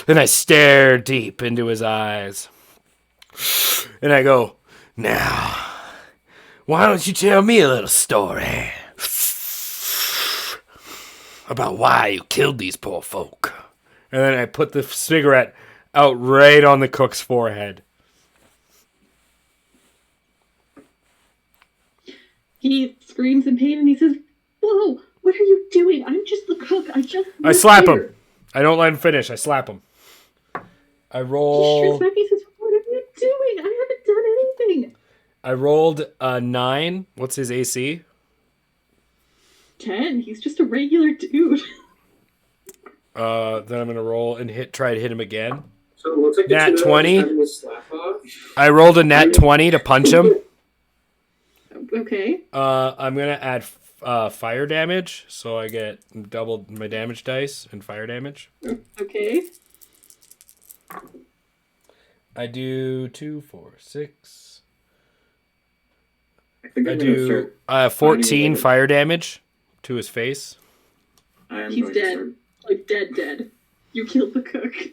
And I stare deep into his eyes. And I go, "Now, why don't you tell me a little story about why you killed these poor folk?" And then I put the cigarette out right on the cook's forehead. He screams in pain and he says, "Whoa, what are you doing? I'm just the cook. I slap him. I don't let him finish. I slap him. I He roll. shoots back. He says, "What are you doing? I haven't done anything." I rolled a 9. What's his AC? 10. He's just a regular dude. Then I'm gonna roll and try to hit him again. so it looks like the Nat two of us 20? having this slap off. I rolled a nat 20 to punch him. Okay. I'm gonna add fire damage, so I get double my damage dice and fire damage. Okay. I do 2, 4, 6. I think I I'm gonna do start. 14 fire damage to his face. I am He's going dead. to start. Like, dead. You killed the cook. I'm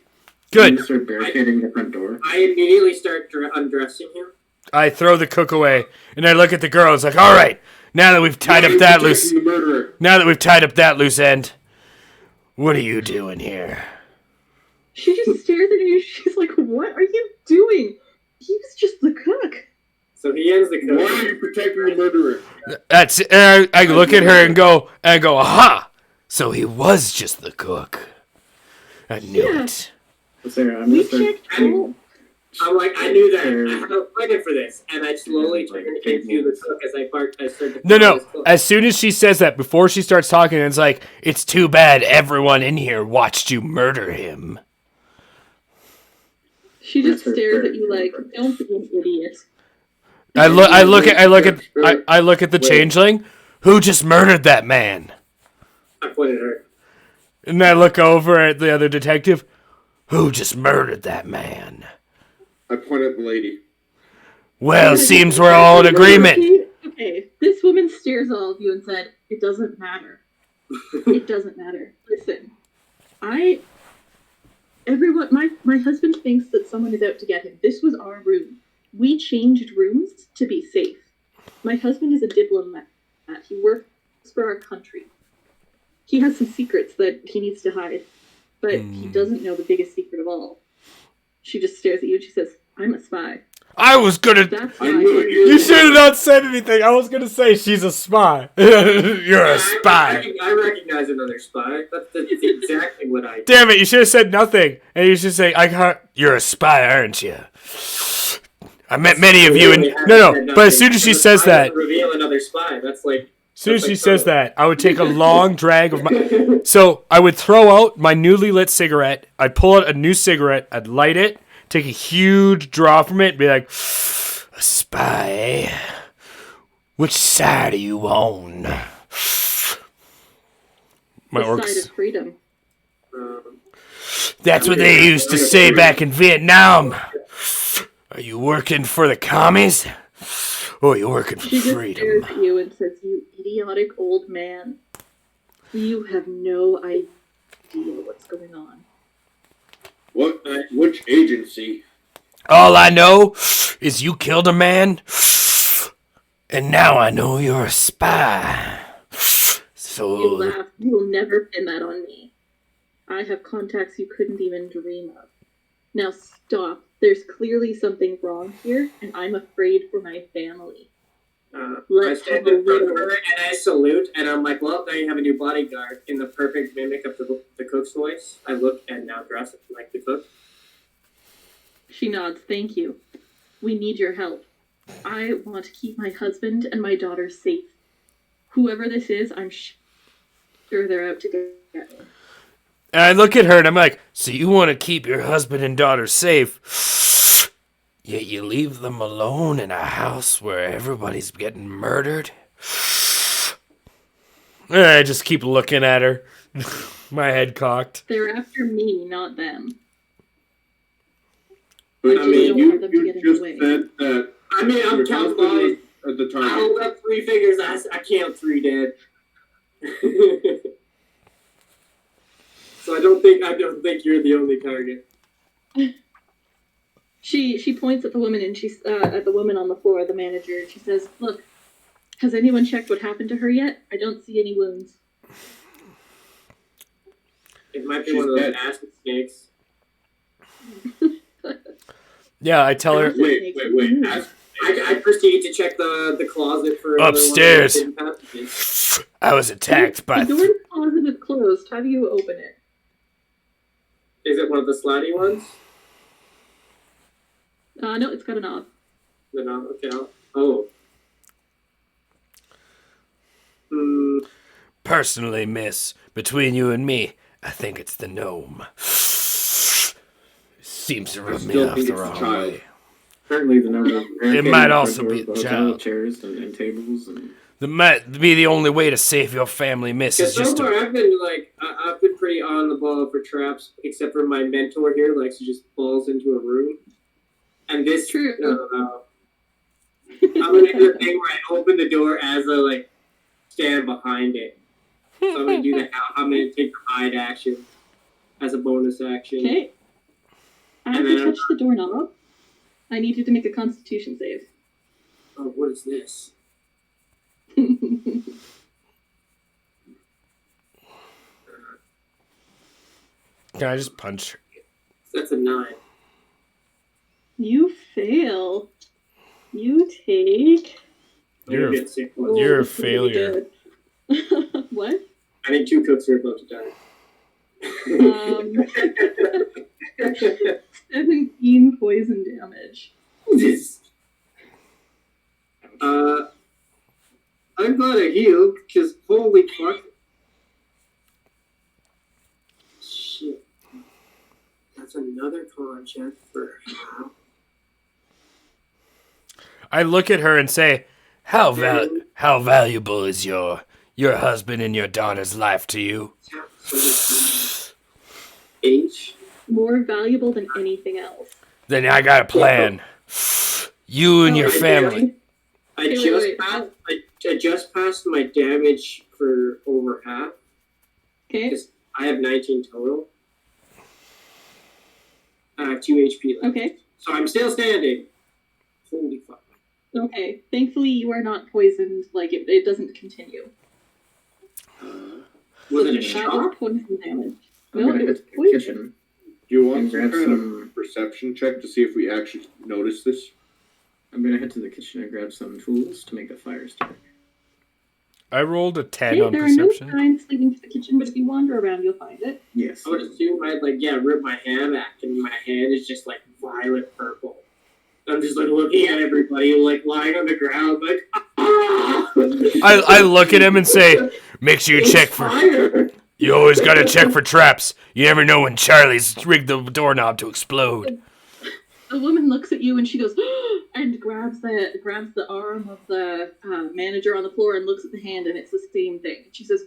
Good. gonna start barricading the front door. I immediately start undressing him. I throw the cook away, and I look at the girl. It's like, all right, now that we've tied up that loose, The murderer. end, what are you doing here? She just stares at you. She's like, "What are you doing? He was just the cook." So he ends the cook. Why are you protecting the murderer? That's. I look at her and go, aha! So he was just the cook. I knew Yeah. it. Sarah, I'm We gonna start. checked all. I'm like, I knew that. I have a plan for this. And I slowly turn into the cook as I start to No. this cook. As soon as she says that, before she starts talking, it's like, it's too bad everyone in here watched you murder him. She just That's her stares third at you like, purpose. "Don't be an idiot." I look at the changeling. Who just murdered that man? I pointed at her. And I look over at the other detective. Who just murdered that man? I point at the lady. Well, seems we're all in agreement. Okay, this woman stares at all of you and said, "It doesn't matter. It doesn't matter. Listen, my husband thinks that someone is out to get him. This was our room. We changed rooms to be safe. My husband is a diplomat. He works for our country. he has some secrets that he needs to hide, but he doesn't know the biggest secret of all. She just stares at you and she says, "I'm a spy." I was gonna. That's why You should have not said anything. I was gonna say she's a spy. You're a spy. I recognize another spy. That's exactly what I do. Damn it! You should have said nothing, and you should say, You're a spy, aren't you?" I met many of you, and no. But as soon as she says that, reveal another spy. That's like. as soon as she says that, I would take a long drag of my. So I would throw out my newly lit cigarette. I'd pull out a new cigarette. I'd light it. Take a huge draw from it and be like, "A spy, eh? Which side are you on?" My the orcs. side of freedom. That's what they used to say back in Vietnam. Are you working for the commies? Or are you working for She just freedom? stares at you and says, "You idiotic old man. You have no idea what's going on." Which agency? All I know is you killed a man, and now I know you're a spy. You So, laugh. You will never pin that on me. I have contacts you couldn't even dream of. Now stop. There's clearly something wrong here, and I'm afraid for my family. I Let's stand have a in front of little. her and I salute, and I'm like, "Well, now you have a new bodyguard." In the perfect mimic of the cook's voice, I look and now dress like the cook. She nods. "Thank you. We need your help. I want to keep my husband and my daughter safe. Whoever this is, I'm sure they're out to get me." and I look at her and I'm like, "So you want to keep your husband and daughter safe, yet you leave them alone in a house where everybody's getting murdered?" And I just keep looking at her, my head cocked. They're after me, not them. But I I mean, don't want them to you get in the just way. said that I mean, I'm your counting husband bodies. was at the I target. hold up 3 fingers. I count 3 dead. So I don't think you're the only target. She points at the woman and she's at the woman on the floor, the manager, and she says, "Look, has anyone checked what happened to her yet? I don't see any wounds." It might be She's one of those dead. acid snakes. Yeah, I tell her, Wait. I proceed to check the closet for another Upstairs. One of the hidden passages. I was attacked by. The door's closet is closed. How do you open it? Is it one of the slidey ones? No, it's got a knob. No, okay. Oh. Personally, miss, between you and me, I think it's the gnome. Seems to rub me still off think the it's the wrong child. way. Apparently the number of It might also be the child. chairs and tables and That might be the only way to save your family, miss, Because is so just far to... I've been pretty on the ball for traps, except for my mentor here likes to just falls into a room. And this True. I'm gonna do the thing where I open the door as I stand behind it. So I'm gonna do that. I'm gonna take the hide action as a bonus action. Okay. As And you then- touch the doorknob, I need you to make a Constitution save. Oh, what is this? Can I just punch her? That's a 9. You fail. You take. You're- Get sick one. You're a this is really failure. good. What? I think 2 cooks are about to die. 17 poison damage. I'm glad I healed, because holy fuck. Shit. That's another con check for how? I look at her and say, how valuable is your husband and your daughter's life to you? H? More valuable than anything else. Then I got a plan. You and your Oh, family. I just passed my damage for over half. Okay. I have 19 total. I have 2 HP left. Okay. So I'm still standing. Holy fuck. Okay. Thankfully, you are not poisoned. Like, it doesn't continue. Was it a That shop? was poison damage. I'm No, gonna it was hit the poison. kitchen. Do you want And some grab kind some- of perception check to see if we actually notice this? I'm gonna head to the kitchen and grab some tools to make a fire start. I rolled a 10 Okay, on there are no perception. signs leading to the kitchen, but if you wander around, you'll find it. Yes. I would assume I'd rip my hand back, and my hand is just like violet purple. I'm just like looking at everybody like lying on the ground, like ah! I look at him and say, make sure you It's check for... fire. You always gotta check for traps. You never know when Charlie's rigged the doorknob to explode. The woman looks at you and she goes and grabs the arm of the manager on the floor and looks at the hand, and it's the same thing. She says,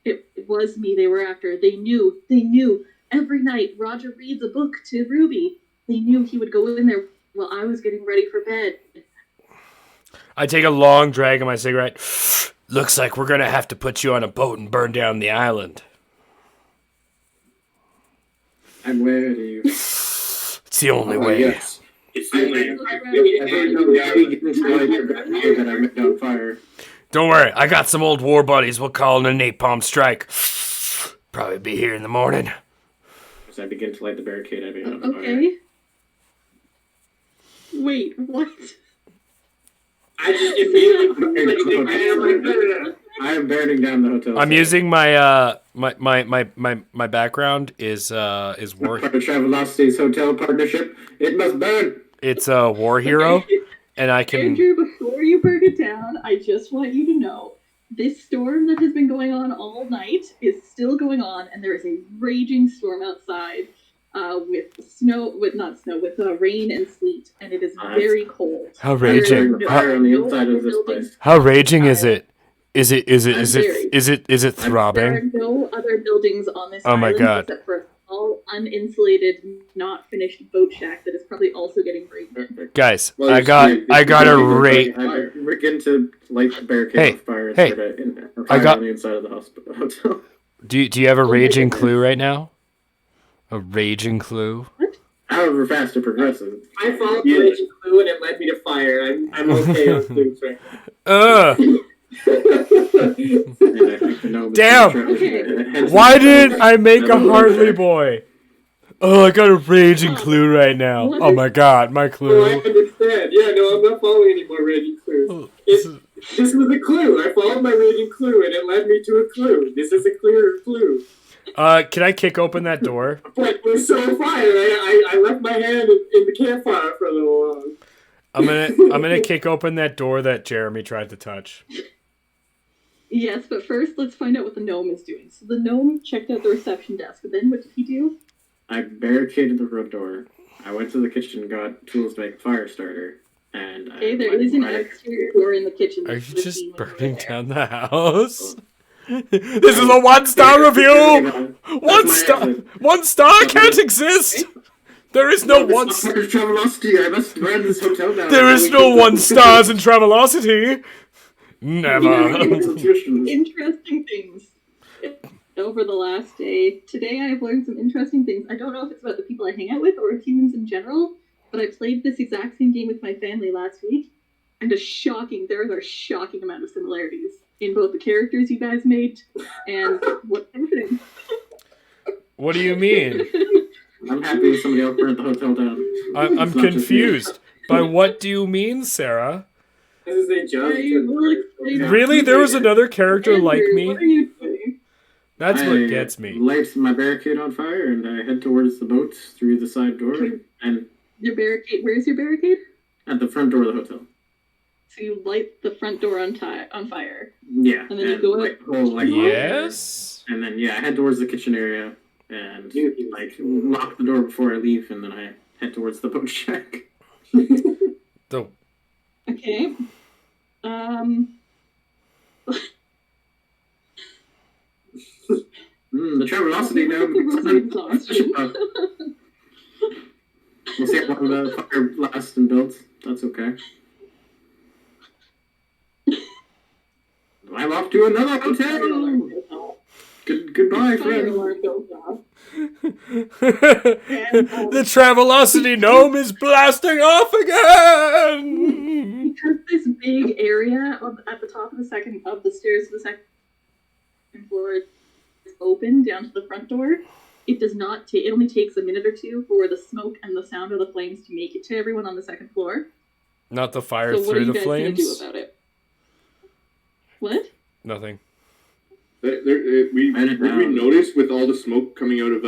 "It was me they were after. They knew. Every night Roger reads a book to Ruby. They knew he would go in there while I was getting ready for bed." I take a long drag of my cigarette. Looks like we're gonna have to put you on a boat and burn down the island. I'm ready. It's the only way. Yes. It's the only I heard no daddy getting to light your back here that I met on fire. Don't worry, I got some old war buddies. We'll call in a napalm strike. Probably be here in the morning. As I begin to light the barricade, I begin on fire. Okay. Wait, what? I just immediately I am burning down the hotel. I'm using my my background is war. Part of Travelocity's hotel partnership. It must burn. It's a war hero, and I can. Andrew, before you burn it down, I just want you to know this storm that has been going on all night is still going on, and there is a raging storm outside with rain and sleet, and it is very cold. How There raging? is fire on the inside of this place. How raging is it? Is it There throbbing? are no other buildings on this Oh my island God. except for a small, uninsulated, not finished boat shack that is probably also getting rained. Guys, Well, I got a rate. I begin to light the barricade Hey, on fire and hey, start a I fire got- on the inside of the hotel. Do you have a raging clue right now? A raging clue? However fast it progresses. I followed Yeah. the raging clue and it led me to fire. I'm okay on clues right now. And I think the gnome is Damn! gonna try- Okay. Why didn't I make a Harley boy? Oh, I got a raging clue right now. Oh my god, my Oh, I clue. understand. Yeah, no, I'm not following any more raging clues. This was a clue. I followed my raging clue and it led me to a clue. This is a clearer clue. Can I kick open that door? But it was so fire. I left my hand in the campfire for a little while. I'm gonna kick open that door that Jeremy tried to touch. Yes, but first let's find out what the gnome is doing. So the gnome checked out the reception desk, but then what did he do? I barricaded the front door. I went to the kitchen, got tools to make a fire starter, and Okay, I there is an lighted- exterior door in the kitchen. Are that you was just seen when you were burning there. down the house? This is a 1-star review! One star! 1 star can't exist! There is no one. It's not part of Travelocity. I must run this hotel now. There is no 1 stars in Travelocity. Never. Interesting things over the last day. Today I have learned some interesting things. I don't know if it's about the people I hang out with or humans in general, but I played this exact same game with my family last week, and there are a shocking amount of similarities in both the characters you guys made and what's happening. What do you mean? I'm happy somebody else burnt the hotel down. I'm It's not just me. confused. By what do you mean, Sarah? This is a joke. I will explain Really? There was another character Andrew, like What me? are you doing? That's I what gets me. light my barricade on fire and I head towards the boat through the side door and Your barricade. Where's your barricade? at the front door of the hotel. So you light the front door on fire. Yeah. And then you go like, like, Yes? And then I head towards the kitchen area and like lock the door before I leave, and then I head towards the boat shack. The Okay. The Travelocity now. We'll see how long the fire lasts and builds. That's okay. I'm off to another hotel. Goodbye, Fire friend. alarm goes off. the Travelocity gnome is blasting off again. Because this big area at the top of the stairs to the second floor is open down to the front door, it does not take. It only takes a minute or two for the smoke and the sound of the flames to make it to everyone on the second floor. Not the fire So what are through you the guys gonna flames? do about it? What? Nothing. We noticed with all the smoke coming out of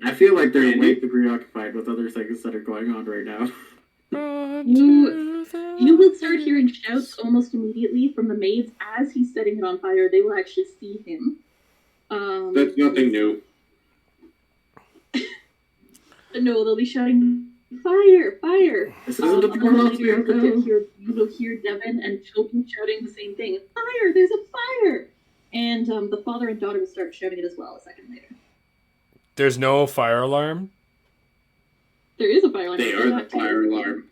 I feel like they're way too preoccupied with other things that are going on right now. You will start hearing shouts almost immediately from the maids as he's setting it on fire. They will actually see him. That's nothing new. No, they'll be shouting, "Fire! Fire!" This isn't the And then portal. later you will hear Devin and Chilton shouting the same thing. "Fire! There's a fire!" And the father and daughter will start shouting it as well a second later. There's no fire alarm? There is a fire alarm. They are the fire alarm.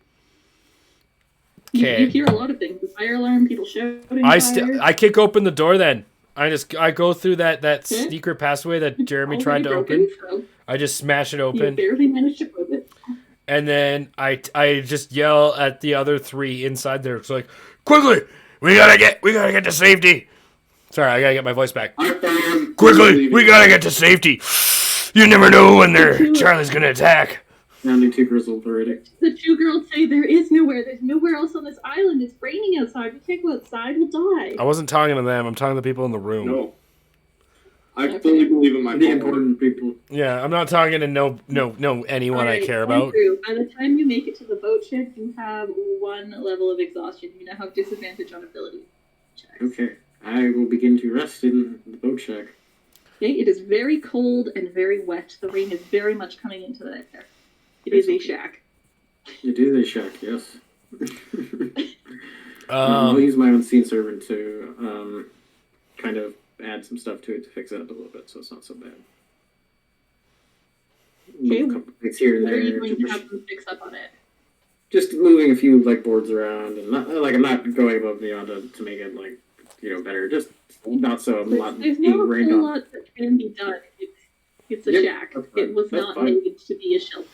Okay. You hear a lot of things. The fire alarm, people shouting I kick open the door then. I go through that secret passageway that Jeremy tried to open. So I just smash it you open. barely managed to close it. And then I just yell at the other three inside there. It's like, quickly, we gotta get to safety. Sorry, I gotta get my voice back. Quickly, we gotta get to safety. You never know when Charlie's gonna attack. Sounding too grizzled already. The two girls say there's nowhere else on this island. It's raining outside. We can't go outside, we'll die. I wasn't talking to them. I'm talking to the people in the room. No. I fully believe in my The phone. important people. Yeah, I'm not talking to no anyone Alright, I care about. Andrew, by the time you make it to the boat shed, you have 1 level of exhaustion. You now have disadvantage on ability checks. Okay. I will begin to rest in the boat shack. Okay, it is very cold and very wet. The rain is very much coming into the there. It is a shack. It is a shack, yes. I'll use my unseen servant to kind of add some stuff to it to fix it up a little bit, so it's not so bad. Okay, Move a couple things here and what are you there. going to have them fix up on it? Just moving a few boards around, and not, I'm not going above and beyond to make it better. Just not so I'm not There's being not a rained whole on. lot that can be done. It's a Yep, shack. that's fine. It was That's not fine. made to be a shelter.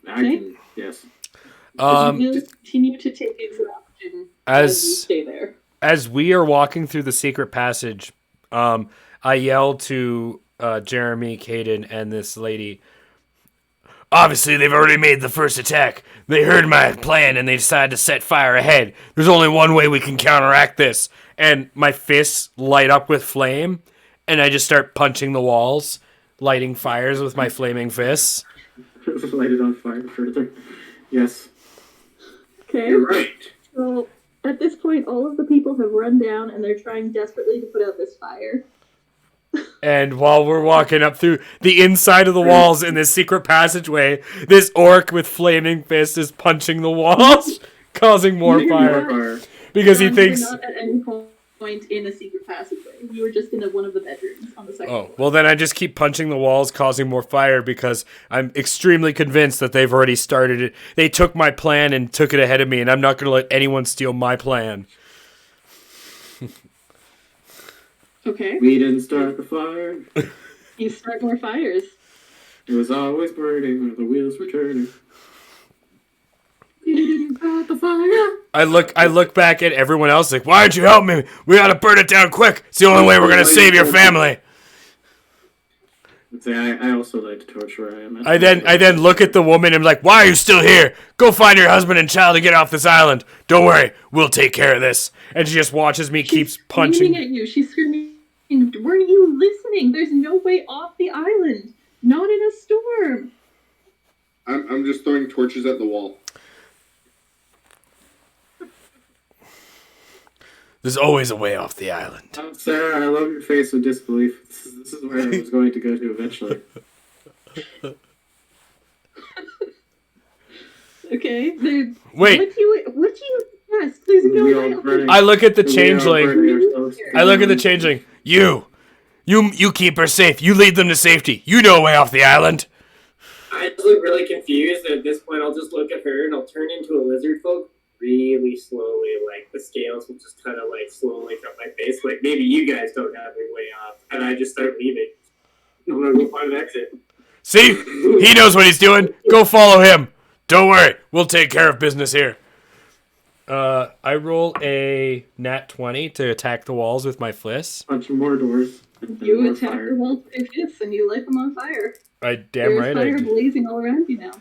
I can, yes. You will continue to take exhaustion as you stay there. As we are walking through the secret passage, I yell to Jeremy, Caden, and this lady. Obviously, they've already made the first attack. They heard my plan and they decided to set fire ahead. There's only one way we can counteract this. And my fists light up with flame, and I just start punching the walls, lighting fires with my flaming fists. Light it on fire further. Yes. Okay. You're right. So at this point, all of the people have run down and they're trying desperately to put out this fire. And while we're walking up through the inside of the walls in this secret passageway, this orc with flaming fists is punching the walls, causing more fire. Because he thinks... You're not at any point in a secret passageway. You were just in one of the bedrooms on the second floor. Well then I just keep punching the walls, causing more fire, because I'm extremely convinced that they've already started it. They took my plan and took it ahead of me, and I'm not going to let anyone steal my plan. Okay. We didn't start the fire. You start more fires. It was always burning when the wheels were turning. We didn't start the fire. I look back at everyone else like, why didn't you help me? We gotta burn it down quick. It's the only way we're gonna save your family. I also light the torch where I am. I then look at the woman and I'm like, why are you still here? Go find your husband and child and get off this island. Don't worry, we'll take care of this. And she just watches me, keeps punching. Screaming at you. She's screaming, weren't you listening? There's no way off the island. Not in a storm. I'm just throwing torches at the wall. There's always a way off the island. Sarah, I love your face of disbelief. This is where I was going to go to eventually. Okay. Wait. What do you ask? There's no We way all off burning. I look at the We are changeling. burning ourselves. I look at the changeling. You keep her safe. You lead them to safety. You know a way off the island. I just look really confused, and at this point I'll just look at her and I'll turn into a lizard folk really slowly, like the scales will just kind of like slowly from my face, like maybe you guys don't have your way off, and I just start leaving. I'm gonna go find an exit. See? He knows what he's doing. Go follow him. Don't worry. We'll take care of business here. I roll a nat 20 to attack the walls with my fists. Punch more doors. and You more attack fire. the walls with your fists and you light them on fire. Damn There's right I fire do. blazing all around you now.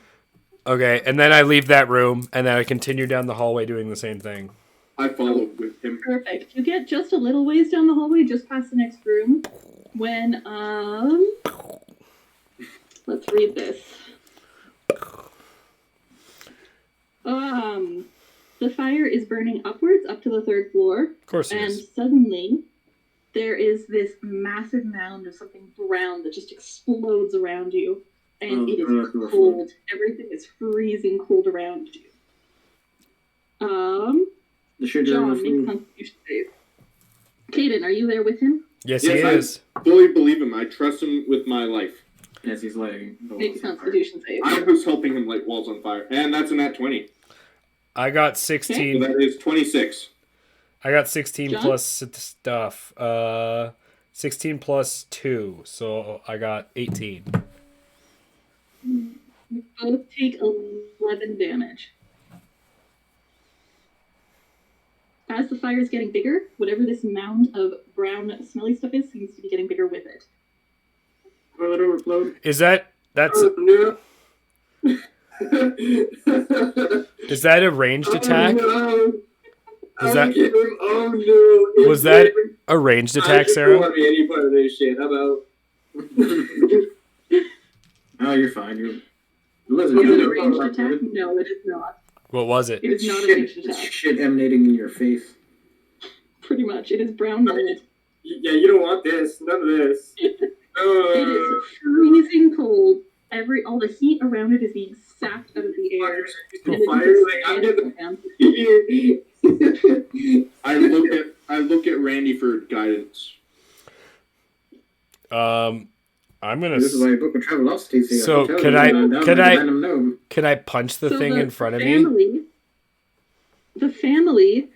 Okay, and then I leave that room, and then I continue down the hallway doing the same thing. I follow with him. Perfect. You get just a little ways down the hallway, just past the next room, when, let's read this. The fire is burning upwards up to the 3rd floor, Of course it and is. suddenly there is this massive mound of something brown that just explodes around you, and it is cold. Everything is freezing cold around you. The sugar John, was make a constitution save. Kaden, are you there with him? Yes, Yes, he I- is. Fully believe him. I trust him with my life. as he's lighting. the Make walls a on fire. constitution save. I was helping him light walls on fire, and that's a nat 20. I got So 16. that is 26. I got 16 John? plus stuff. 16 plus 2, so I got 18. You both take 11 damage. As the fire is getting bigger, whatever this mound of brown, smelly stuff is seems to be getting bigger with it. Toilet overflowed. Is that's No. is that a ranged attack? Oh, no. Is that Oh no! was that a ranged attack, I Sarah? don't want any part of this shit. How about? Oh, you're fine. You're. The lizard. Is it a you're ranged fine. attack? No, it is not. What was it? It is not a Shit, ranged it's attack. shit emanating in your face. Pretty much. It is brown mold. Yeah, you don't want this. None of this. It is freezing cold. All the heat around it is being sapped out of the air. And it is Fire, like I'm getting expanding around. I look at Randy for guidance. I'm gonna. This is why book of Travelocities here. So, Hotel can room I- down there, can I- random gnome. Can I punch the So thing in front of me? The family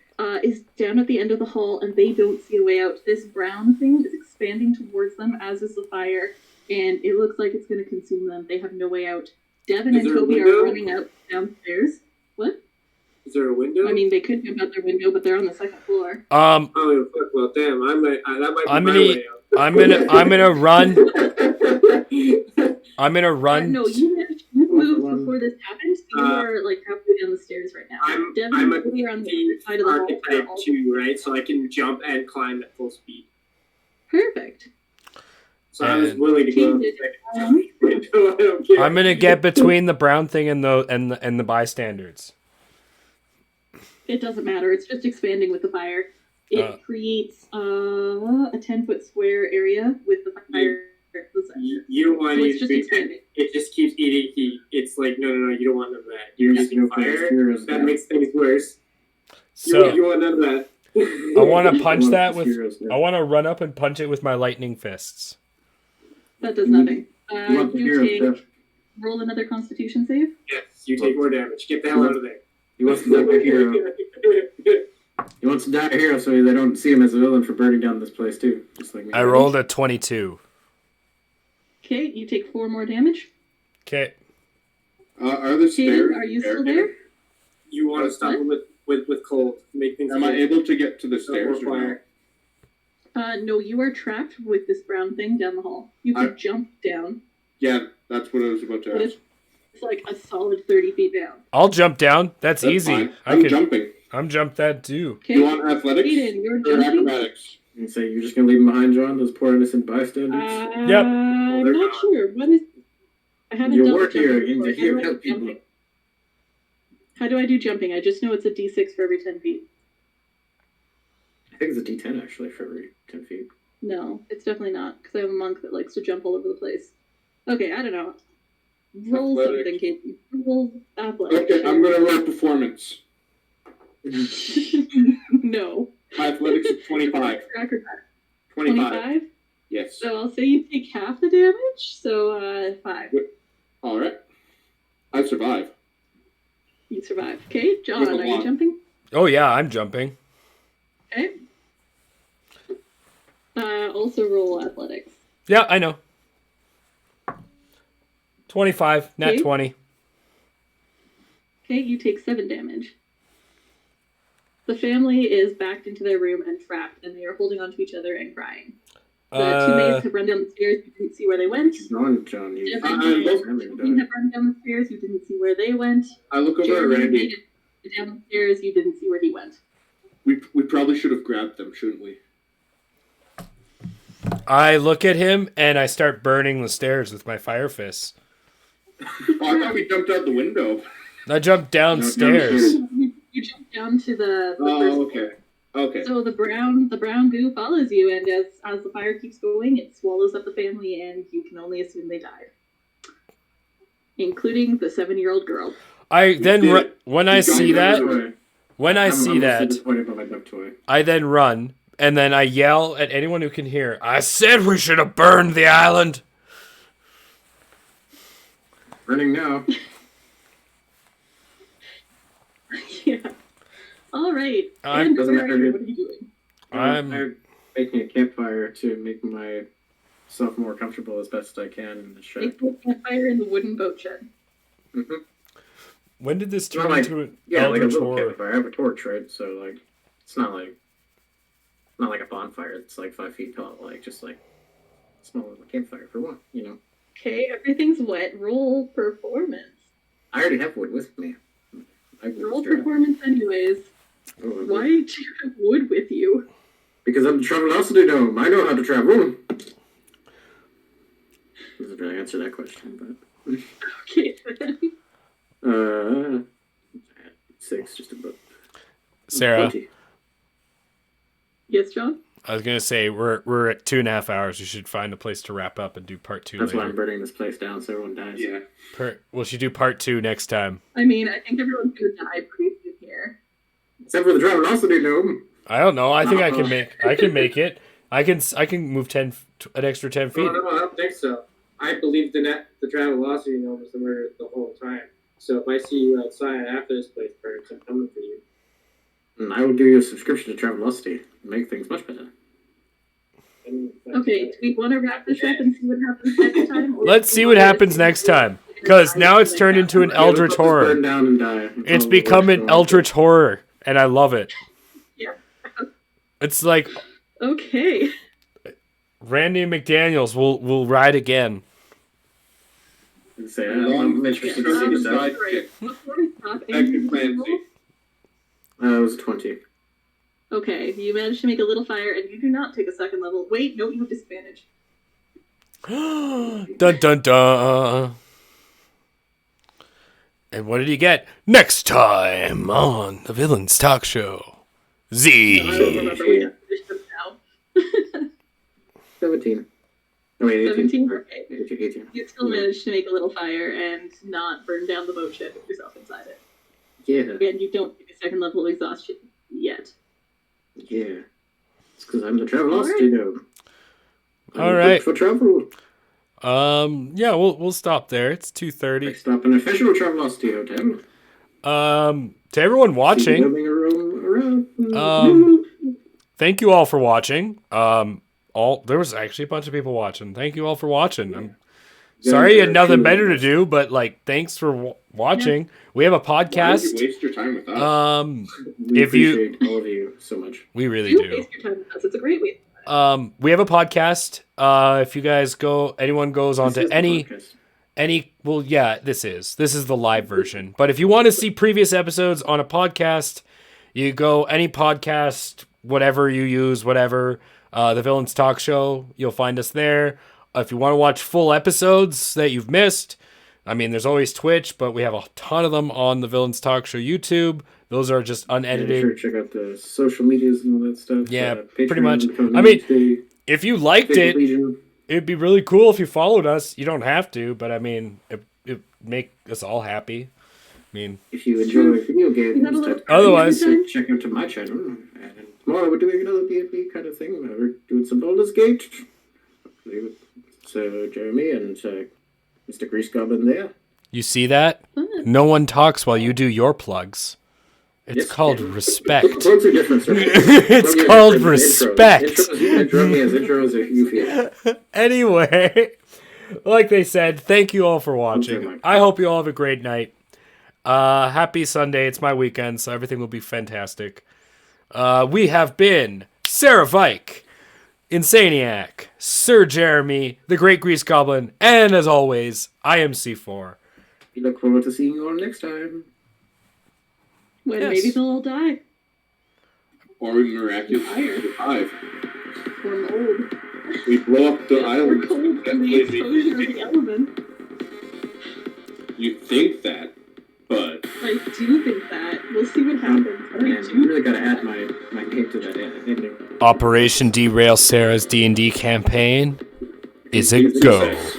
is down at the end of the hall, and they don't see a way out. This brown thing is expanding towards them, as is the fire, and it looks like it's going to consume them. They have no way out. Devin Is and there a Toby window? are running out downstairs. What? Is there a window? I mean, they could jump out their window, but they're on the 2nd floor. Oh, fuck, well, damn. That might be I'm my gonna- way out. I'm gonna run. I'm gonna run. No, you moved One. before this happened, so you are like halfway down the stairs right now. Devin I'm a and Toby are on the other side of the hall. They're archetype all- too, right? So I can jump and climb at full speed. Perfect. So I was And- willing to go. I don't care. I'm gonna get between the brown thing and the bystanders. It doesn't matter. It's just expanding with the fire. It creates a 10-foot square area with the fire. You don't want So it it's to just be. expanding. It just keeps eating heat. It's like no, you don't want none of that. You're You're just using gonna fire. heroes That down. makes things worse. So You want none of that. I want to punch Well, that it's with. heroes down. I want to run up and punch it with my lightning fists. That does nothing. You want the You heroes take, down. roll another Constitution save. Yes, you take more damage. Get the hell out of there. He wants to die a hero. He wants to die a hero so they don't see him as a villain for burning down this place too. Just like me. I rolled a 22. Okay, you take 4 more damage. Okay. Are the stairs? Kaden, are you still there? You want to stop him with cold. Make things. Am I cold. able to get to the Or stairs or no? fire. No, you are trapped with this brown thing down the hall. You can jump down, Yeah, that's what I was about to but ask. it's like a solid 30 feet down. I'll jump down. That's easy. Fine. I I'm could. jumping. I'm jump that too. Okay, You want athletics Kaden, you're or jumping. acrobatics? You say you're just gonna leave him behind, John? Those poor innocent bystanders. Yep. I'm not sure. What is? I haven't You done work jumping here, before. you're here to How do I help do people. jumping? How do I do jumping? I just know it's a D6 for every 10 feet. I think it's a D10 actually for every 10 feet. No, it's definitely not, because I have a monk that likes to jump all over the place. Okay, I don't know. Roll Athletics. something, Kaden. Roll athletics. Okay, I'm gonna roll performance. No. My athletics is 25. Acrobat. 25. 25? Yes. So I'll say you take half the damage, so 5. All right. I survive. You survive. Okay, John, With a are you one. jumping? Oh yeah, I'm jumping. Okay. Also roll athletics. Yeah, I know. 25, nat Okay. 20. Okay, you take 7 damage. The family is backed into their room and trapped, and they are holding onto each other and crying. The two maids have run down the stairs. You didn't see where they went. John, you. Children have run down the stairs. You didn't see where they went. I look over at Jeremy Randy. made it down the stairs. You didn't see where he went. We probably should have grabbed them, shouldn't we? I look at him and I start burning the stairs with my fire fists. Oh, I thought we jumped out the window. I jump downstairs. You jump down to the Oh, first okay. Okay. So the brown goo follows you, and as the fire keeps going, it swallows up the family, and you can only assume they died, including the 7-year-old girl. I then when I see that, I'm disappointed by my duck toy. I then run and then I yell at anyone who can hear. I said we should have burned the island. Running now. Yeah. All right. I'm- And where are you? What are you doing? I'm making a campfire to make myself more comfortable as best I can in the shed. Make a campfire in the wooden boat shed. Mm-hmm. When did this turn Not like- into an Yeah, like a eldritch little horror? campfire. I have a torch, right? So like, it's not like a bonfire. It's like 5 feet tall. Like just like a small little campfire for one. You know. Okay, everything's wet. Roll performance. I already have wood with me. Roll performance anyways. Why do you have wood with you? Because I'm the Travelocity Dome. I know how to travel. Doesn't really answer that question, but Okay, then. 6, just about. Sarah, 20. Yes, John? I was gonna say we're at 2.5 hours. We should find a place to wrap up and do part 2 That's why I'm later. burning this place down so everyone dies. Yeah. We should do part 2 next time. I mean, I think everyone's gonna die pretty soon here. Except for the Travelocity Dome. I don't know. I think I can make it. I can move an extra 10 feet. No, I don't think so. I believe the Travelocity Dome was the murder the whole time. So if I see you outside after this place burns, I'm coming for you. And I will give you a subscription to Travelocity and make things much better. Okay, do we want to wrap this up and see what happens next time? Or Let's see what happens next time. Because now it's turned into an eldritch horror. Burn down and die. It's become an eldritch horror, and I love it. Yeah. It's like Okay. Randy McDaniels will ride again. I'm interested to see this out. Right. Before we stop, Active Clancy. It was 20. Okay, you managed to make a little fire, and you do not take a second level. Wait, no, you have disadvantage. Dun dun dun. And what did he get? Next time on the Villains Talk Show. Z. Now. 17. Oh, wait, 18. 17? Okay. 18. You still managed to make a little fire and not burn down the boat shed with yourself inside it. Yeah. And you don't take a second level of exhaustion yet. Yeah. It's because I'm the Travelocity Dome. All right. For travel. Yeah, we'll stop there. It's 2:30. Next stop, an official Travelocity Hotel. To everyone watching, Building around. thank you all for watching. There was actually a bunch of people watching. Thank you all for watching. I'm sorry you had nothing better to do, but thanks for watching. We have a Why did podcast. you waste your time with us? We if you- appreciate all of you so much. We really You do. waste your time with us. It's a great way. We have a podcast. If you guys anyone goes on This to is the podcast. well, yeah, this is the live version. But if you want to see previous episodes on a podcast, you go any podcast, whatever you use, the Villains Talk Show, you'll find us there. If you want to watch full episodes that you've missed, I mean, there's always Twitch, but we have a ton of them on the Villains Talk Show YouTube. Those are just unedited. Sure, check out the social medias and all that stuff. Yeah, Patreon, pretty much. Code I mean, Tuesday, If you liked Fake it, Legion. it'd be really cool if you followed us. You don't have to, but I mean, it make us all happy. I mean, If you enjoy video games, You have a little- Otherwise- check out to my channel. And tomorrow we're doing another D&D kind of thing. We're doing some Baldur's Gate. So Jeremy and Mr. Grease Goblin there. you see that? Fun. No one talks while you do your plugs. It's Yes, called Ken. respect. Plugs are different, sir. It's Plug called your intros. respect. Intros if you feel. Anyway, like they said, thank you all for Okay, watching. Mike. I hope you all have a great night. Happy Sunday. It's my weekend, so everything will be fantastic. We have been Sarah Vike, Insanieac, Sir Jeremy, the Great Grease Goblin, and as always, I am C4. We look forward to seeing you all next time. When Yes. maybe they'll all die. Or we miraculously survive. Or mold. We blow up the Or island. cold from the exposure of the element. You think that, but I do think that. We'll see what happens. But I Man, do you really gotta add my name to that ending. Operation Derail Sarah's D&D campaign is a go. success.